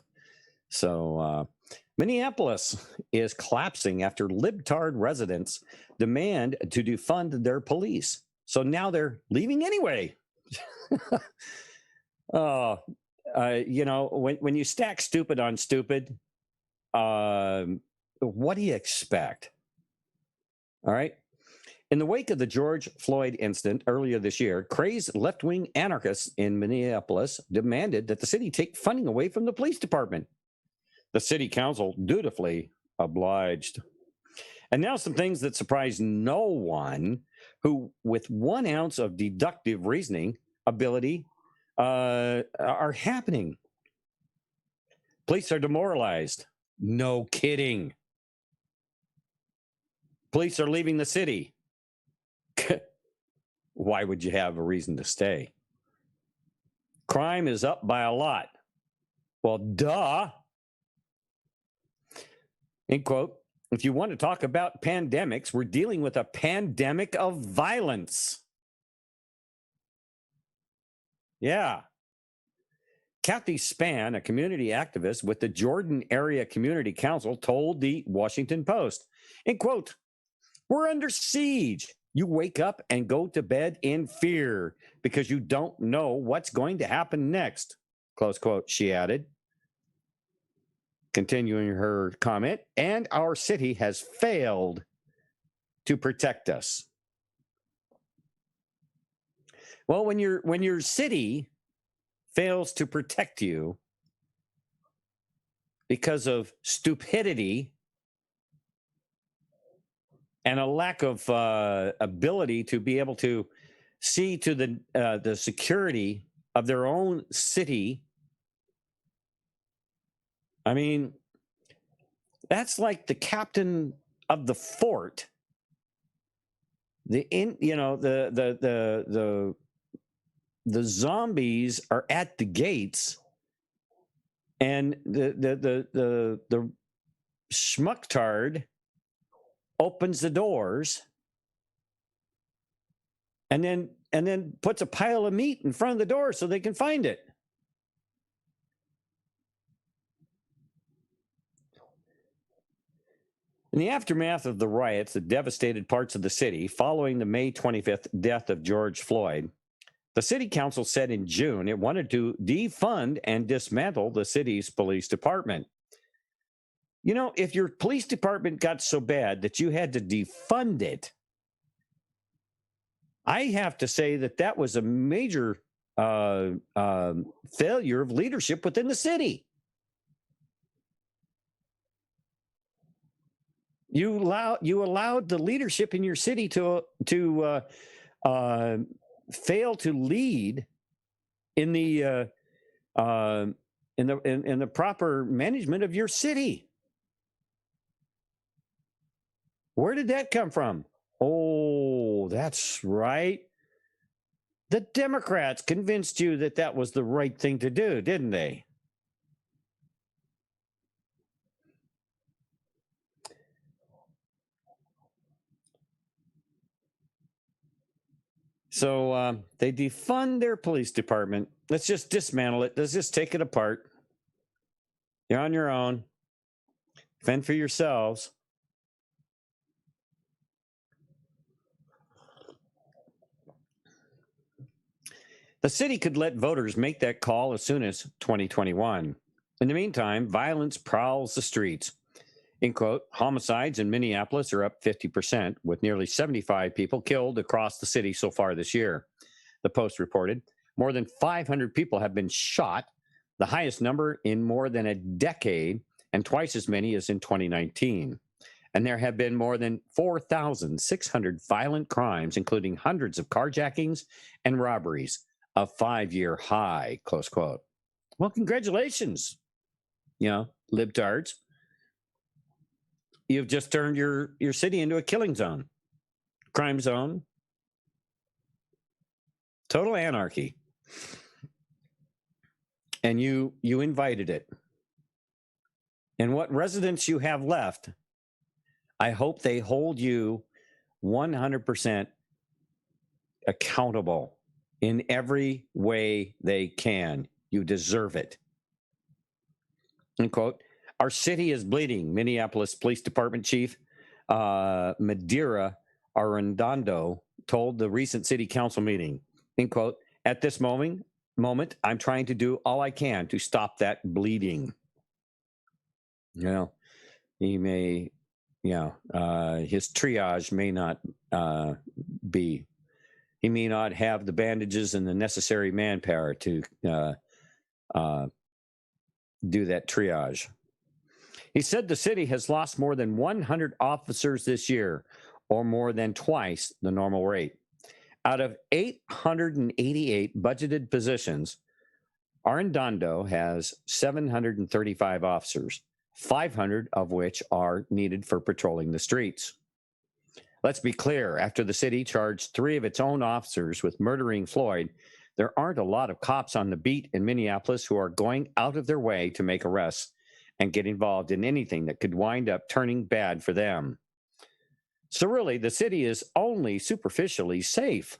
So Minneapolis is collapsing after libtard residents demand to defund their police. So now they're leaving anyway. When you stack stupid on stupid, what do you expect? All right. In the wake of the George Floyd incident earlier this year, crazed left-wing anarchists in Minneapolis demanded that the city take funding away from the police department. The city council dutifully obliged. And now some things that surprise no one who, with 1 ounce of deductive reasoning ability, are happening. Police are demoralized. No kidding. Police are leaving the city. Why would you have a reason to stay? Crime is up by a lot. Well, duh. End quote. If you want to talk about pandemics, we're dealing with a pandemic of violence. Yeah. Kathy Spann, a community activist with the Jordan Area Community Council, told the Washington Post, end quote, we're under siege. You wake up and go to bed in fear because you don't know what's going to happen next, close quote, she added. Continuing her comment, and our city has failed to protect us. Well, when your city fails to protect you because of stupidity and a lack of ability to be able to see to the security of their own city, I mean, that's like the captain of the fort. The zombies are at the gates, and the schmucktard opens the doors, and then puts a pile of meat in front of the door so they can find it. In the aftermath of the riots that devastated parts of the city following the May 25th death of George Floyd, the city council said in June it wanted to defund and dismantle the city's police department. You know, if your police department got so bad that you had to defund it, I have to say that was a major failure of leadership within the city. You allowed the leadership in your city to fail to lead in the proper management of your city. Where did that come from? Oh, that's right. The Democrats convinced you that was the right thing to do, didn't they? So they defund their police department. Let's just dismantle it. Let's just take it apart. You're on your own. Fend for yourselves. The city could let voters make that call as soon as 2021. In the meantime, violence prowls the streets. In quote, homicides in Minneapolis are up 50%, with nearly 75 people killed across the city so far this year. The Post reported more than 500 people have been shot, the highest number in more than a decade, and twice as many as in 2019. And there have been more than 4,600 violent crimes, including hundreds of carjackings and robberies, a 5-year high, close quote. Well, congratulations, libtards. You've just turned your city into a killing zone, crime zone, total anarchy. And you invited it. And what residents you have left, I hope they hold you 100% accountable in every way they can. You deserve it. End quote. Our city is bleeding, Minneapolis Police Department Chief Madeira Arredondo told the recent city council meeting, end quote, at this moment, I'm trying to do all I can to stop that bleeding. He may, his triage may not be. He may not have the bandages and the necessary manpower to do that triage. He said the city has lost more than 100 officers this year, or more than twice the normal rate. Out of 888 budgeted positions, Arredondo has 735 officers, 500 of which are needed for patrolling the streets. Let's be clear, after the city charged 3 of its own officers with murdering Floyd, there aren't a lot of cops on the beat in Minneapolis who are going out of their way to make arrests and get involved in anything that could wind up turning bad for them. So really, the city is only superficially safe.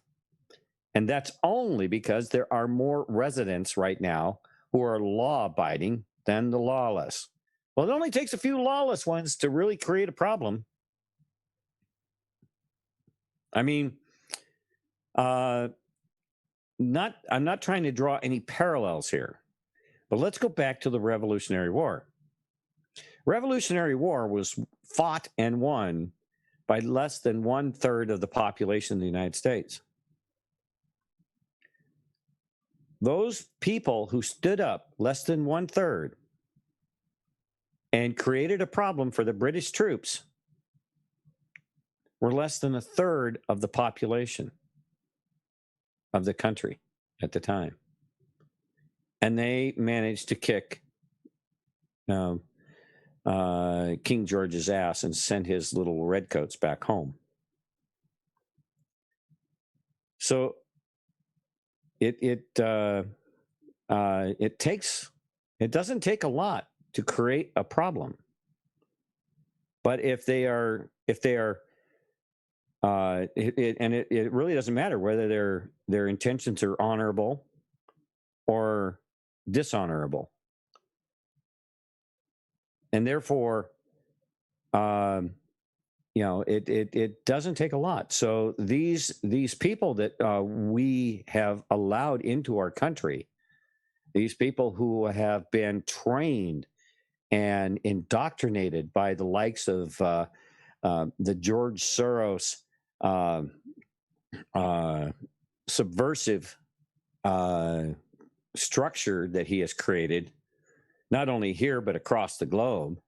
And that's only because there are more residents right now who are law-abiding than the lawless. Well, it only takes a few lawless ones to really create a problem. I mean, I'm not trying to draw any parallels here, but let's go back to the Revolutionary War. Revolutionary War was fought and won by less than 1/3 of the population of the United States. Those people who stood up, less than 1/3, and created a problem for the British troops were less than 1/3 of the population of the country at the time. And they managed to kick King George's ass and send his little redcoats back home. So it doesn't take a lot to create a problem, but if they are it really doesn't matter whether their intentions are honorable or dishonorable, and therefore it doesn't take a lot. So these people that we have allowed into our country, these people who have been trained and indoctrinated by the likes of the George Soros subversive structure that he has created, not only here but across the globe.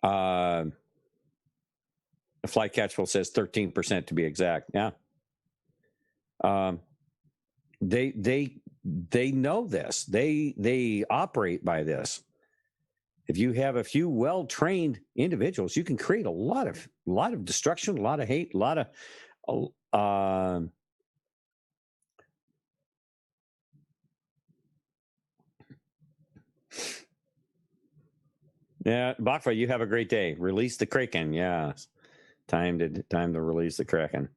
Fly Catchful says 13% to be exact. Yeah. They know this. They operate by this. If you have a few well-trained individuals, you can create a lot of destruction, a lot of hate, a lot of yeah, Bakfa, you have a great day. Release the Kraken. Yeah, time to release the Kraken.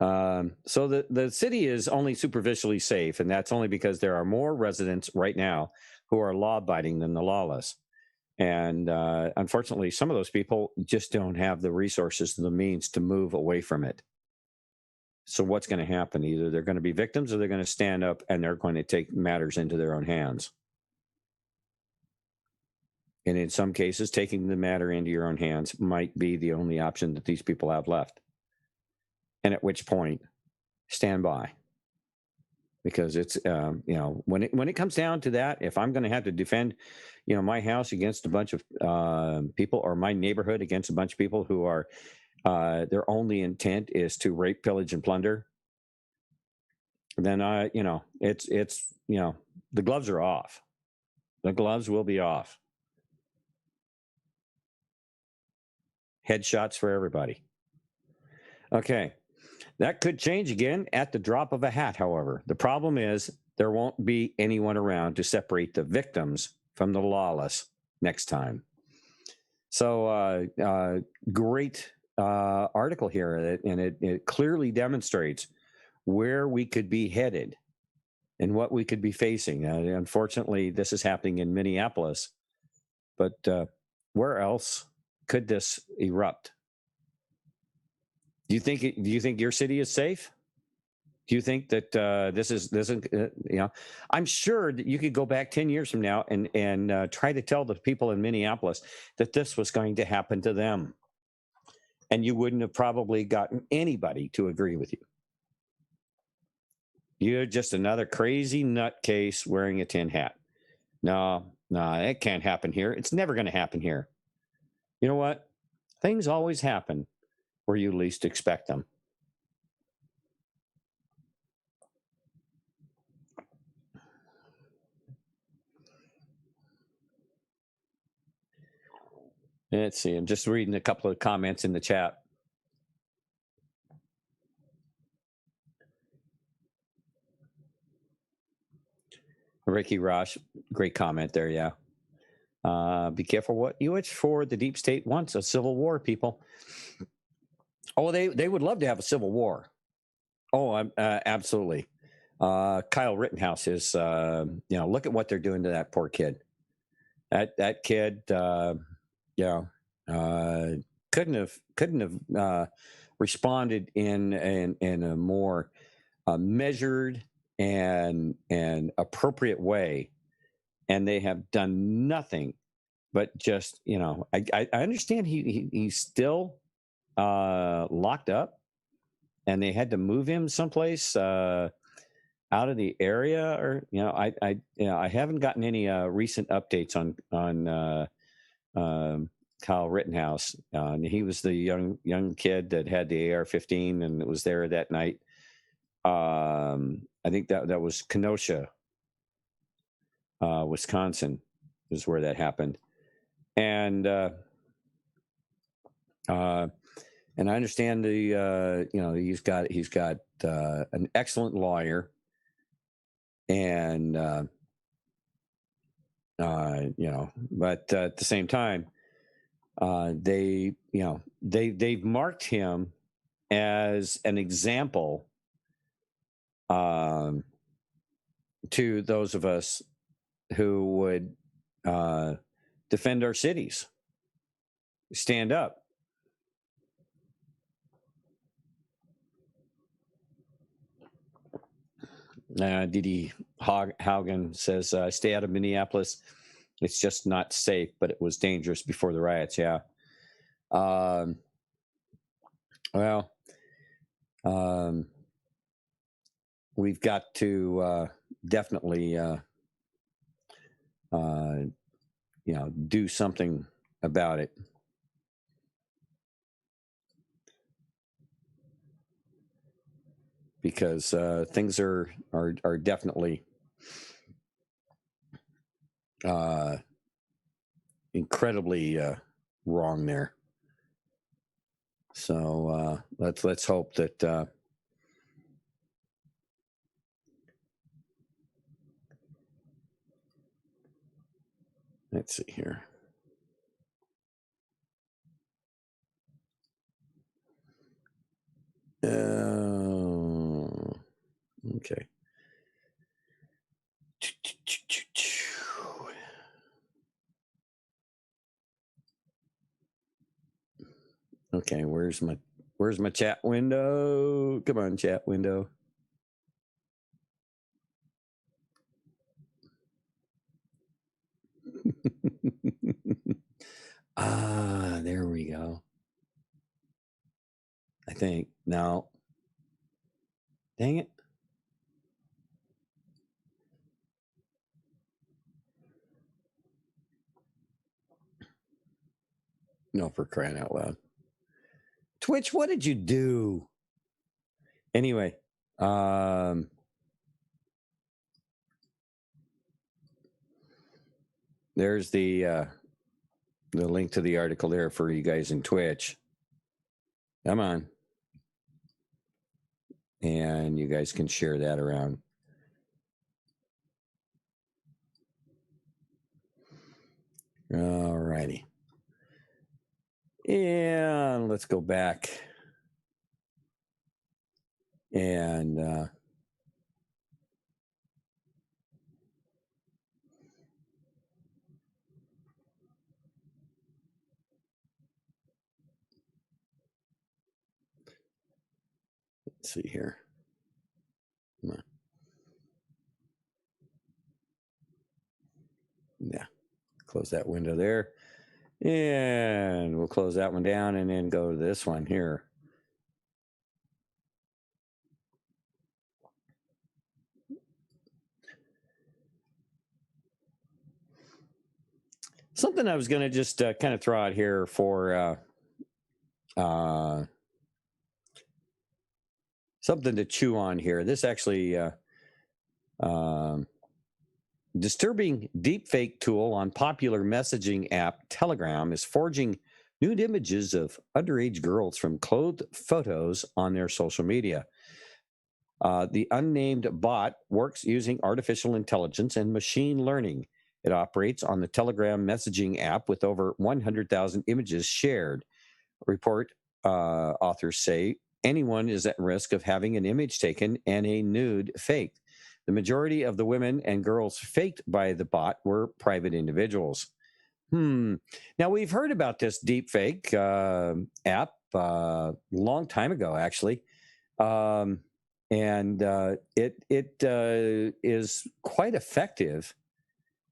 So the city is only superficially safe, and that's only because there are more residents right now who are law-abiding than the lawless. And unfortunately, some of those people just don't have the resources and the means to move away from it. So what's going to happen? Either they're going to be victims or they're going to stand up and they're going to take matters into their own hands. And in some cases, taking the matter into your own hands might be the only option that these people have left. And at which point, stand by. Because it's, when it comes down to that, if I'm going to have to defend, my house against a bunch of people, or my neighborhood against a bunch of people who are, their only intent is to rape, pillage, and plunder, then it's the gloves are off. The gloves will be off. Headshots for everybody. Okay. That could change again at the drop of a hat, however. The problem is there won't be anyone around to separate the victims from the lawless next time. So great article here, and it clearly demonstrates where we could be headed and what we could be facing. Unfortunately, this is happening in Minneapolis, but where else could this erupt? Do you think your city is safe? Do you think that this is I'm sure that you could go back 10 years from now and try to tell the people in Minneapolis that this was going to happen to them, and you wouldn't have probably gotten anybody to agree with you. You're just another crazy nutcase wearing a tin hat. No, it can't happen here. It's never going to happen here. You know what? Things always happen where you least expect them. Let's see. I'm just reading a couple of comments in the chat. Ricky Rosh, great comment there. Yeah. Be careful what you wish for. The deep state wants a civil war, people. Oh, they would love to have a civil war. Oh, absolutely. Kyle Rittenhouse is, look at what they're doing to that poor kid. That kid, couldn't have responded in a more measured and appropriate way, and they have done nothing but just I understand he's still locked up, and they had to move him someplace out of the area, or I haven't gotten any recent updates on Kyle Rittenhouse. He was the young kid that had the AR-15 and was there that night. I think that was Kenosha, Wisconsin, is where that happened, and I understand he's got an excellent lawyer, and but at the same time, they've marked him as an example to those of us who would defend our cities, stand up. Didi Haugen says, stay out of Minneapolis. It's just not safe, but it was dangerous before the riots. Yeah. We've got to definitely, do something about it. Because things are definitely incredibly wrong there. So let's hope that let's see here. Okay. Okay, where's my chat window? Come on, chat window. There we go. I think. No. Dang it. No, for crying out loud. Twitch, what did you do? Anyway, there's the link to the article there for you guys in Twitch. Come on. And you guys can share that around. All righty. And let's go back. And let's see here. Yeah, close that window there. And we'll close that one down and then go to this one here. Something I was going to just kind of throw out here for something to chew on here. This actually disturbing deepfake tool on popular messaging app Telegram is forging nude images of underage girls from clothed photos on their social media. The unnamed bot works using artificial intelligence and machine learning. It operates on the Telegram messaging app with over 100,000 images shared. Report authors say anyone is at risk of having an image taken and a nude faked. The majority of the women and girls faked by the bot were private individuals. Now, we've heard about this deepfake app a long time ago, actually. And it is quite effective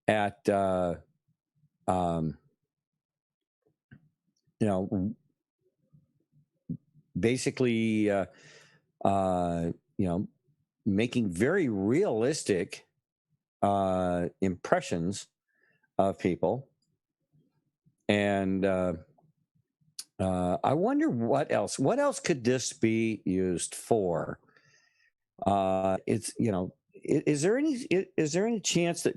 at, basically, making very realistic impressions of people. And I wonder what else. What else could this be used for? It's is there any chance that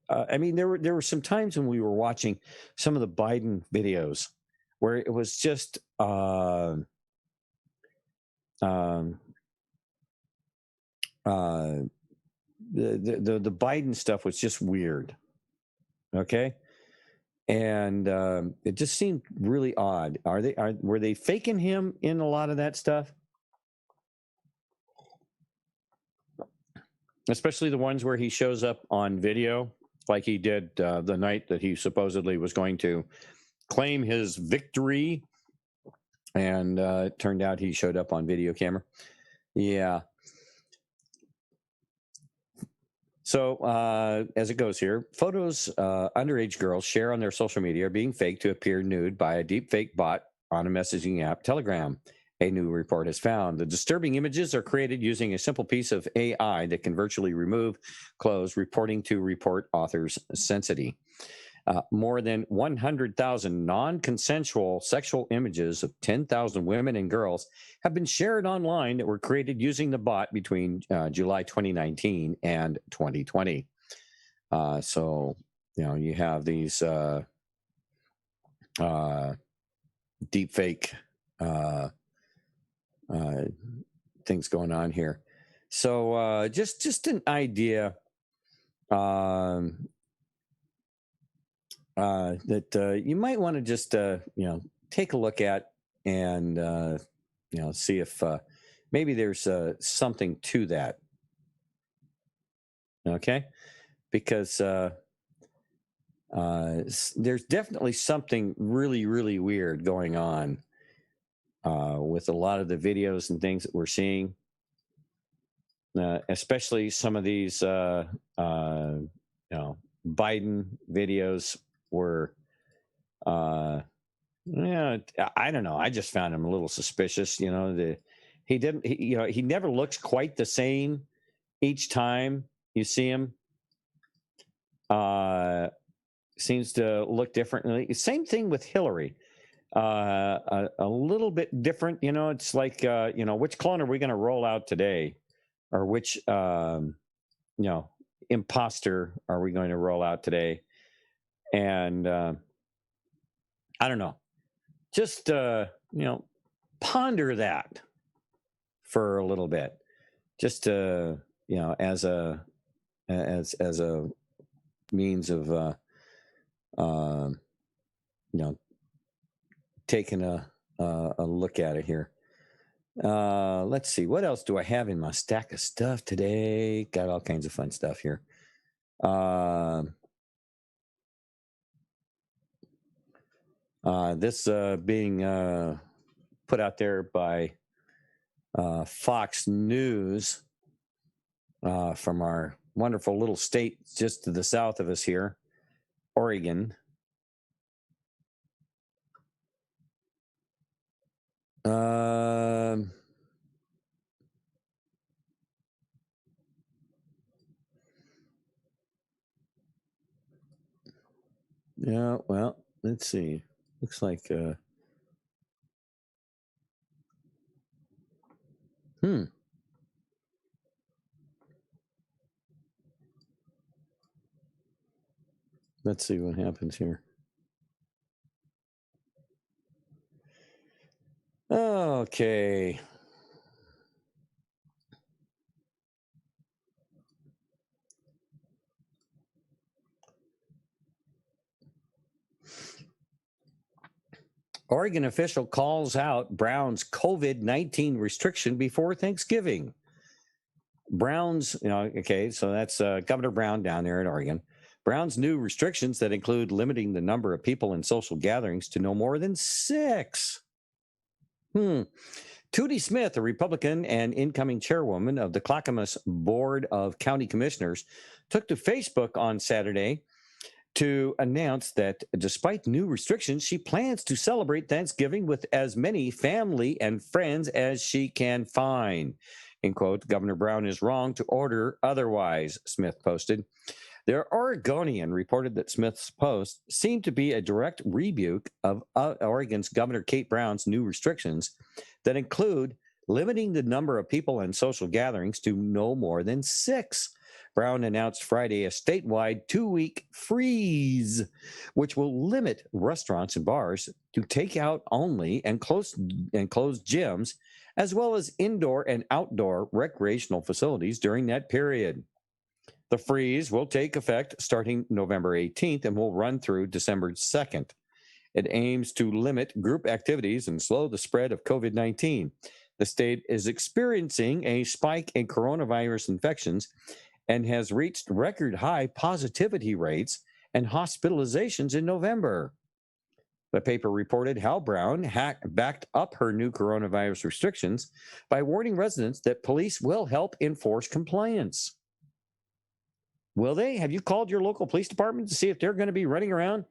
I mean, there were some times when we were watching some of the Biden videos where it was just the Biden stuff was just weird. Okay. And it just seemed really odd. Were they faking him in a lot of that stuff? Especially the ones where he shows up on video, like he did the night that he supposedly was going to claim his victory. And it turned out he showed up on video camera. Yeah. So as it goes here, photos underage girls share on their social media are being faked to appear nude by a deep fake bot on a messaging app, Telegram. A new report has found the disturbing images are created using a simple piece of AI that can virtually remove clothes, reporting to report authors' sensitivity. More than 100,000 non-consensual sexual images of 10,000 women and girls have been shared online that were created using the bot between July 2019 and 2020. So, you have these deep fake things going on here. So just an idea that you might want to just take a look at and see if maybe there's something to that. Okay, because there's definitely something really, really weird going on with a lot of the videos and things that we're seeing, especially some of these Biden videos were I don't know, I just found him a little suspicious. He never looks quite the same each time you see him. Seems to look differently. Same thing with Hillary. A little bit different. It's like which clone are we going to roll out today, or which imposter are we going to roll out today? And I don't know. Just ponder that for a little bit, just to as a means of taking a look at it here. Let's see, what else do I have in my stack of stuff today? Got all kinds of fun stuff here. This being put out there by Fox News. from our wonderful little state just to the south of us here, Oregon. Yeah, well, let's see. Looks like let's see what happens here. Okay. Oregon official calls out Brown's COVID-19 restriction before Thanksgiving. Brown's, okay, so that's Governor Brown down there in Oregon. Brown's new restrictions that include limiting the number of people in social gatherings to no more than 6. Tootie Smith, a Republican and incoming chairwoman of the Clackamas Board of County Commissioners, took to Facebook on Saturday to announce that despite new restrictions, she plans to celebrate Thanksgiving with as many family and friends as she can find. In quote, Governor Brown is wrong to order otherwise, Smith posted. The Oregonian reported that Smith's post seemed to be a direct rebuke of Oregon's Governor Kate Brown's new restrictions that include limiting the number of people and social gatherings to no more than 6. Brown announced Friday a statewide 2-week freeze, which will limit restaurants and bars to takeout only and close gyms, as well as indoor and outdoor recreational facilities during that period. The freeze will take effect starting November 18th and will run through December 2nd. It aims to limit group activities and slow the spread of COVID-19. The state is experiencing a spike in coronavirus infections and has reached record high positivity rates and hospitalizations in November. The paper reported how Brown backed up her new coronavirus restrictions by warning residents that police will help enforce compliance. Will they? Have you called your local police department to see if they're going to be running around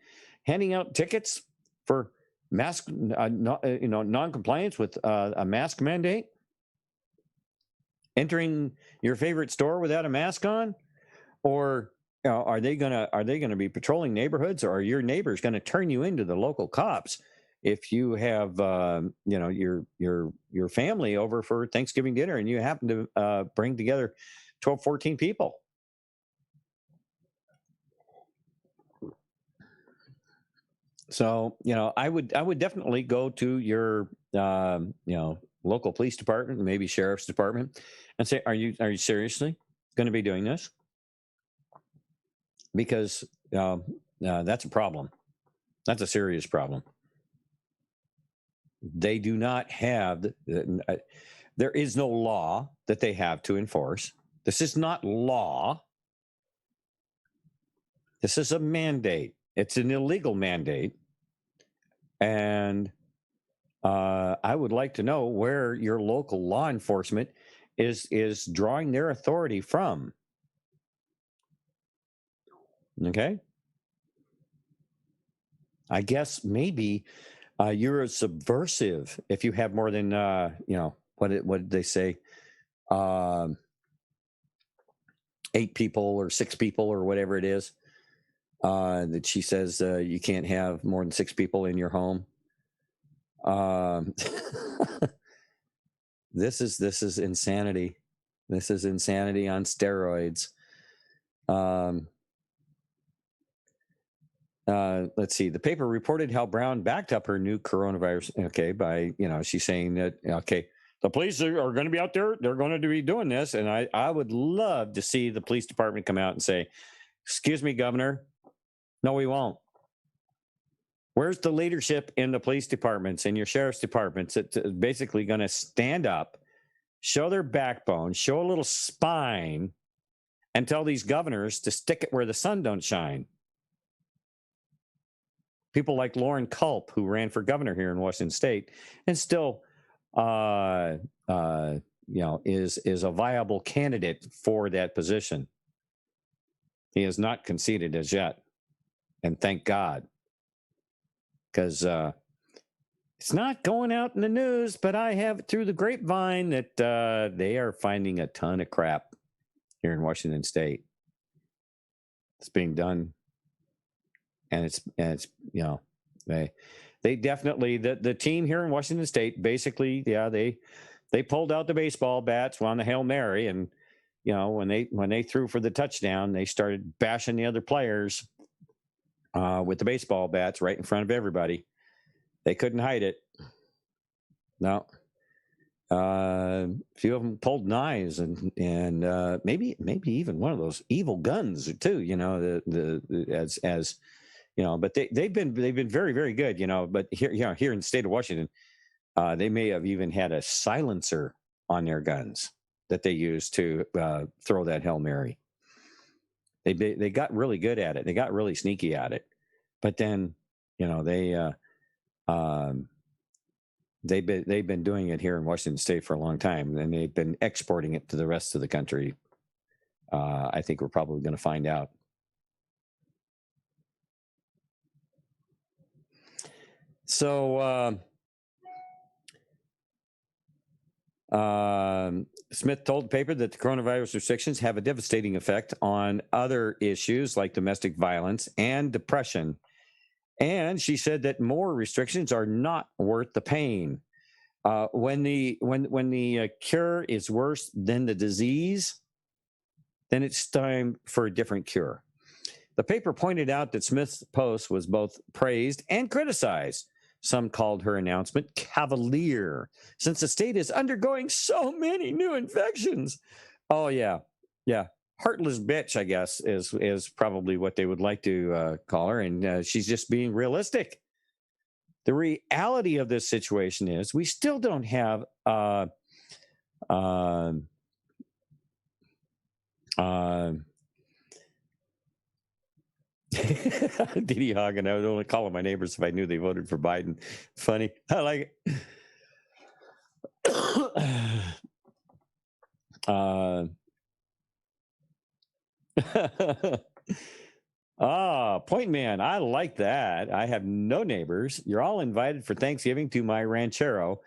handing out tickets for mask, non-compliance with a mask mandate? Entering your favorite store without a mask on, or are they gonna be patrolling neighborhoods, or are your neighbors going to turn you into the local cops if you have your family over for Thanksgiving dinner and you happen to bring together 12, 14 people? So, I would definitely go to your, local police department, maybe sheriff's department, and say, are you seriously going to be doing this? Because that's a problem. That's a serious problem. They do not have, there is no law that they have to enforce. This is not law. This is a mandate. It's an illegal mandate. And I would like to know where your local law enforcement is drawing their authority from. Okay? I guess maybe you're a subversive if you have more than, what did they say? 8 people or 6 people or whatever it is. That she says you can't have more than 6 people in your home. This is insanity. This is insanity on steroids. Let's see. The paper reported how Brown backed up her new coronavirus. Okay, by she's saying that the police are going to be out there. They're going to be doing this, and I would love to see the police department come out and say, "Excuse me, Governor. No, we won't." Where's the leadership in the police departments and your sheriff's departments that's basically going to stand up, show their backbone, show a little spine, and tell these governors to stick it where the sun don't shine? People like Lauren Culp, who ran for governor here in Washington State and still, is a viable candidate for that position. He has not conceded as yet, and thank God, because it's not going out in the news. But I have it through the grapevine that they are finding a ton of crap here in Washington State. It's being done, and it's they definitely the team here in Washington State basically they pulled out the baseball bats on the Hail Mary, and when they threw for the touchdown, they started bashing the other players with the baseball bats right in front of everybody. They couldn't hide it. No. A few of them pulled knives and maybe even one of those evil guns too. But they've been very, very good. But here in the state of Washington, they may have even had a silencer on their guns that they used to throw that Hail Mary. They got really good at it. They got really sneaky at it. But then they've been doing it here in Washington State for a long time, and they've been exporting it to the rest of the country. I think we're probably going to find out. So Smith told the paper that the coronavirus restrictions have a devastating effect on other issues like domestic violence and depression. And she said that more restrictions are not worth the pain. When the cure is worse than the disease, then it's time for a different cure. The paper pointed out that Smith's post was both praised and criticized. Some called her announcement cavalier, since the state is undergoing so many new infections. Oh, yeah. Heartless bitch, I guess, is probably what they would like to call her. And she's just being realistic. The reality of this situation is we still don't have Didi Hagen. I would only call them my neighbors if I knew they voted for Biden. Funny. I like it. Point man. I like that. I have no neighbors. You're all invited for Thanksgiving to my ranchero.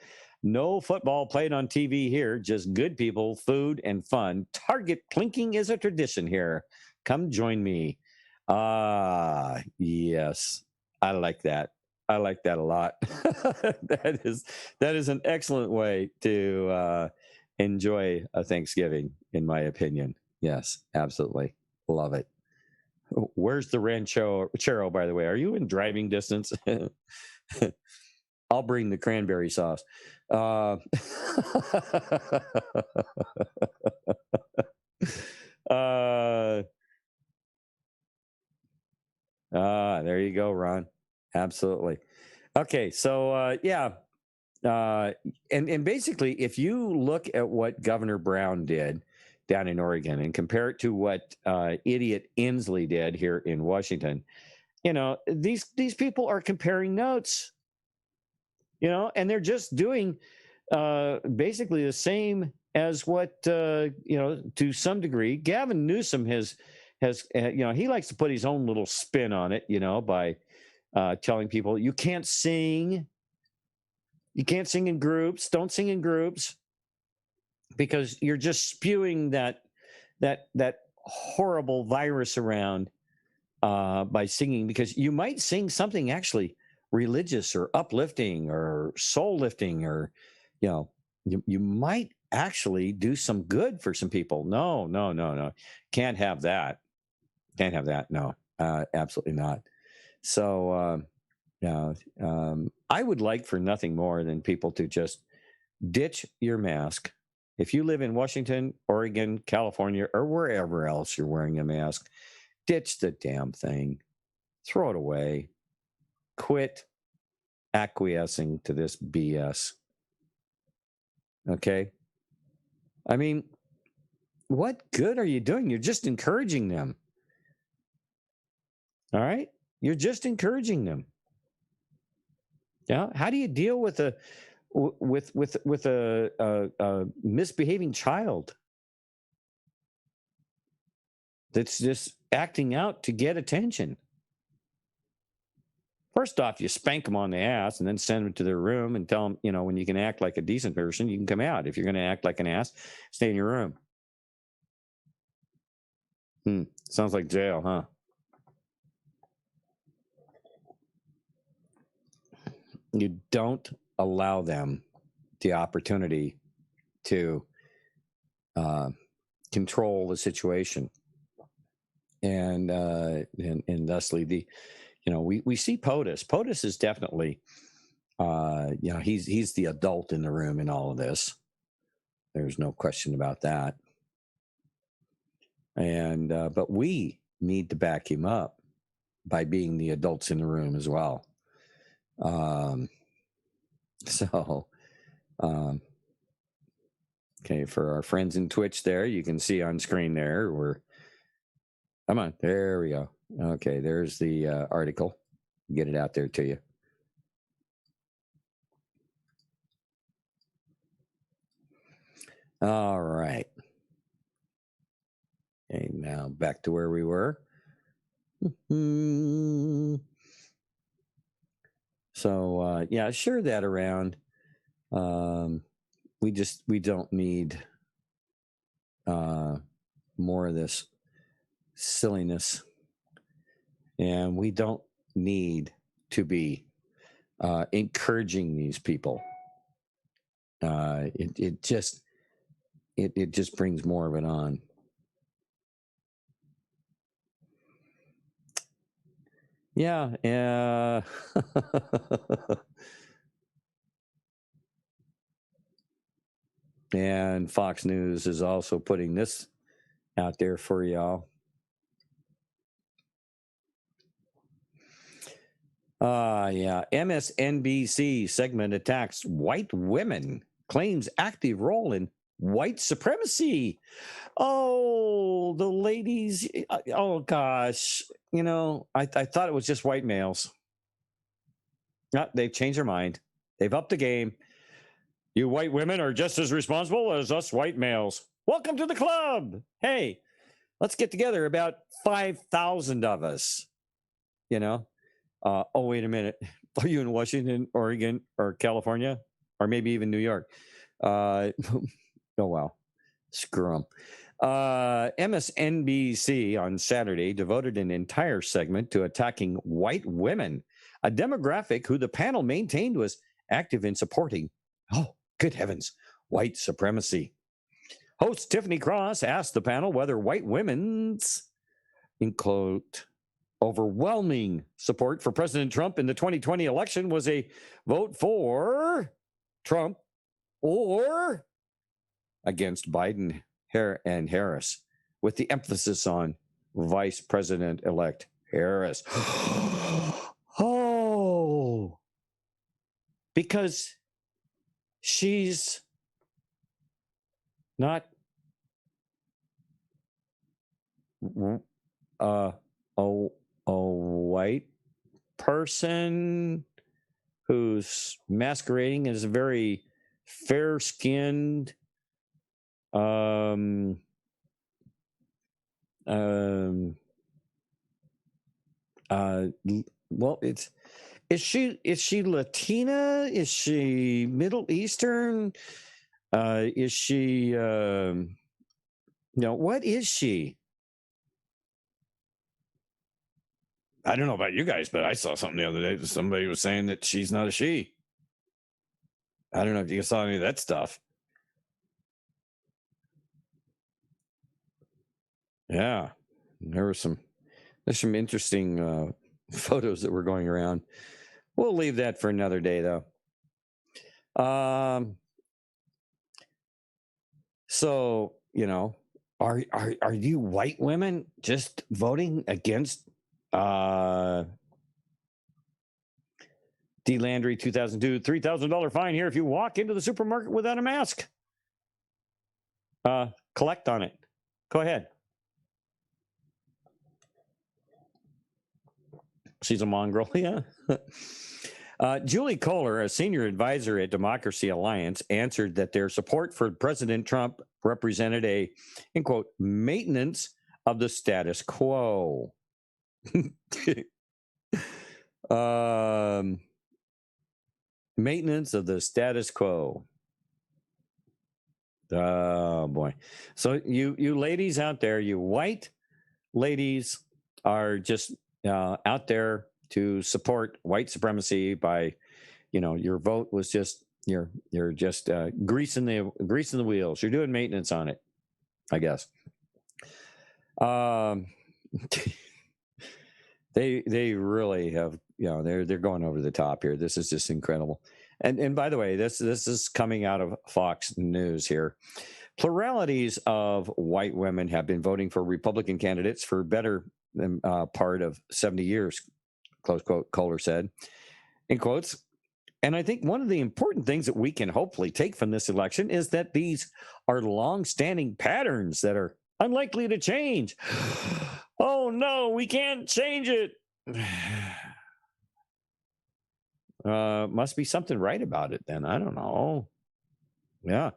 No football played on TV here, just good people, food, and fun. Target clinking is a tradition here. Come join me. Yes. I like that. I like that a lot. That is an excellent way to enjoy a Thanksgiving, in my opinion. Yes, absolutely. Love it. Where's the ranchero, by the way? Are you in driving distance? I'll bring the cranberry sauce. There you go, Ron. Absolutely. Okay, so and basically, if you look at what Governor Brown did down in Oregon and compare it to what idiot Inslee did here in Washington, these people are comparing notes, and they're just doing basically the same as what to some degree Gavin Newsom has he likes to put his own little spin on it, by telling people you can't sing in groups, don't sing in groups, because you're just spewing that horrible virus around by singing, because you might sing something actually religious or uplifting or soul lifting, or you might actually do some good for some people. No. Can't have that. No, absolutely not. So I would like for nothing more than people to just ditch your mask. If you live in Washington, Oregon, California, or wherever else you're wearing a mask, ditch the damn thing. Throw it away. Quit acquiescing to this BS. Okay? I mean, what good are you doing? You're just encouraging them. All right? You're just encouraging them. Yeah. How do you deal with with a misbehaving child that's just acting out to get attention. First off, you spank them on the ass and then send them to their room and tell them, when you can act like a decent person, you can come out. If you're going to act like an ass, stay in your room. Sounds like jail, huh? You don't allow them the opportunity to control the situation, and thusly we see POTUS. POTUS is definitely he's the adult in the room in all of this. There's no question about that. And but we need to back him up by being the adults in the room as well. Okay, for our friends in Twitch there, you can see on screen there, come on, there we go. Okay, there's the article. Get it out there to you. All right. Okay, now back to where we were. So share that around. We don't need more of this silliness, and we don't need to be encouraging these people. It just brings more of it on. Yeah. And Fox News is also putting this out there for y'all. MSNBC segment attacks white women, claims active role in white supremacy. Oh, the ladies. Oh, gosh. I thought it was just white males. They've changed their mind. They've upped the game. You white women are just as responsible as us white males. Welcome to the club. Hey, let's get together, about 5,000 of us. Oh, wait a minute. Are you in Washington, Oregon, or California, or maybe even New York? Oh, wow. Screw them. MSNBC on Saturday devoted an entire segment to attacking white women, a demographic who the panel maintained was active in supporting, oh, good heavens, white supremacy. Host Tiffany Cross asked the panel whether white women's, in quote, overwhelming support for President Trump in the 2020 election was a vote for Trump or against Biden and Harris, with the emphasis on Vice President-elect Harris. Oh, because she's not a white person who's masquerading as a very fair-skinned, well, is she Latina? Is she Middle Eastern? Is she what is she? I don't know about you guys, but I saw something the other day that somebody was saying that she's not a she. I don't know if you saw any of that stuff. Yeah, there's some interesting photos that were going around. We'll leave that for another day, though. So, are you white women just voting against D. Landry 2002 $3,000 fine here if you walk into the supermarket without a mask? Collect on it. Go ahead. She's a mongrel, yeah. Julie Kohler, a senior advisor at Democracy Alliance, answered that their support for President Trump represented a, in quote, maintenance of the status quo. Maintenance of the status quo. Oh boy. So you ladies out there, you white ladies are just out there to support white supremacy by, your vote was just you're just greasing the wheels. You're doing maintenance on it, I guess. They really have, they're going over the top here. This is just incredible. And by the way, this is coming out of Fox News here. Pluralities of white women have been voting for Republican candidates for better than part of 70 years, close quote, Kohler said, in quotes. And I think one of the important things that we can hopefully take from this election is that these are long-standing patterns that are unlikely to change. Oh, no, we can't change it. Must be something right about it then. I don't know. Yeah.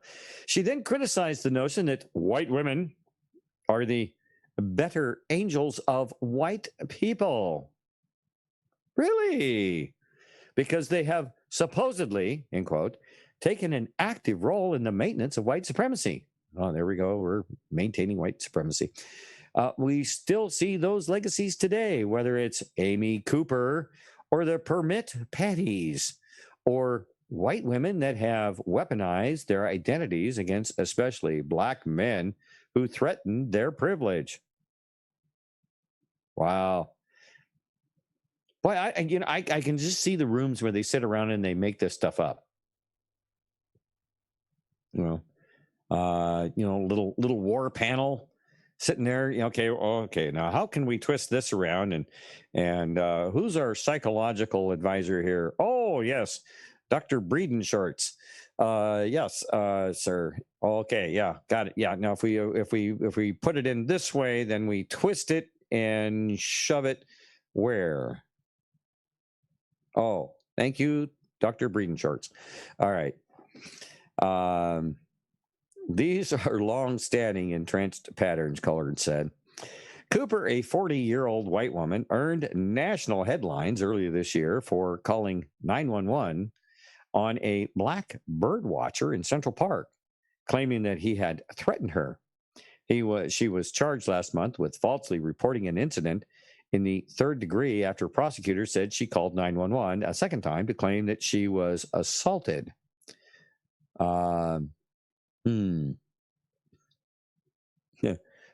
She then criticized the notion that white women are the better angels of white people. Really? Because they have supposedly, in quote, taken an active role in the maintenance of white supremacy. Oh, there we go. We're maintaining white supremacy. We still see those legacies today, whether it's Amy Cooper or the permit patties or white women that have weaponized their identities against especially black men who threaten their privilege. Wow. Boy, I can just see the rooms where they sit around and they make this stuff up. Little war panel sitting there. Okay. Now, how can we twist this around? And who's our psychological advisor here? Oh, yes, Dr. Breedenshorts. Yes, sir. Okay, yeah, got it. Yeah. Now, if we put it in this way, then we twist it and shove it where? Oh, thank you, Dr. Breedenshorts. All right. These are long-standing entrenched patterns, Kohler said. Cooper, a 40-year-old white woman, earned national headlines earlier this year for calling 911 on a black bird watcher in Central Park, claiming that he had threatened her. She was charged last month with falsely reporting an incident in the third degree after prosecutors said she called 911 a second time to claim that she was assaulted. Yeah.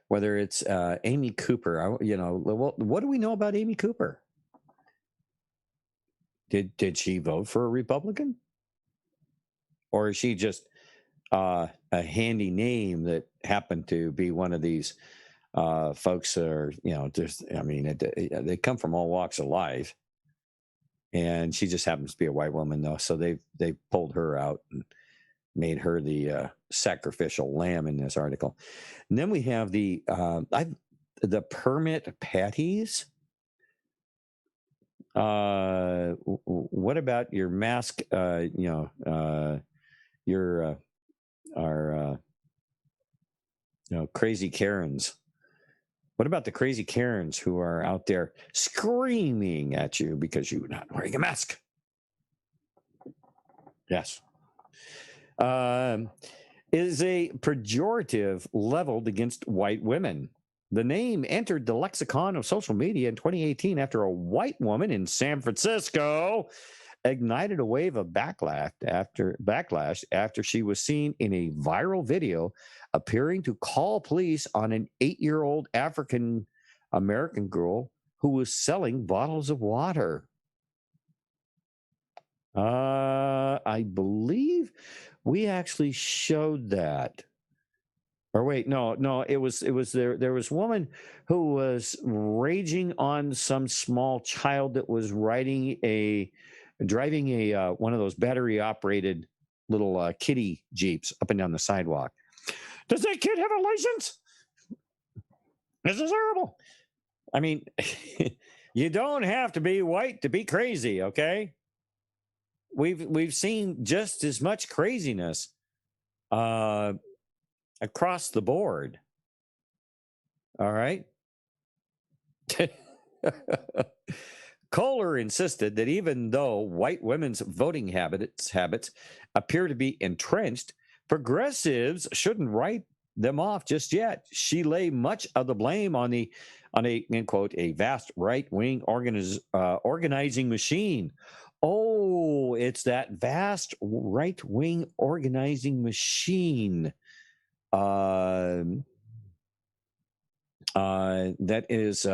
Whether it's Amy Cooper, what do we know about Amy Cooper? Did she vote for a Republican? Or is she just a handy name that happened to be one of these folks that are, they come from all walks of life. And she just happens to be a white woman, though. So they pulled her out and made her the sacrificial lamb in this article. And then we have the permit patties. What about your mask? Crazy Karens. What about the crazy Karens who are out there screaming at you because you're not wearing a mask? Yes. Is a pejorative leveled against white women. The name entered the lexicon of social media in 2018 after a white woman in San Francisco ignited a wave of backlash after she was seen in a viral video appearing to call police on an 8-year-old African American girl who was selling bottles of water. I believe we actually showed that. Or wait, no, it was there was a woman who was raging on some small child that was driving a one of those battery operated little kiddie Jeeps up and down the sidewalk. Does that kid have a license? This is horrible. I mean, you don't have to be white to be crazy, okay? we've seen just as much craziness across the board. All right. Kohler insisted that even though white women's voting habits appear to be entrenched, progressives shouldn't write them off just yet. She lay much of the blame on a end quote a vast right-wing organizing machine. Oh, it's that vast right-wing organizing machine. That is,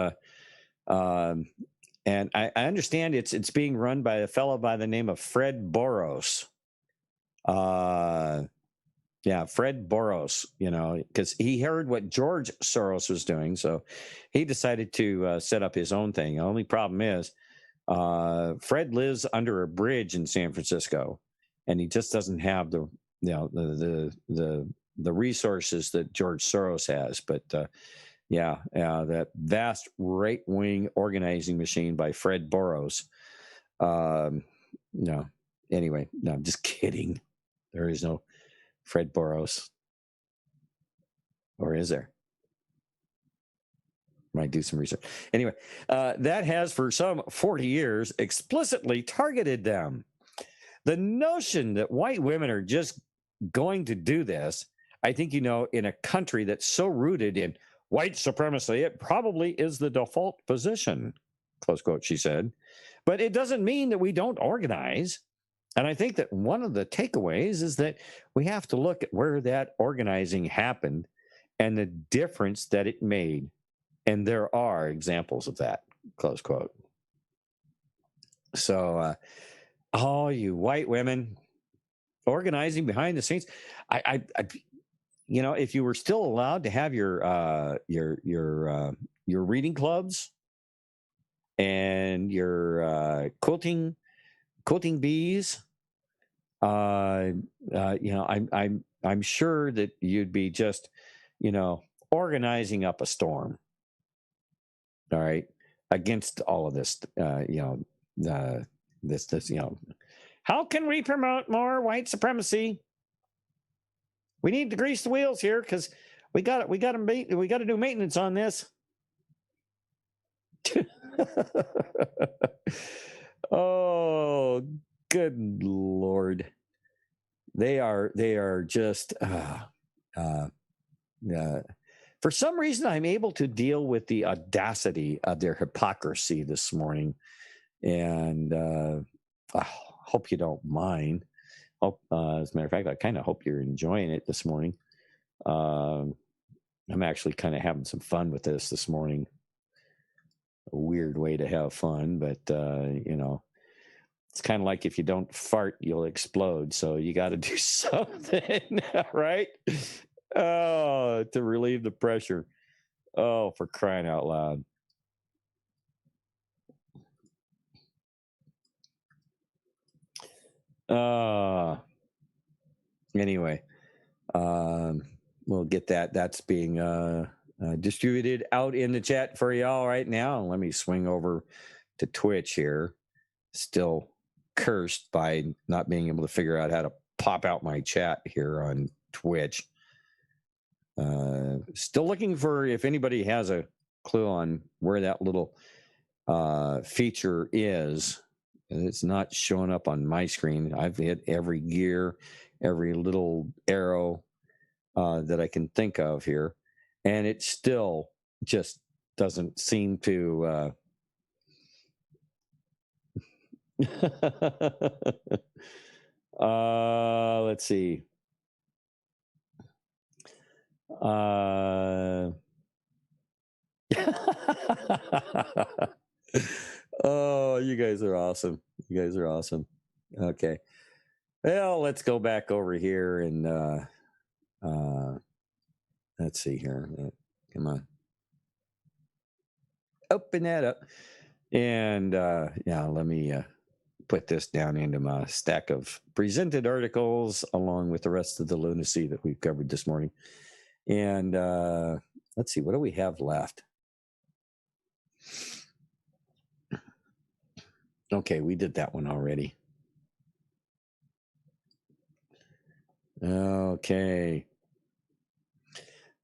and I understand it's being run by a fellow by the name of Fred Boros. Yeah, Fred Boros, because he heard what George Soros was doing, so he decided to set up his own thing. The only problem is Fred lives under a bridge in San Francisco, and he just doesn't have the resources that George Soros has. But that vast right-wing organizing machine by Fred Boros. No, anyway, no, I'm just kidding. There is no Fred Boros. Or is there? Might do some research. Anyway, that has for some 40 years explicitly targeted them. The notion that white women are just going to do this, I think, in a country that's so rooted in white supremacy, it probably is the default position, close quote, she said. But it doesn't mean that we don't organize. And I think that one of the takeaways is that we have to look at where that organizing happened and the difference that it made. And there are examples of that, close quote. So, all you white women organizing behind the scenes, if you were still allowed to have your reading clubs and your quilting bees, I'm sure that you'd be just, organizing up a storm. All right, against all of this, how can we promote more white supremacy? We need to grease the wheels here because we got to do maintenance on this. Oh, good Lord. They are just for some reason I'm able to deal with the audacity of their hypocrisy this morning. And I hope you don't mind. As a matter of fact, I kind of hope you're enjoying it this morning. I'm actually kind of having some fun with this morning. A weird way to have fun, but it's kind of like if you don't fart, you'll explode. So you got to do something, right? Oh, to relieve the pressure. Oh, for crying out loud. Anyway, we'll get that. That's being distributed out in the chat for y'all right now. Let me swing over to Twitch here. Still cursed by not being able to figure out how to pop out my chat here on Twitch. Still looking for if anybody has a clue on where that little feature is. It's not showing up on my screen. I've hit every gear, every little arrow that I can think of here, and it still just doesn't seem to let's see. Oh, you guys are awesome. You guys are awesome. Okay. Well, let's go back over here and let's see here. Come on. Open that up. And let me put this down into my stack of presented articles along with the rest of the lunacy that we've covered this morning. And let's see, what do we have left? Okay, we did that one already. Okay.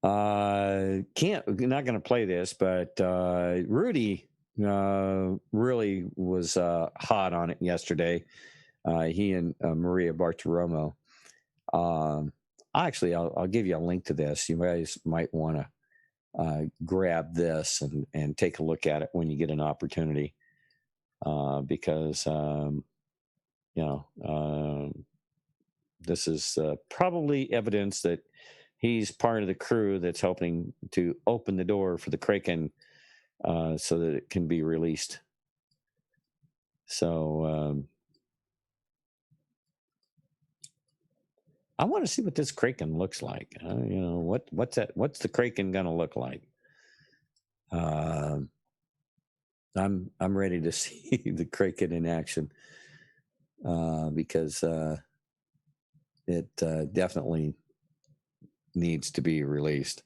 Not going to play this, but Rudy really was hot on it yesterday. He and Maria Bartiromo. Actually, I'll give you a link to this. You guys might want to grab this and take a look at it when you get an opportunity, because this is probably evidence that he's part of the crew that's helping to open the door for the Kraken so that it can be released. So I want to see what this Kraken looks like. What's that? What's the Kraken gonna look like? I'm ready to see the Kraken in action because it definitely needs to be released.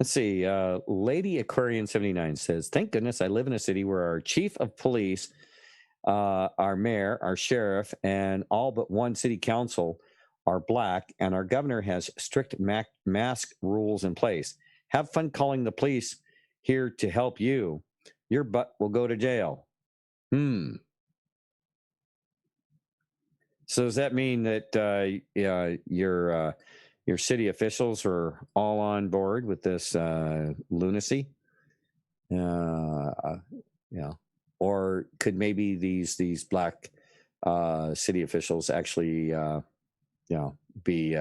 Let's see. Lady Aquarian 79 says, "Thank goodness I live in a city where our chief of police, our mayor, our sheriff, and all but one city council are black, and our governor has strict mask rules in place. Have fun calling the police here to help you. Your butt will go to jail." So does that mean that your city officials are all on board with this lunacy? Or could maybe these black city officials actually, be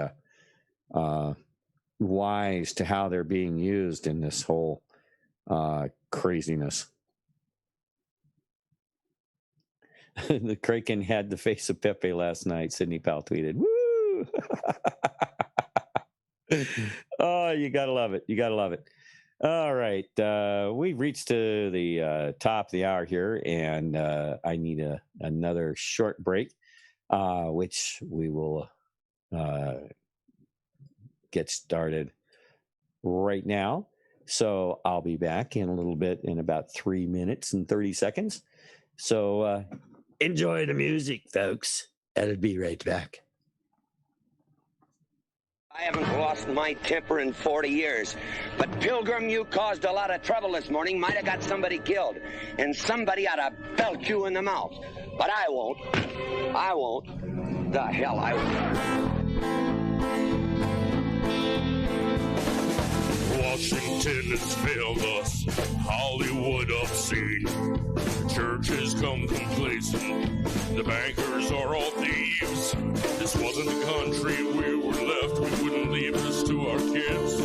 wise to how they're being used in this whole craziness? The Kraken had the face of Pepe last night. Sidney Powell tweeted, "Woo!" Oh, you gotta love it. You gotta love it. All right, we've reached to the top of the hour here, and I need another short break, which we will get started right now. So I'll be back in a little bit, in about 3 minutes and 30 seconds. So enjoy the music, folks. I'll be right back. I haven't lost my temper in 40 years. But Pilgrim, you caused a lot of trouble this morning. Might have got somebody killed. And somebody ought to belt you in the mouth. But I won't. I won't. The hell I won't. Washington has failed us. Hollywood obscene. Churches come complacent. The bankers are all thieves. This wasn't the country we were left. We wouldn't leave this to our kids.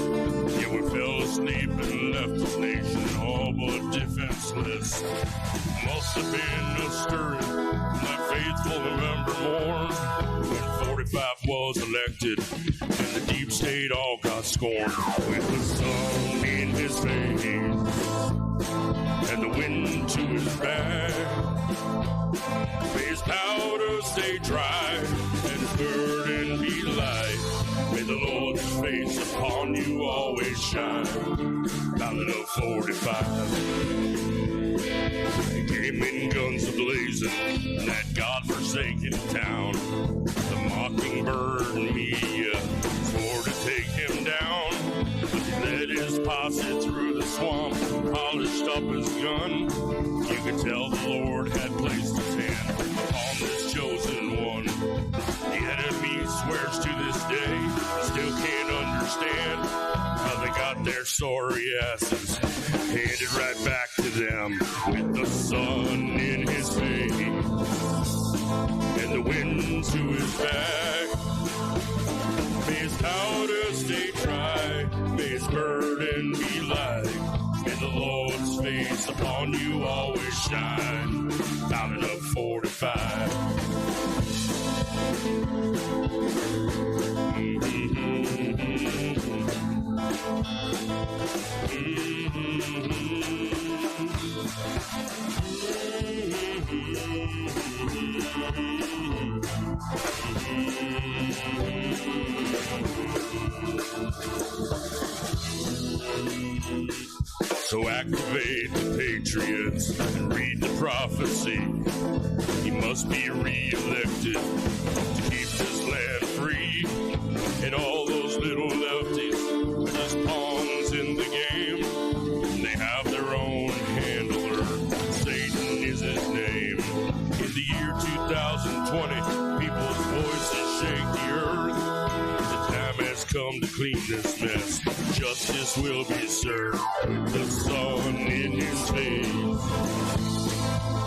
Yeah, we fell asleep and left this nation all but defenseless. Must have been a stirring that faithful November morn when 45 was elected and the deep state all got scorned. With the sun in his face and the wind to his back, may his powder stay dry and his burden be light. May the Lord's face upon you always shine. Ballad of 45. Came in guns a-blazing in that godforsaken town. The mockingbird media swore to take him down, but he led his posse through the swamp and polished up his gun. You could tell the Lord had placed his hand upon this chosen one. The enemy swears to this day still can't understand how they got their sorry asses handed right back to them. With the sun in his face and the wind to his back, may his powder stay dry, may his burden be light. May the Lord's face upon you always shine. Ballad of 45. So activate the Patriots and read the prophecy. He must be re-elected to keep this land free. And all those little lefties are just pawns in the game. They have their own handler. Satan is his name. In the year 2020, people's voices shake the earth. The time has come to clean this mess. Justice will be served. The sun in his face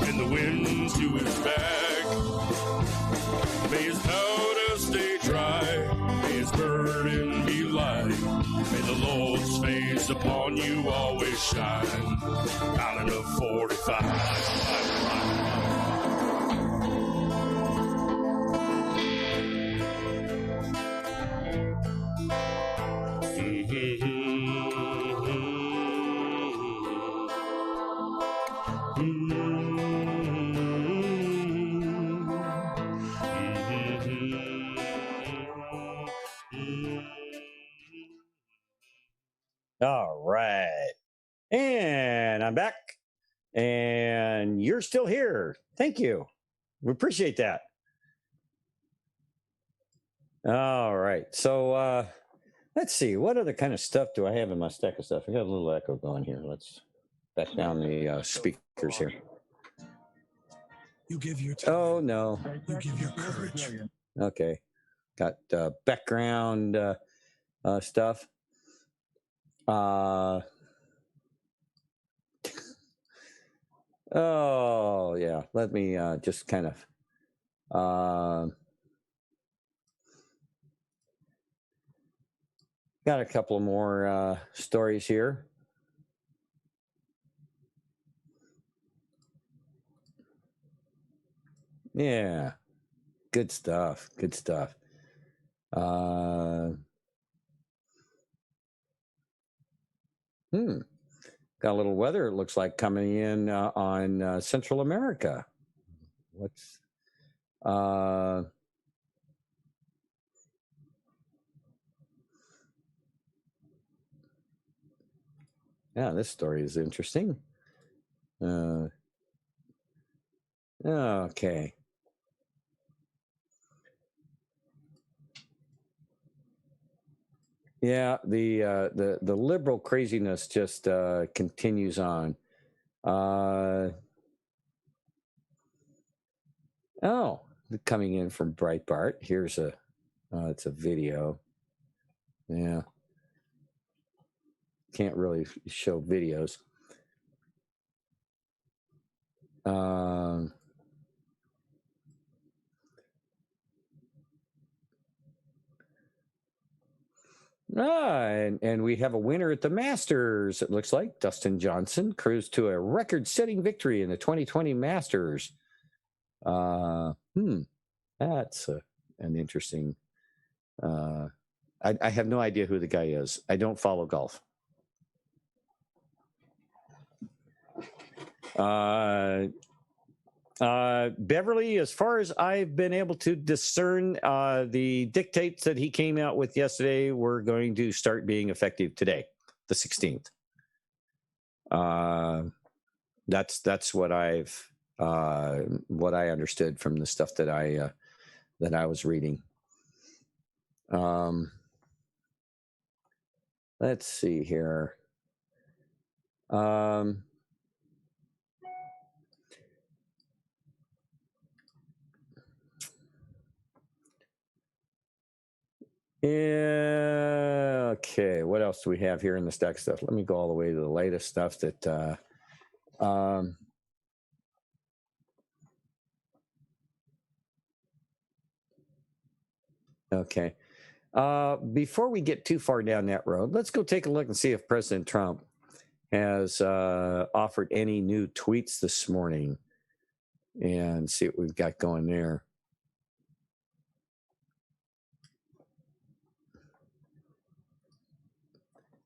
and the winds to his back. May his powder stay dry. May his burden be light. May the Lord's face upon you always shine. Out in a 45. All right. And I'm back. And you're still here. Thank you. We appreciate that. All right. So let's see. What other kind of stuff do I have in my stack of stuff? I got a little echo going here. Let's back down the speakers here. You give your time. Oh, no. You give your courage. Okay. Got background stuff. Oh, yeah. Let me just kind of got a couple more stories here. Yeah. Good stuff. Good stuff. Got a little weather, it looks like, coming in on Central America. What's yeah, this story is interesting. Okay. Yeah, the liberal craziness just continues on. Coming in from Breitbart. Here's it's a video. Yeah, can't really show videos. And we have a winner at the Masters. It looks like Dustin Johnson cruised to a record-setting victory in the 2020 Masters. That's an interesting. I have no idea who the guy is. I don't follow golf. Beverly, as far as I've been able to discern, the dictates that he came out with yesterday were going to start being effective today, the 16th. That's what I understood from the stuff that I was reading. Let's see here. Yeah. Okay. What else do we have here in the stack stuff? Let me go all the way to the latest stuff that. Okay. Before we get too far down that road, let's go take a look and see if President Trump has offered any new tweets this morning and see what we've got going there.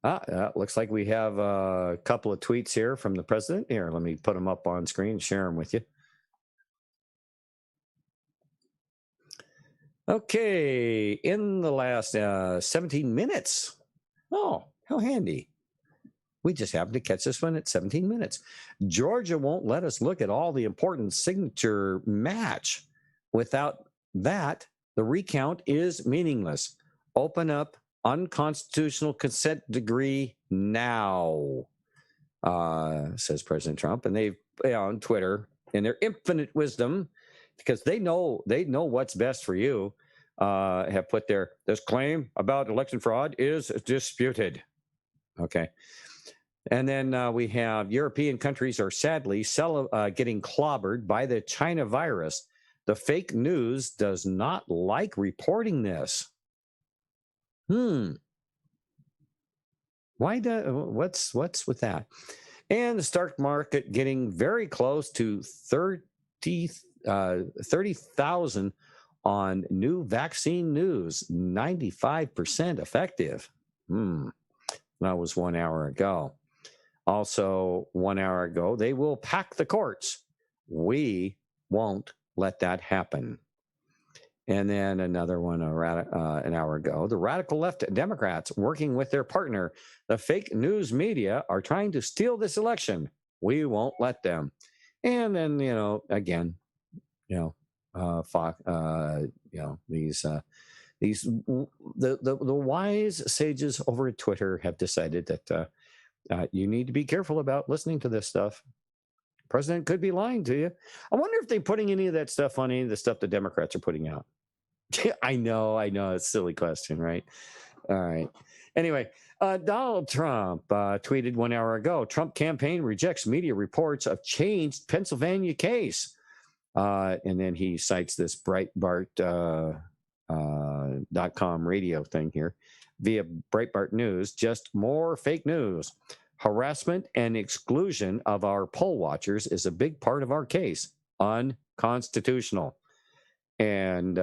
Looks like we have a couple of tweets here from the president. Here, let me put them up on screen and share them with you. Okay, in the last 17 minutes. Oh, how handy. We just happened to catch this one at 17 minutes. Georgia won't let us look at all the important signature match. Without that, the recount is meaningless. Open up unconstitutional consent decree now, says President Trump. And they've on Twitter, in their infinite wisdom, because they know what's best for you, have put there, this claim about election fraud is disputed. Okay. And then we have European countries are sadly getting clobbered by the China virus. The fake news does not like reporting this. What's with that? And the stock market getting very close to 30,000 on new vaccine news, 95% effective. That was 1 hour ago. Also, 1 hour ago, they will pack the courts. We won't let that happen. And then another one an hour ago, the radical left Democrats working with their partner, the fake news media, are trying to steal this election. We won't let them. And then, again, the wise sages over at Twitter have decided that you need to be careful about listening to this stuff. The president could be lying to you. I wonder if they're putting any of that stuff on any of the stuff the Democrats are putting out. I know. It's a silly question, right? All right. Anyway, Donald Trump tweeted 1 hour ago, Trump campaign rejects media reports of changed Pennsylvania case. And then he cites this Breitbart.com radio thing here via Breitbart News, just more fake news. Harassment and exclusion of our poll watchers is a big part of our case. Unconstitutional. And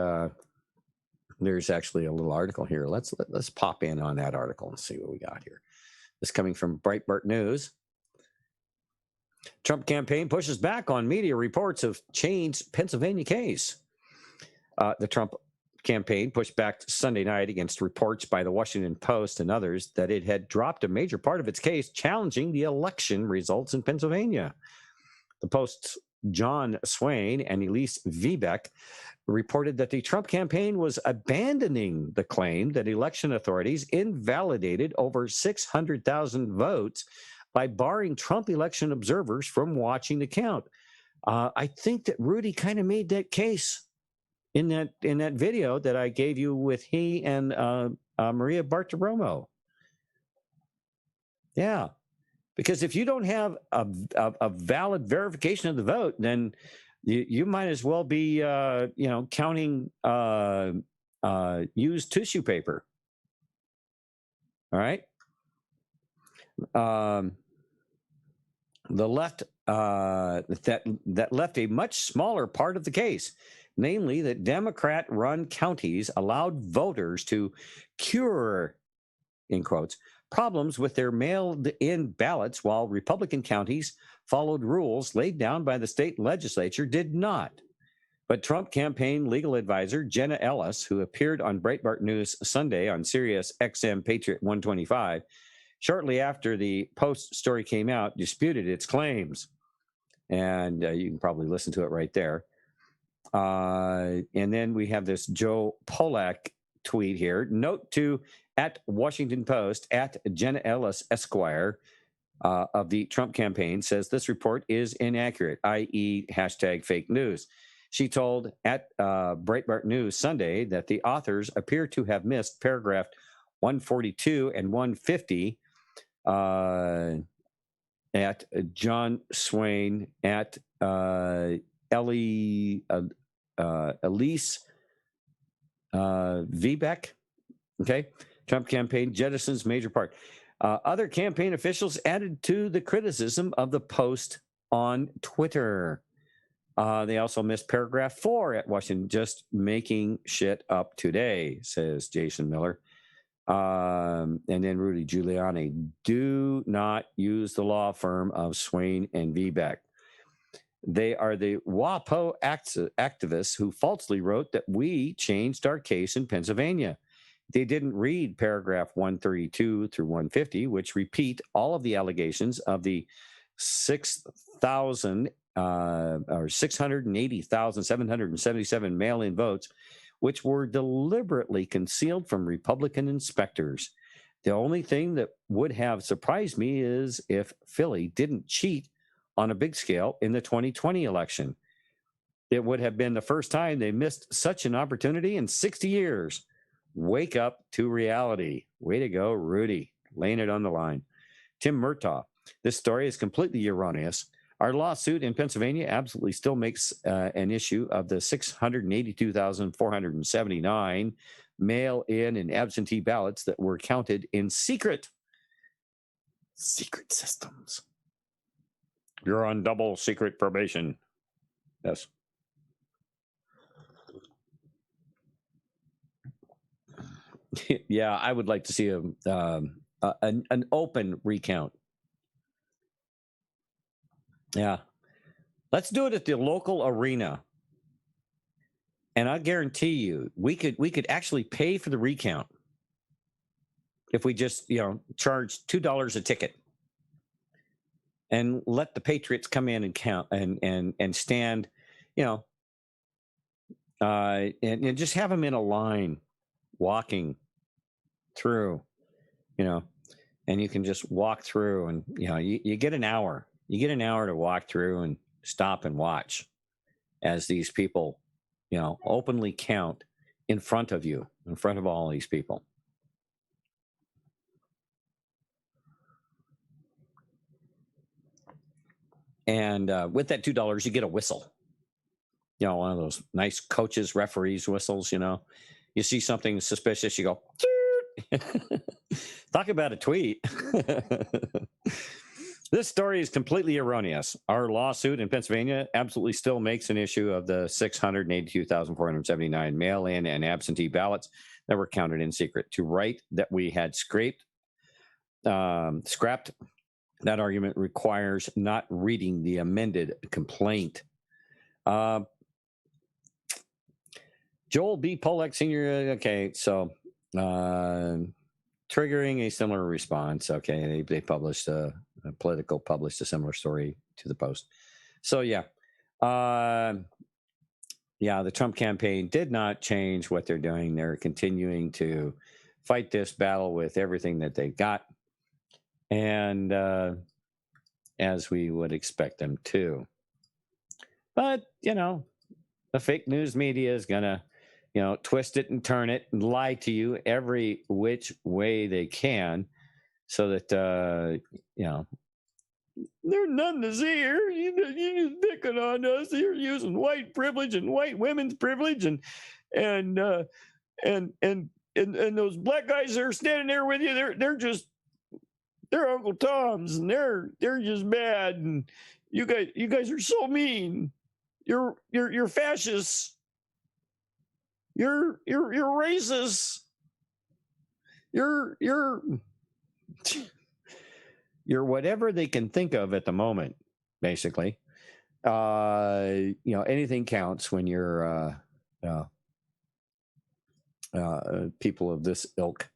there's actually a little article here. Let's pop in on that article and see what we got here. This coming from Breitbart News. Trump campaign pushes back on media reports of changed Pennsylvania case. The Trump campaign pushed back Sunday night against reports by the Washington Post and others that it had dropped a major part of its case challenging the election results in Pennsylvania. The Post's John Swain and Elise Viebeck reported that the Trump campaign was abandoning the claim that election authorities invalidated over 600,000 votes by barring Trump election observers from watching the count. I think that Rudy kind of made that case in that video that I gave you with he and Maria Bartiromo. Yeah, because if you don't have a valid verification of the vote, then you might as well be counting used tissue paper. All right. The left that left a much smaller part of the case, namely that Democrat-run counties allowed voters to cure, in quotes, problems with their mailed-in ballots, while Republican counties followed rules laid down by the state legislature did not. But Trump campaign legal advisor Jenna Ellis, who appeared on Breitbart News Sunday on Sirius XM Patriot 125, shortly after the Post story came out, disputed its claims. And you can probably listen to it right there. And then we have this Joe Polak tweet here. Note to at Washington Post, at Jenna Ellis Esquire of the Trump campaign says this report is inaccurate, i.e. hashtag fake news. She told at Breitbart News Sunday that the authors appear to have missed paragraph 142 and 150 at John Swain, at Elise Viebeck. Okay. Trump campaign jettisons major part. Other campaign officials added to the criticism of the Post on Twitter. They also missed paragraph 4 at Washington, just making shit up today, says Jason Miller. And then Rudy Giuliani. Do not use the law firm of Swain and Viebeck. They are the WAPO activists who falsely wrote that we changed our case in Pennsylvania. They didn't read paragraph 132 through 150, which repeat all of the allegations of the 6,000 or 680,777 mail-in votes, which were deliberately concealed from Republican inspectors. The only thing that would have surprised me is if Philly didn't cheat on a big scale in the 2020 election. It would have been the first time they missed such an opportunity in 60 years. Wake up to reality. Way to go, Rudy, laying it on the line. Tim Murtaugh. This story is completely erroneous. Our lawsuit in Pennsylvania absolutely still makes an issue of the 682,479 mail-in and absentee ballots that were counted in secret systems. You're on double secret probation. Yes. Yeah, I would like to see an open recount. Yeah. Let's do it at the local arena. And I guarantee you, we could actually pay for the recount if we just, charge $2 a ticket and let the Patriots come in and count and stand, and just have them in a line walking through, and you can just walk through and, you get an hour. You get an hour to walk through and stop and watch as these people, openly count in front of you, in front of all these people. And with that $2, you get a whistle. One of those nice coaches, referees whistles, You see something suspicious, you go, talk about a tweet. This story is completely erroneous. Our lawsuit in Pennsylvania absolutely still makes an issue of the 682,479 mail-in and absentee ballots that were counted in secret. To write that we had scrapped that argument requires not reading the amended complaint. Joel B. Polak Sr. Okay, so triggering a similar response. Okay, they published Politico published a similar story to the Post. So the Trump campaign did not change what they're doing. They're continuing to fight this battle with everything that they got, and as we would expect them to. But the fake news media is gonna twist it and turn it and lie to you every which way they can, so that there's nothing to see here. You're just picking on us. You're using white privilege and white women's privilege, and those black guys that are standing there with you, they're Uncle Toms, and they're just bad, and you guys are so mean. You're fascists. You're racist. You're whatever they can think of at the moment, basically. Anything counts when you're people of this ilk.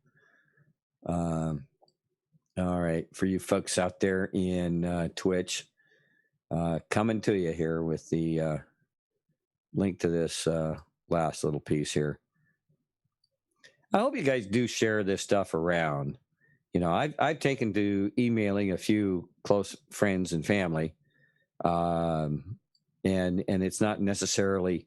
All right, for you folks out there in Twitch, coming to you here with the link to this last little piece here. I hope you guys do share this stuff around. I've taken to emailing a few close friends and family, and it's not necessarily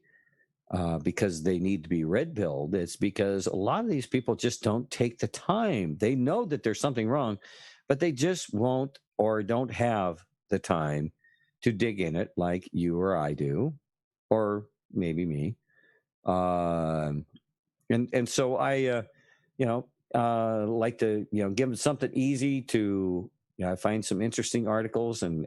because they need to be red-pilled. It's because a lot of these people just don't take the time. They know that there's something wrong, but they just won't or don't have the time to dig in it like you or I do, or maybe me. And so I, like to, give them something easy to, find some interesting articles and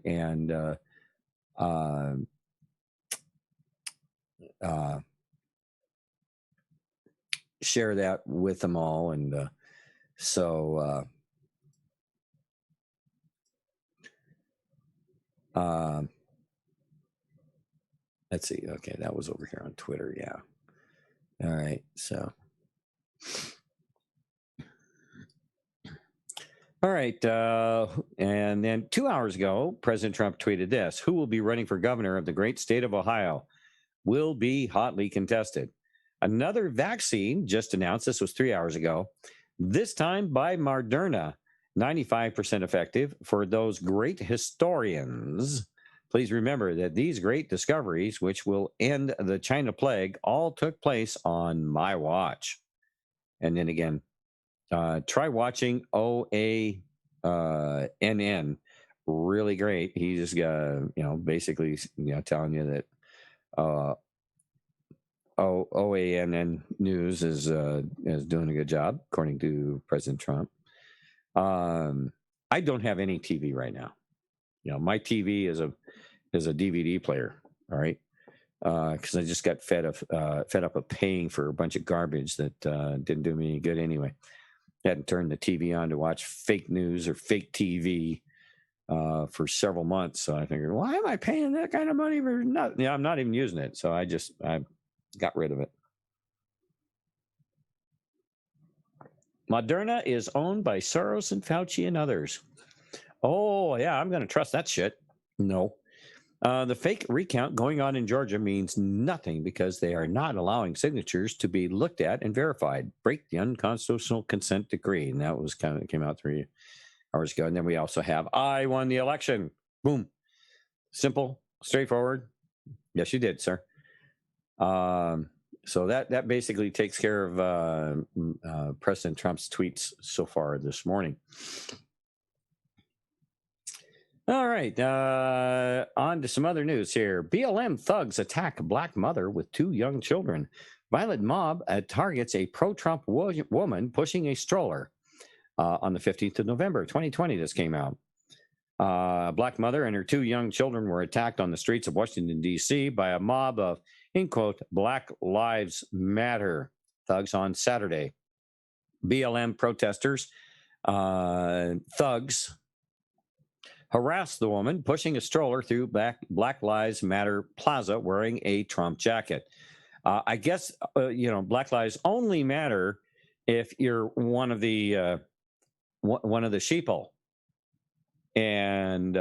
share that with them all. And So, let's see. Okay, that was over here on Twitter. Yeah. All right. So, all right. And then 2 hours ago, President Trump tweeted this: "Who will be running for governor of the great state of Ohio will be hotly contested." Another vaccine just announced. This was 3 hours ago. This time by Moderna, 95% effective for those great historians. Please remember that these great discoveries, which will end the China plague, all took place on my watch. And then again, try watching OANN. Really great. He's basically telling you that OANN News is doing a good job, according to President Trump. I don't have any TV right now. My TV is a DVD player. All right, because I just got fed up of paying for a bunch of garbage that didn't do me any good anyway. I hadn't turned the TV on to watch fake news or fake TV for several months. So I figured, why am I paying that kind of money for nothing? I'm not even using it. So I got rid of it. Moderna is owned by Soros and Fauci and others. Oh, yeah, I'm going to trust that shit. No. The fake recount going on in Georgia means nothing because they are not allowing signatures to be looked at and verified. Break the unconstitutional consent decree. And that was came out 3 hours ago. And then we also have, I won the election. Boom. Simple, straightforward. Yes, you did, sir. So that basically takes care of President Trump's tweets so far this morning. All right, on to some other news here. BLM thugs attack black mother with 2 young children. Violent mob targets a pro-Trump woman pushing a stroller. On the 15th of November, 2020, this came out. Black mother and her 2 young children were attacked on the streets of Washington, D.C. by a mob of, in quote, Black Lives Matter thugs on Saturday. BLM protesters, thugs, harassed the woman pushing a stroller through Black Lives Matter Plaza wearing a Trump jacket. I guess, Black Lives only matter if you're one of the sheeple. And,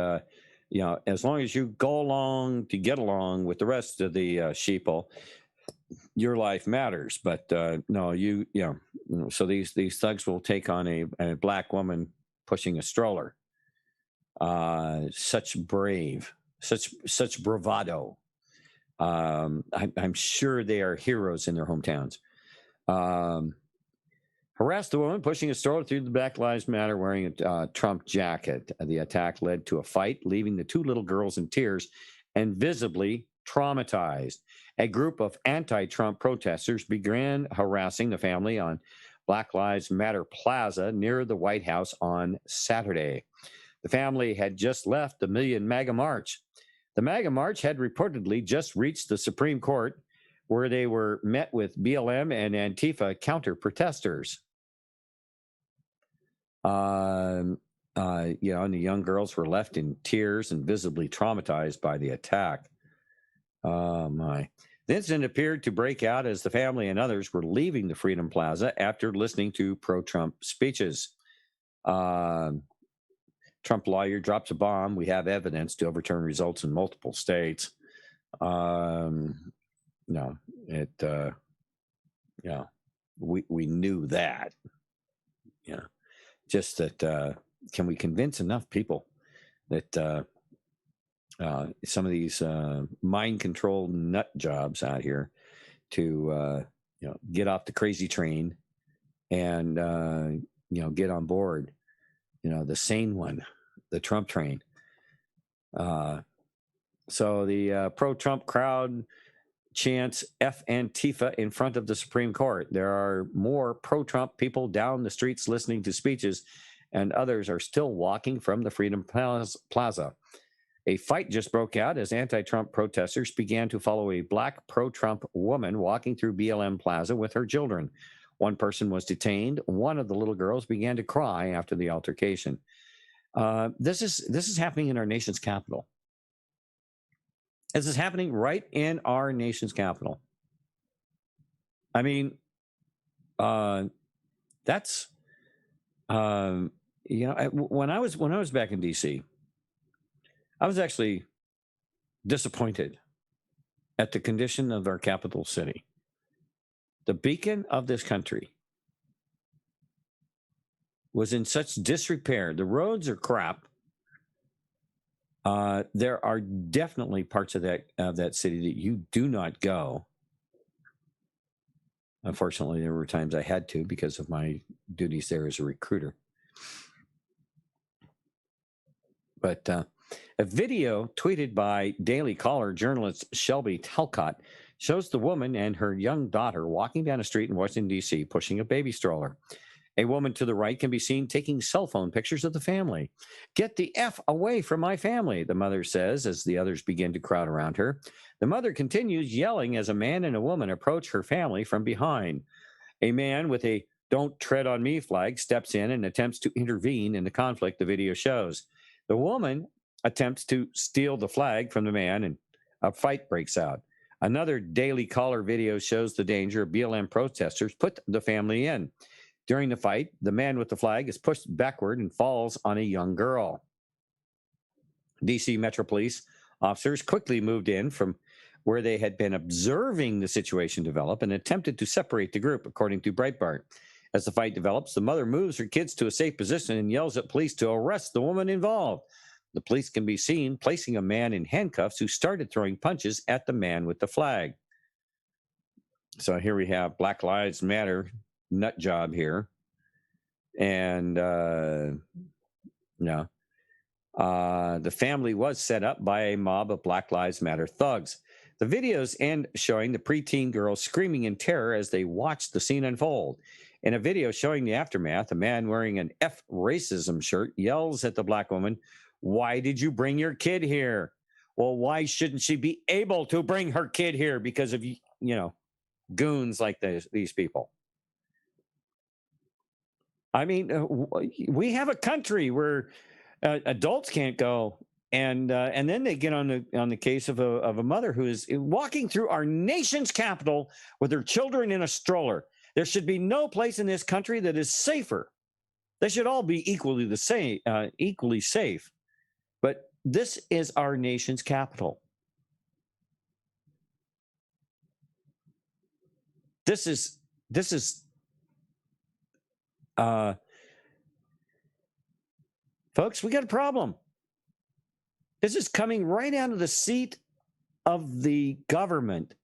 as long as you go along to get along with the rest of the sheeple, your life matters. But no, so these thugs will take on a black woman pushing a stroller. Such bravado. I'm sure they are heroes in their hometowns. Harassed the woman pushing a stroller through the Black Lives Matter wearing a Trump jacket. The attack led to a fight, leaving the 2 little girls in tears and visibly traumatized. A group of anti-Trump protesters began harassing the family on Black Lives Matter Plaza near the White House on Saturday. The family had just left the Million MAGA March. The MAGA March had reportedly just reached the Supreme Court, where they were met with BLM and Antifa counter-protesters. And the young girls were left in tears and visibly traumatized by the attack. Oh, my. The incident appeared to break out as the family and others were leaving the Freedom Plaza after listening to pro-Trump speeches. Trump lawyer drops a bomb. We have evidence to overturn results in multiple states. We knew that. Yeah. Just that, can we convince enough people that some of these mind control nut jobs out here to get off the crazy train and get on board, the sane one, the Trump train. So the pro-Trump crowd chants F Antifa in front of the Supreme Court. There are more pro-Trump people down the streets listening to speeches, and others are still walking from the Freedom Plaza. A fight just broke out as anti-Trump protesters began to follow a black pro-Trump woman walking through BLM Plaza with her children. One person was detained. One of the little girls began to cry after the altercation. This is happening in our nation's capital. This is happening right in our nation's capital. I mean, that's when I was back in D.C., I was actually disappointed at the condition of our capital city, the beacon of this country. Was in such disrepair. The roads are crap. There are definitely parts of that city that you do not go. Unfortunately, there were times I had to because of my duties there as a recruiter. But a video tweeted by Daily Caller journalist Shelby Talcott shows the woman and her young daughter walking down a street in Washington, D.C., pushing a baby stroller. A woman to the right can be seen taking cell phone pictures of the family. Get the F away from my family, the mother says as the others begin to crowd around her. The mother continues yelling as a man and a woman approach her family from behind. A man with a "Don't Tread on Me" flag steps in and attempts to intervene in the conflict the video shows. The woman attempts to steal the flag from the man and a fight breaks out. Another Daily Caller video shows the danger of BLM protesters put the family in. During the fight, the man with the flag is pushed backward and falls on a young girl. D.C. Metro Police officers quickly moved in from where they had been observing the situation develop and attempted to separate the group, according to Breitbart. As the fight develops, the mother moves her kids to a safe position and yells at police to arrest the woman involved. The police can be seen placing a man in handcuffs who started throwing punches at the man with the flag. So here we have Black Lives Matter nut job here. And, the family was set up by a mob of Black Lives Matter thugs. The videos end showing the preteen girls screaming in terror as they watch the scene unfold. In a video showing the aftermath, a man wearing an F racism shirt yells at the black woman, "Why did you bring your kid here?" Well, why shouldn't she be able to bring her kid here? Because of, goons like these people. I mean, we have a country where adults can't go, and then they get on the case of a mother who is walking through our nation's capital with her children in a stroller. There should be no place in this country that is safer. They should all be equally safe. But this is our nation's capital. This is folks, we got a problem. This is coming right out of the seat of the government,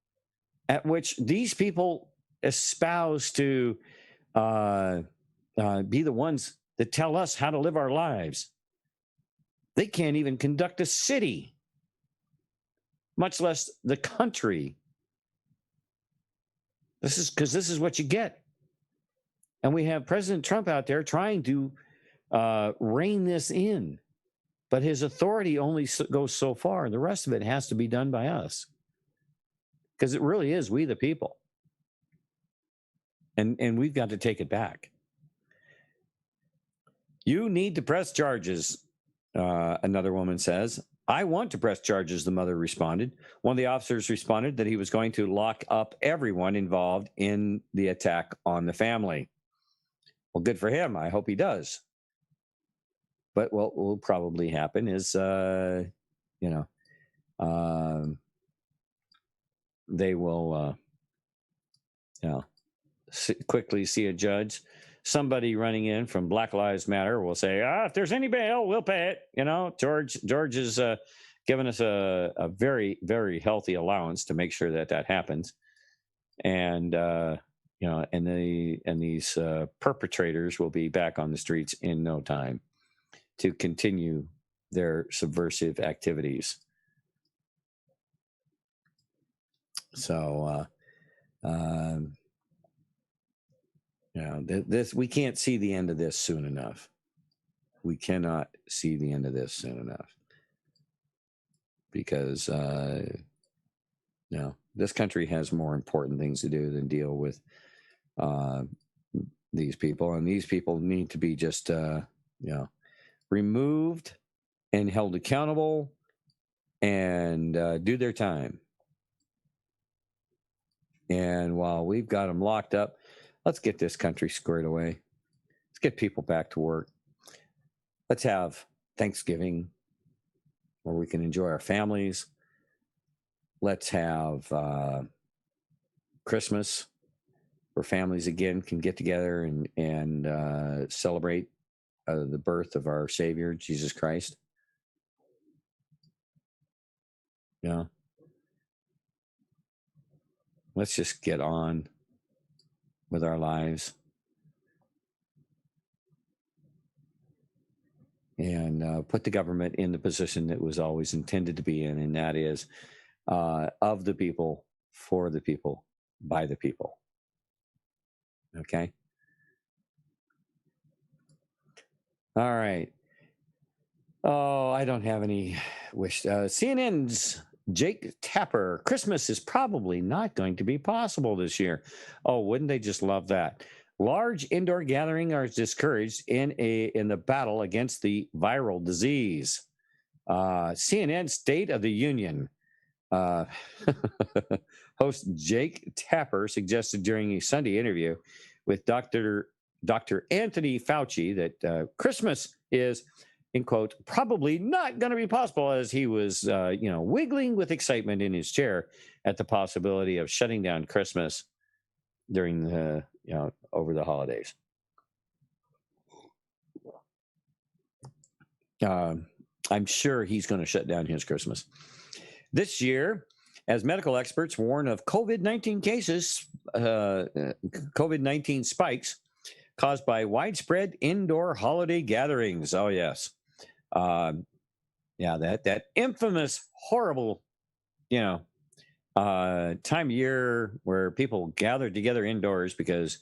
at which these people espouse to be the ones that tell us how to live our lives. They can't even conduct a city, much less the country. This is what you get. And we have President Trump out there trying to rein this in. But his authority only goes so far. The rest of it has to be done by us. Because it really is we the people. And we've got to take it back. You need to press charges, another woman says. I want to press charges, the mother responded. One of the officers responded that he was going to lock up everyone involved in the attack on the family. Well, good for him. I hope he does. But what will probably happen is, they will, quickly see a judge. Somebody running in from Black Lives Matter will say, if there's any bail, we'll pay it. George is giving us a very, very healthy allowance to make sure that happens. And, these perpetrators will be back on the streets in no time to continue their subversive activities. So, this we can't see the end of this soon enough. We cannot see the end of this soon enough because this country has more important things to do than deal with these people, and these people need to be just, removed and held accountable and do their time. And while we've got them locked up, let's get this country squared away. Let's get people back to work. Let's have Thanksgiving where we can enjoy our families. Let's have Christmas where families again can get together and celebrate the birth of our Savior, Jesus Christ. Yeah. Let's just get on with our lives and put the government in the position that was always intended to be in, and that is of the people, for the people, by the people. Okay? All right. Oh, I don't have any wish. CNN's Jake Tapper. Christmas is probably not going to be possible this year. Oh, wouldn't they just love that? Large indoor gatherings are discouraged in the battle against the viral disease. CNN State of the Union host Jake Tapper suggested during a Sunday interview with Dr. Anthony Fauci that Christmas is, in quote, probably not going to be possible, as he was, wiggling with excitement in his chair at the possibility of shutting down Christmas during the, over the holidays. I'm sure he's going to shut down his Christmas this year, as medical experts warn of COVID-19 cases, COVID-19 spikes caused by widespread indoor holiday gatherings. Oh, yes. That infamous, horrible, time of year where people gather together indoors because,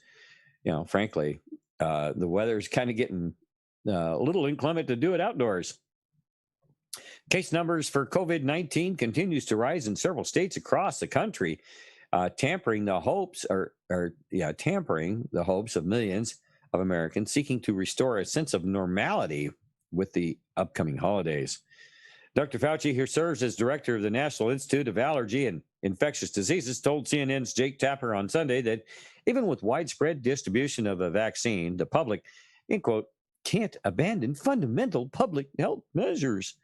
frankly, the weather's kind of getting a little inclement to do it outdoors. Case numbers for COVID-19 continues to rise in several states across the country, tampering the hopes of millions of Americans seeking to restore a sense of normality with the upcoming holidays. Dr. Fauci, who serves as director of the National Institute of Allergy and Infectious Diseases, told CNN's Jake Tapper on Sunday that even with widespread distribution of a vaccine, the public, in quote, can't abandon fundamental public health measures.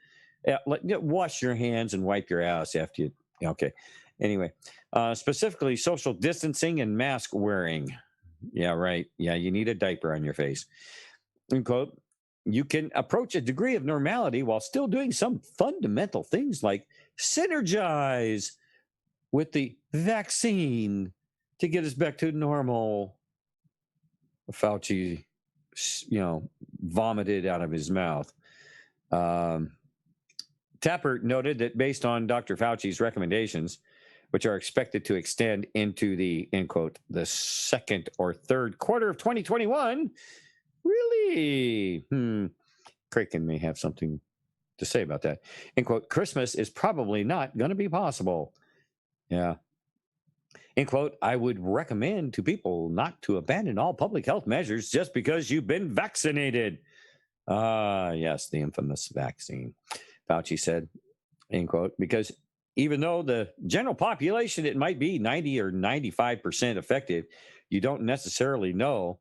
Wash your hands and wipe your ass after you. Okay. Anyway, specifically social distancing and mask wearing. Yeah, right. Yeah, you need a diaper on your face. In quote, you can approach a degree of normality while still doing some fundamental things like synergize with the vaccine to get us back to normal. Fauci, vomited out of his mouth. Tapper noted that based on Dr. Fauci's recommendations, which are expected to extend into the, end quote, the second or third quarter of 2021, really? Kraken may have something to say about that. End quote, Christmas is probably not going to be possible. Yeah. End quote, I would recommend to people not to abandon all public health measures just because you've been vaccinated. Yes, the infamous vaccine. Fauci said, end quote, because even though the general population, it might be 90 or 95% effective, you don't necessarily know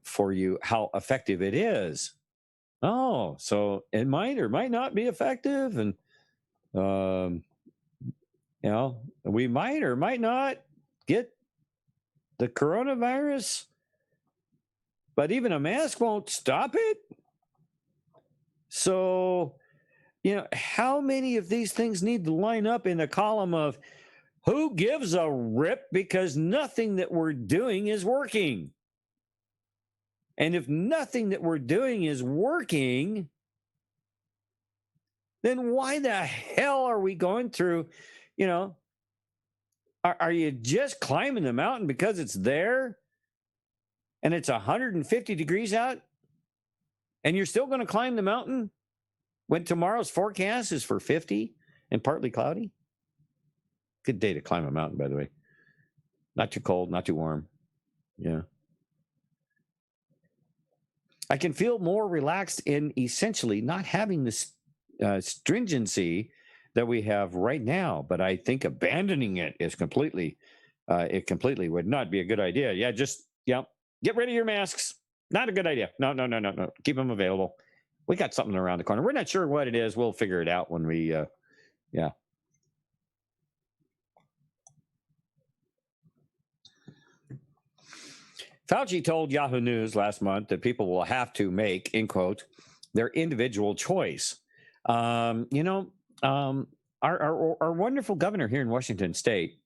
for you how effective it is. Oh, so it might or might not be effective. And, we might or might not get the coronavirus, but even a mask won't stop it. So, how many of these things need to line up in the column of who gives a rip because nothing that we're doing is working? And if nothing that we're doing is working, then why the hell are we going through, are you just climbing the mountain because it's there and it's 150 degrees out and you're still going to climb the mountain when tomorrow's forecast is for 50 and partly cloudy? Good day to climb a mountain, by the way. Not too cold, not too warm. Yeah. I can feel more relaxed in essentially not having this stringency that we have right now. But I think abandoning it is completely, it completely would not be a good idea. Yeah, just, yeah, get rid of your masks. Not a good idea. No. Keep them available. We got something around the corner. We're not sure what it is. We'll figure it out when we, yeah. Fauci told Yahoo News last month that people will have to make, in quote, their individual choice. Our wonderful governor here in Washington State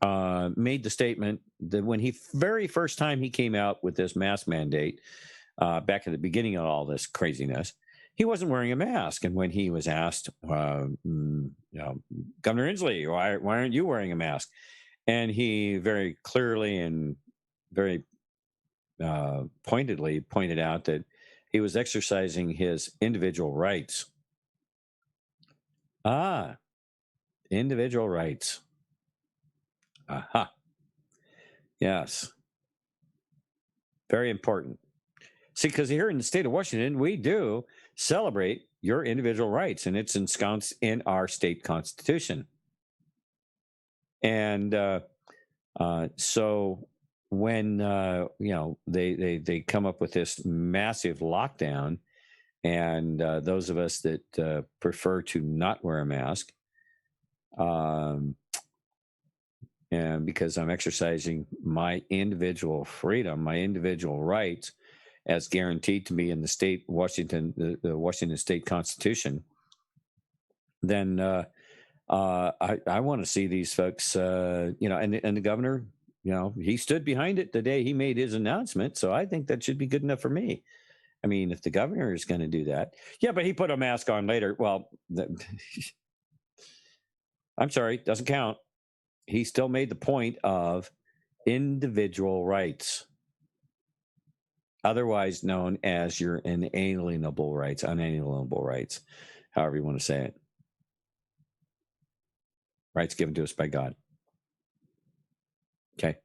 made the statement that when he very first time he came out with this mask mandate back at the beginning of all this craziness, he wasn't wearing a mask. And when he was asked, Governor Inslee, why aren't you wearing a mask? And he very clearly and very pointedly pointed out that he was exercising his individual rights. Individual rights. Aha. Yes. Very important. See, because here in the state of Washington, we do celebrate your individual rights, and it's ensconced in our state constitution. And so when they come up with this massive lockdown, and those of us that prefer to not wear a mask, and because I'm exercising my individual freedom, my individual rights, as guaranteed to me in the state Washington, the Washington State Constitution, then I want to see these folks, and the governor, he stood behind it the day he made his announcement. So I think that should be good enough for me. I mean, if the governor is going to do that, yeah, but he put a mask on later. Well, I'm sorry, doesn't count. He still made the point of individual rights, otherwise known as your unalienable rights, however you want to say it. Rights given to us by God. Okay.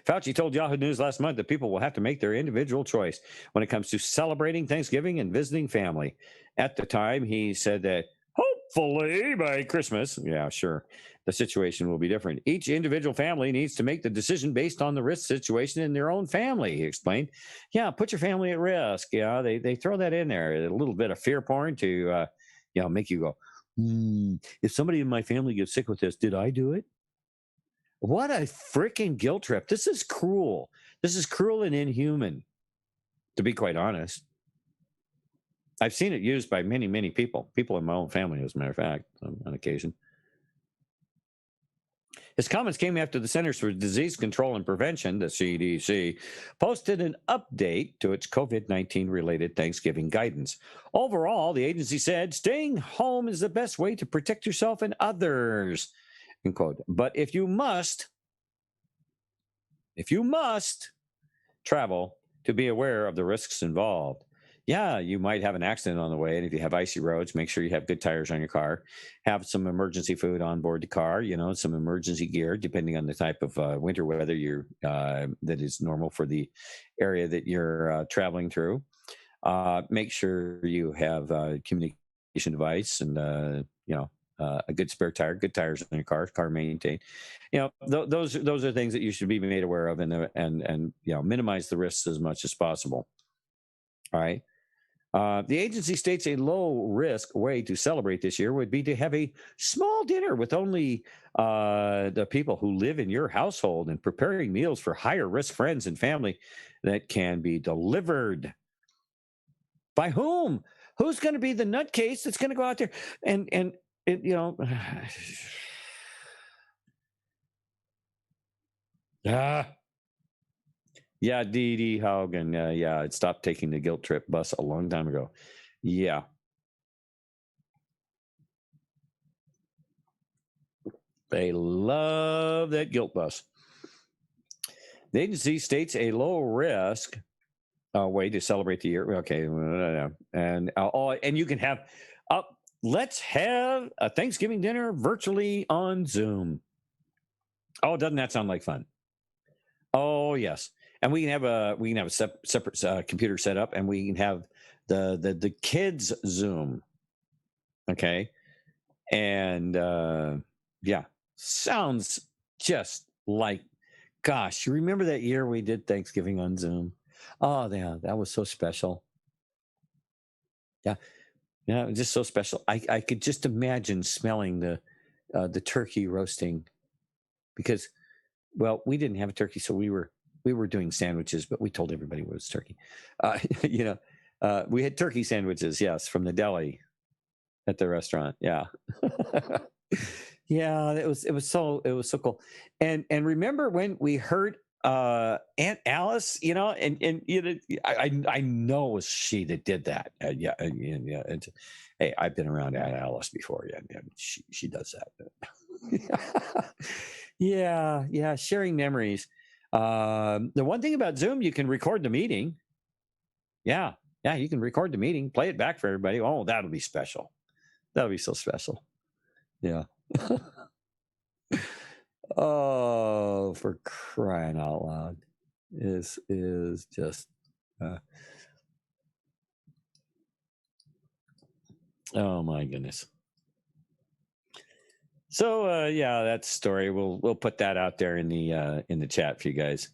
Fauci told Yahoo News last month that people will have to make their individual choice when it comes to celebrating Thanksgiving and visiting family. At the time, he said that hopefully by Christmas, yeah, sure, the situation will be different. Each individual family needs to make the decision based on the risk situation in their own family, he explained. Yeah, put your family at risk. Yeah, they throw that in there, a little bit of fear porn to, make you go, if somebody in my family gets sick with this, did I do it? What a freaking guilt trip. This is cruel. This is cruel and inhuman, to be quite honest. I've seen it used by many, many people in my own family, as a matter of fact, on occasion. His comments came after the Centers for Disease Control and Prevention, the CDC, posted an update to its COVID-19 related Thanksgiving guidance. Overall, the agency said staying home is the best way to protect yourself and others, end quote. But if you must travel, to be aware of the risks involved. Yeah, you might have an accident on the way, and if you have icy roads, make sure you have good tires on your car. Have some emergency food on board the car, some emergency gear, depending on the type of winter weather that is normal for the area that you're traveling through. Make sure you have a communication device and, a good spare tire, good tires on your car maintained. Those are things that you should be made aware of and minimize the risks as much as possible. All right. The agency states a low-risk way to celebrate this year would be to have a small dinner with only the people who live in your household and preparing meals for higher-risk friends and family that can be delivered. By whom? Who's going to be the nutcase that's going to go out there and Yeah, Dee Haugen. It stopped taking the guilt trip bus a long time ago. Yeah. They love that guilt bus. The agency states a low risk way to celebrate the year. Okay. And you can have, let's have a Thanksgiving dinner virtually on Zoom. Oh, doesn't that sound like fun? Oh, yes. and we can have a separate computer set up, and we can have the kids Zoom. Okay, and yeah, sounds just like, gosh, you remember that year we did Thanksgiving on Zoom? Oh yeah, that was so special. Yeah, yeah, it was just so special. I could just imagine smelling the turkey roasting, because, well, we didn't have a turkey, so we were doing sandwiches, but we told everybody it was turkey. We had turkey sandwiches, yes, from the deli at the restaurant. Yeah. Yeah, it was so cool. And remember when we heard Aunt Alice, and I know it was she that did that. Yeah, yeah. Hey, I've been around Aunt Alice before. Yeah, yeah, she does that. Yeah, sharing memories. The one thing about Zoom, you can record the meeting. Yeah, you can record the meeting, play it back for everybody. Oh, that'll be special. That'll be so special. Yeah. Oh, for crying out loud. This is just oh my goodness. So yeah, that story, we'll put that out there in the chat for you guys.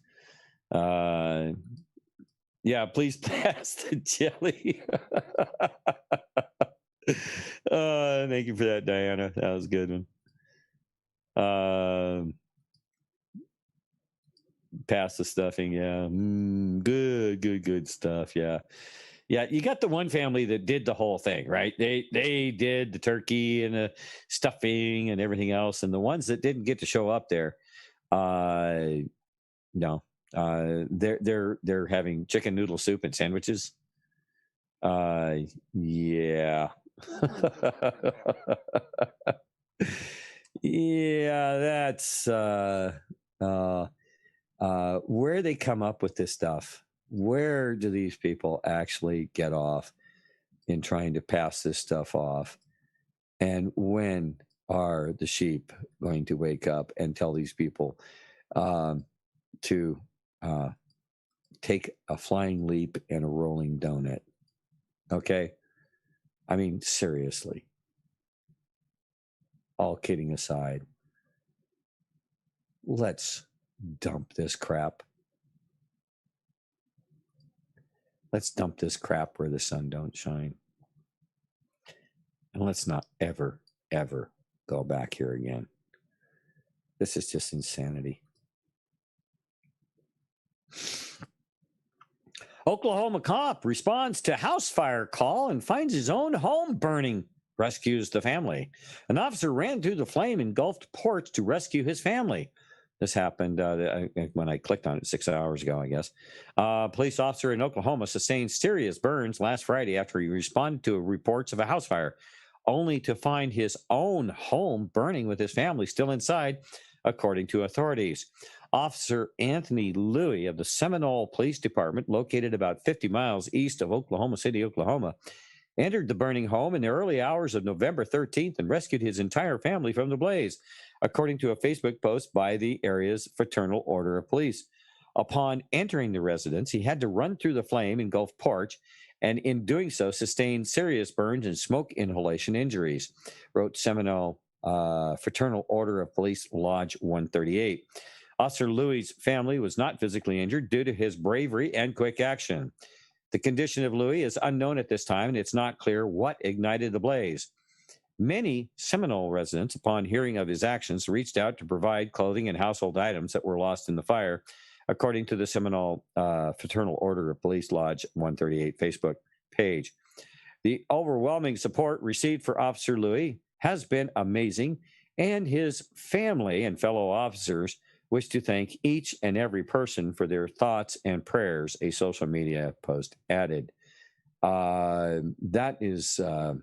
Yeah, please pass the jelly. Thank you for that, Diana. That was a good one. Pass the stuffing. Yeah. Good stuff. Yeah. Yeah. You got the one family that did the whole thing, right? They did the turkey and the stuffing and everything else. And the ones that didn't get to show up there, no, they're having chicken noodle soup and sandwiches. Yeah. Yeah, that's where they come up with this stuff. Where do these people actually get off in trying to pass this stuff off? And when are the sheep going to wake up and tell these people to take a flying leap and a rolling donut? Okay? I mean, seriously. All kidding aside, let's dump this crap. Let's dump this crap where the sun don't shine. And let's not ever, ever go back here again. This is just insanity. Oklahoma cop responds to house fire call and finds his own home burning. Rescues the family. An officer ran through the flame engulfed porch to rescue his family. This happened when I clicked on it 6 hours ago, I guess. Police officer in Oklahoma sustained serious burns last Friday after he responded to reports of a house fire, only to find his own home burning with his family still inside, according to authorities. Officer Anthony Louie of the Seminole Police Department, located about 50 miles east of Oklahoma City, Oklahoma, entered the burning home in the early hours of November 13th and rescued his entire family from the blaze, according to a Facebook post by the area's Fraternal Order of Police. Upon entering the residence, he had to run through the flame engulfed porch, and in doing so, sustained serious burns and smoke inhalation injuries, wrote Seminole Fraternal Order of Police Lodge 138. Officer Louie's family was not physically injured due to his bravery and quick action. The condition of Louie is unknown at this time, and it's not clear what ignited the blaze. Many Seminole residents, upon hearing of his actions, reached out to provide clothing and household items that were lost in the fire, according to the Seminole Fraternal Order of Police Lodge 138 Facebook page. The overwhelming support received for Officer Louie has been amazing, and his family and fellow officers wish to thank each and every person for their thoughts and prayers, a social media post added. That is, you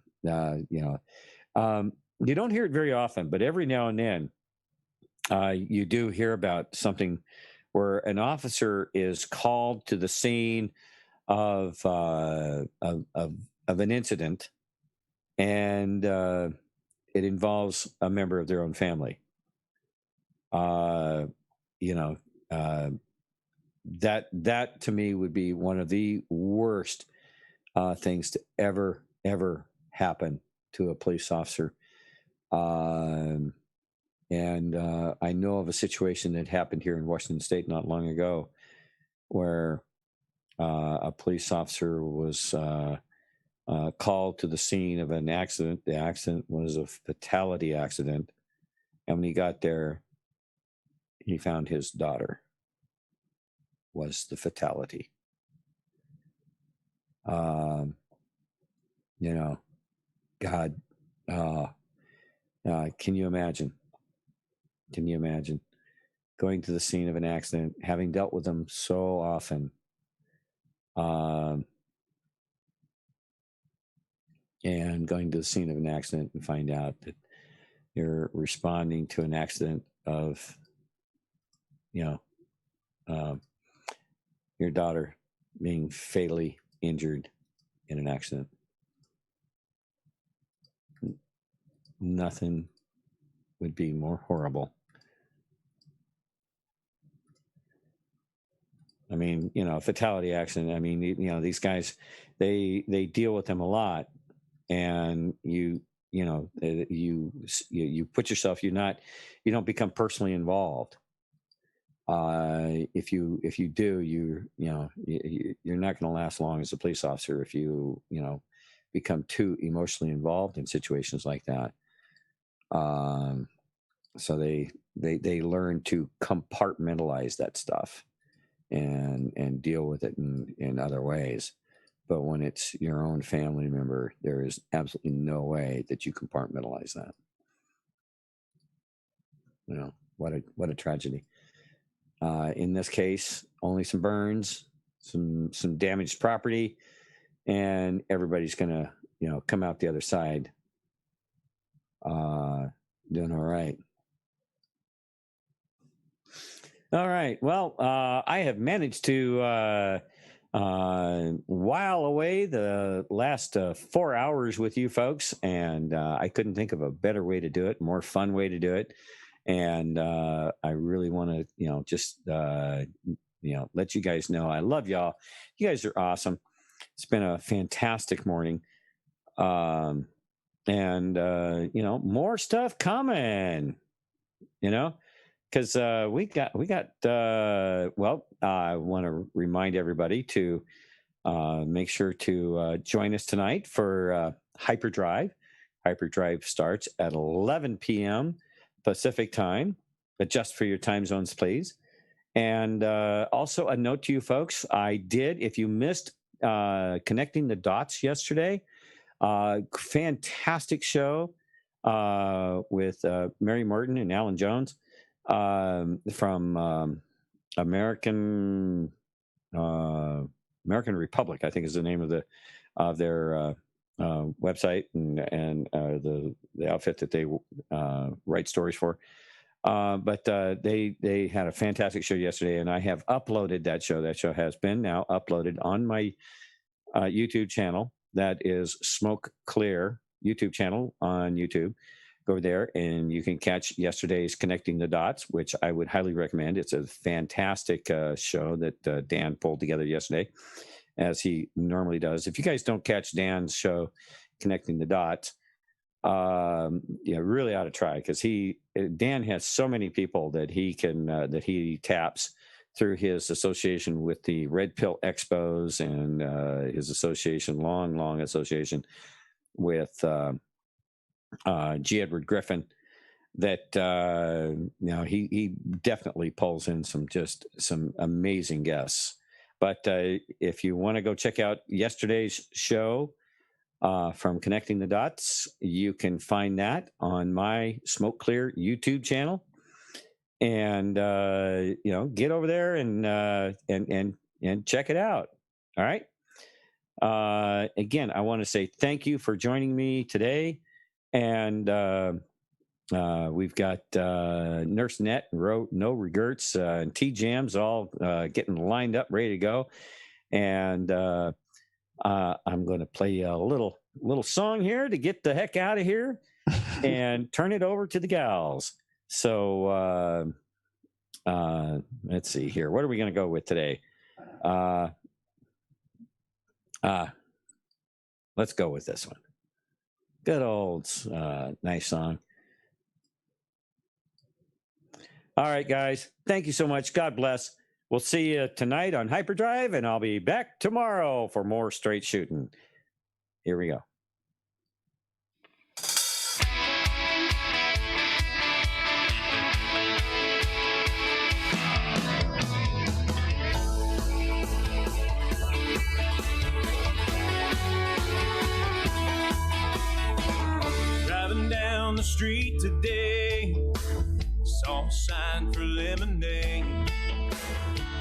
don't hear it very often, but every now and then you do hear about something where an officer is called to the scene of an incident, and it involves a member of their own family. that to me would be one of the worst things to ever happen to a police officer. And I know of a situation that happened here in Washington State not long ago, where a police officer was called to the scene of an accident. The accident was a fatality accident, and when he got there, he found his daughter was the fatality. You know, God, can you imagine? Can you imagine going to the scene of an accident, having dealt with them so often, and going to the scene of an accident and find out that you're responding to an accident of, your daughter being fatally injured in an accident. Nothing would be more horrible. I mean, fatality accident. I mean, these guys, they deal with them a lot, and you put yourself, you don't become personally involved. If you do, you're not going to last long as a police officer if you become too emotionally involved in situations like that. So they learn to compartmentalize that stuff and deal with it in other ways. But when it's your own family member, there is absolutely no way that you compartmentalize that. What a tragedy. In this case, only some burns, some damaged property, and everybody's gonna come out the other side doing all right. All right. Well, I have managed to while away the last 4 hours with you folks, and I couldn't think of a better way to do it, more fun way to do it. And I really want to, just let you guys know I love y'all. You guys are awesome. It's been a fantastic morning, and more stuff coming. Because we got. Well, I want to remind everybody to make sure to join us tonight for Hyperdrive. Hyperdrive starts at 11 p.m. Pacific time. Adjust for your time zones, please. And also a note to you folks, if you missed Connecting the Dots yesterday, fantastic show with Mary Morton and Alan Jones from American Republic, I think is the name of their website and the outfit that they write stories for. But they had a fantastic show yesterday, and I have uploaded that show. That show has been now uploaded on my YouTube channel. That is Smoke Clear YouTube channel on YouTube. Go there and you can catch yesterday's Connecting the Dots, which I would highly recommend. It's a fantastic show that Dan pulled together yesterday, as he normally does. If you guys don't catch Dan's show, Connecting the Dots, really ought to try, because Dan has so many people that he taps through his association with the Red Pill Expos and his association, long association with G. Edward Griffin, that he definitely pulls in some amazing guests. But if you want to go check out yesterday's show from Connecting the Dots, you can find that on my Smoke Clear YouTube channel, and get over there and check it out. All right. Again, I want to say thank you for joining me today, and we've got Nurse Net, No Regrets, and T Jams all getting lined up, ready to go. And I'm going to play a little song here to get the heck out of here and turn it over to the gals. So Let's see here. What are we going to go with today? Let's go with this one. Good old, nice song. All right, guys. Thank you so much. God bless. We'll see you tonight on Hyperdrive, and I'll be back tomorrow for more Straight Shootin'. Here we go. Driving down the street today, saw a sign for lemonade.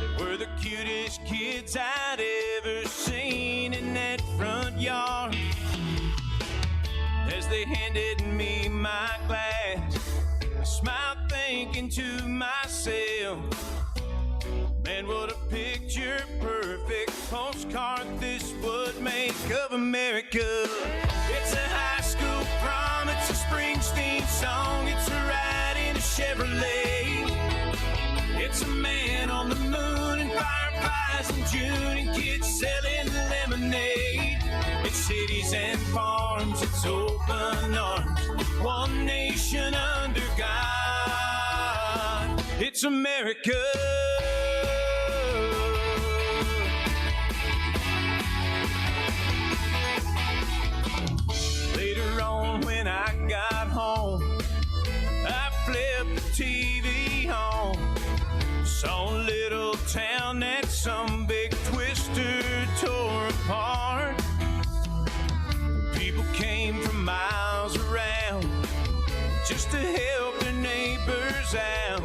They were the cutest kids I'd ever seen in that front yard. As they handed me my glass, I smiled thinking to myself, man, what a picture perfect postcard this would make of America. It's a high school prom, it's a Springsteen song, it's a ride in a Chevrolet. It's a man on the moon and fireflies in June and kids selling lemonade. It's cities and farms, it's open arms, one nation under God. It's America. Later on when I got home, I flipped the TV on. Saw a little town that some big twister tore apart. People came from miles around just to help their neighbors out.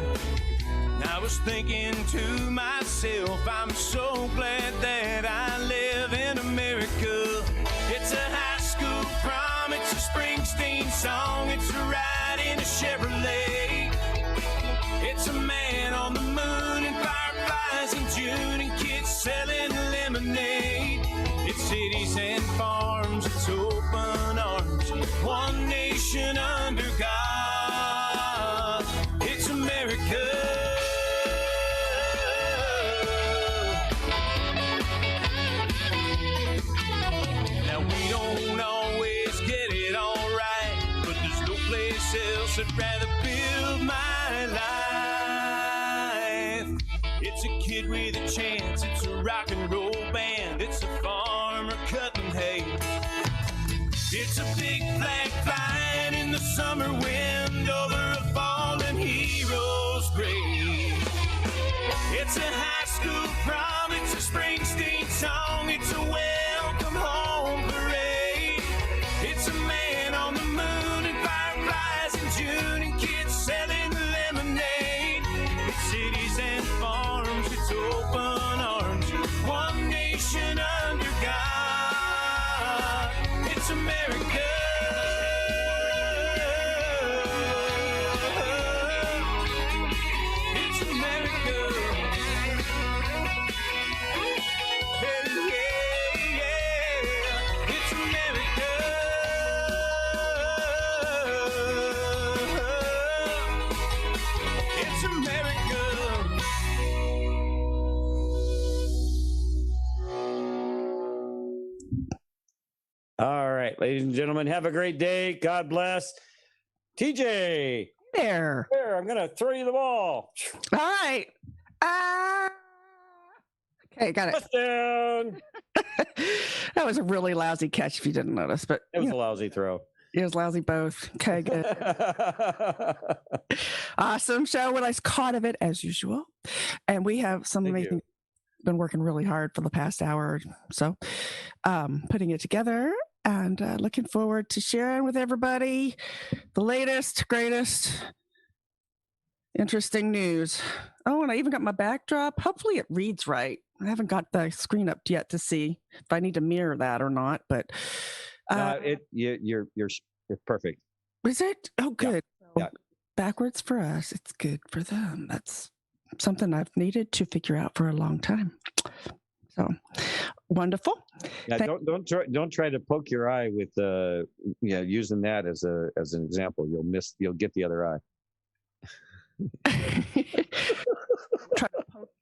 And I was thinking to myself, I'm so glad that I live in America. It's a high school prom, it's a Springsteen song, it's a ride in a Chevrolet. It's a man on the moon and fireflies in June and kids selling lemonade. It's cities and farms, it's open arms, one nation under God. It's America. Now we don't always get it all right, but there's no place else I'd rather build my life. It's a kid with a chance, it's a rock and roll band, it's a farmer cutting hay. It's a big flag flying in the summer wind over a fallen hero's grave. It's a high school prom, it's a Springsteen song, it's a welcome home parade. It's a man on the moon and fireflies in June and kids selling lemonade. It's cities and farms, it's open arms, one nation under God. It's America. It's America. Hey, yeah, yeah. It's America. It's America. All right, ladies and gentlemen, have a great day. God bless. TJ. There. There, I'm going to throw you the ball. All right. Okay, got it. Touchdown. That was a really lousy catch if you didn't notice, but It was a lousy throw. it was lousy both. Okay, good. Awesome show. What I caught of it as usual. And we have some Thank amazing, you. been working really hard for the past hour or so, putting it together and looking forward to sharing with everybody the latest, greatest, interesting news. Oh, and I even got my backdrop. Hopefully it reads right. I haven't got the screen up yet to see if I need to mirror that or not, but You're perfect. is it? Oh, good. Yeah. So backwards for us, it's good for them. That's something I've needed to figure out for a long time. So wonderful. Yeah, don't try to poke your eye with using that as an example. You'll get the other eye.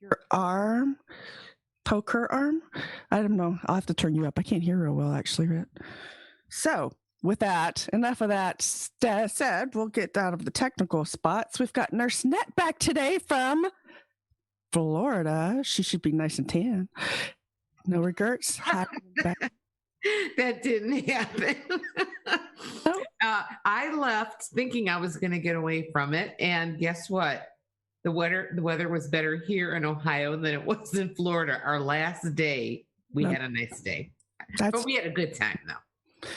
Your arm, poke her arm. I don't know. I'll have to turn you up. I can't hear real well, actually, Rit. So, with that, enough of that said, we'll get out of the technical spots. We've got Nurse Net back today from Florida. She should be nice and tan. No regrets. Back. That didn't happen. Oh. I left thinking I was going to get away from it, and guess what? The weather was better here in Ohio than it was in Florida. Our last day, we had a nice day, but we had a good time though.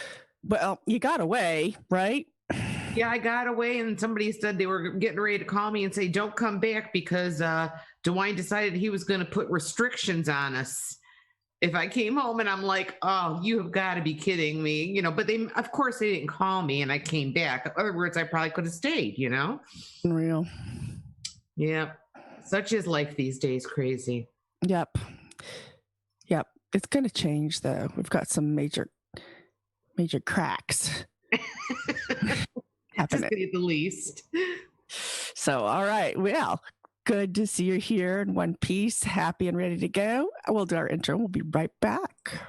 Well, you got away, right? Yeah, I got away, and somebody said they were getting ready to call me and say, "Don't come back," because DeWine decided he was going to put restrictions on us if I came home. And I'm like, "Oh, you have got to be kidding me," you know. But of course, they didn't call me, and I came back. In other words, I probably could have stayed, you know. Real. Yeah, such is life these days. Crazy. Yep. It's going to change, though. We've got some major cracks happening. To say the least. So, all right. Well, good to see you here in one piece, happy and ready to go. We'll do our intro. We'll be right back.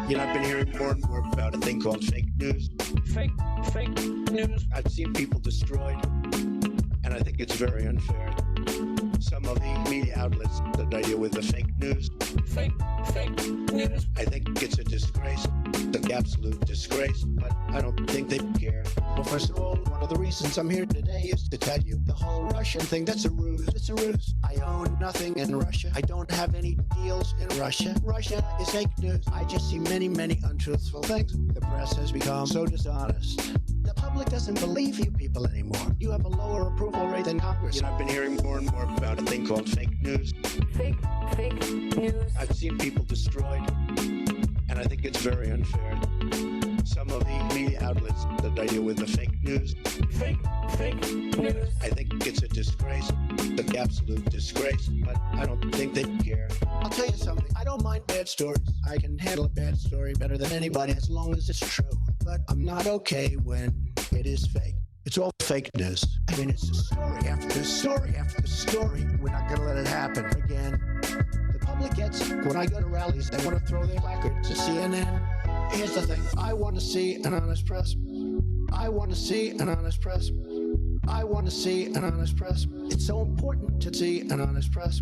You know, I've been hearing more and more about a thing called fake news. Fake news. I've seen people destroyed, and I think it's very unfair. Some of the media outlets that I deal with the fake news. Fake news. I think it's a disgrace, an absolute disgrace, but I don't think they care. Well, first of all, one of the reasons I'm here today is to tell you the whole Russian thing, that's a ruse. It's a ruse. I own nothing in Russia. I don't have any deals in Russia. Russia is fake news. I just see many, many untruthful things. The press has become so dishonest. The public doesn't believe you people anymore. You have a lower approval rate than Congress. You know, I've been hearing more and more about a thing called fake news. Fake news. I've seen people destroyed, and I think it's very unfair. Some of the media outlets that I deal with the fake news. Fake news. I think it's a disgrace, an absolute disgrace, but I don't think they care. I'll tell you something, I don't mind bad stories. I can handle a bad story better than anybody as long as it's true. But I'm not okay when it is fake. It's all fake news. I mean, it's a story after story after story. We're not going to let it happen again. The public gets it. When I go to rallies, they want to throw their placards to CNN. Here's the thing. I want to see an honest press. I want to see an honest press. I want to see an honest press. It's so important to see an honest press.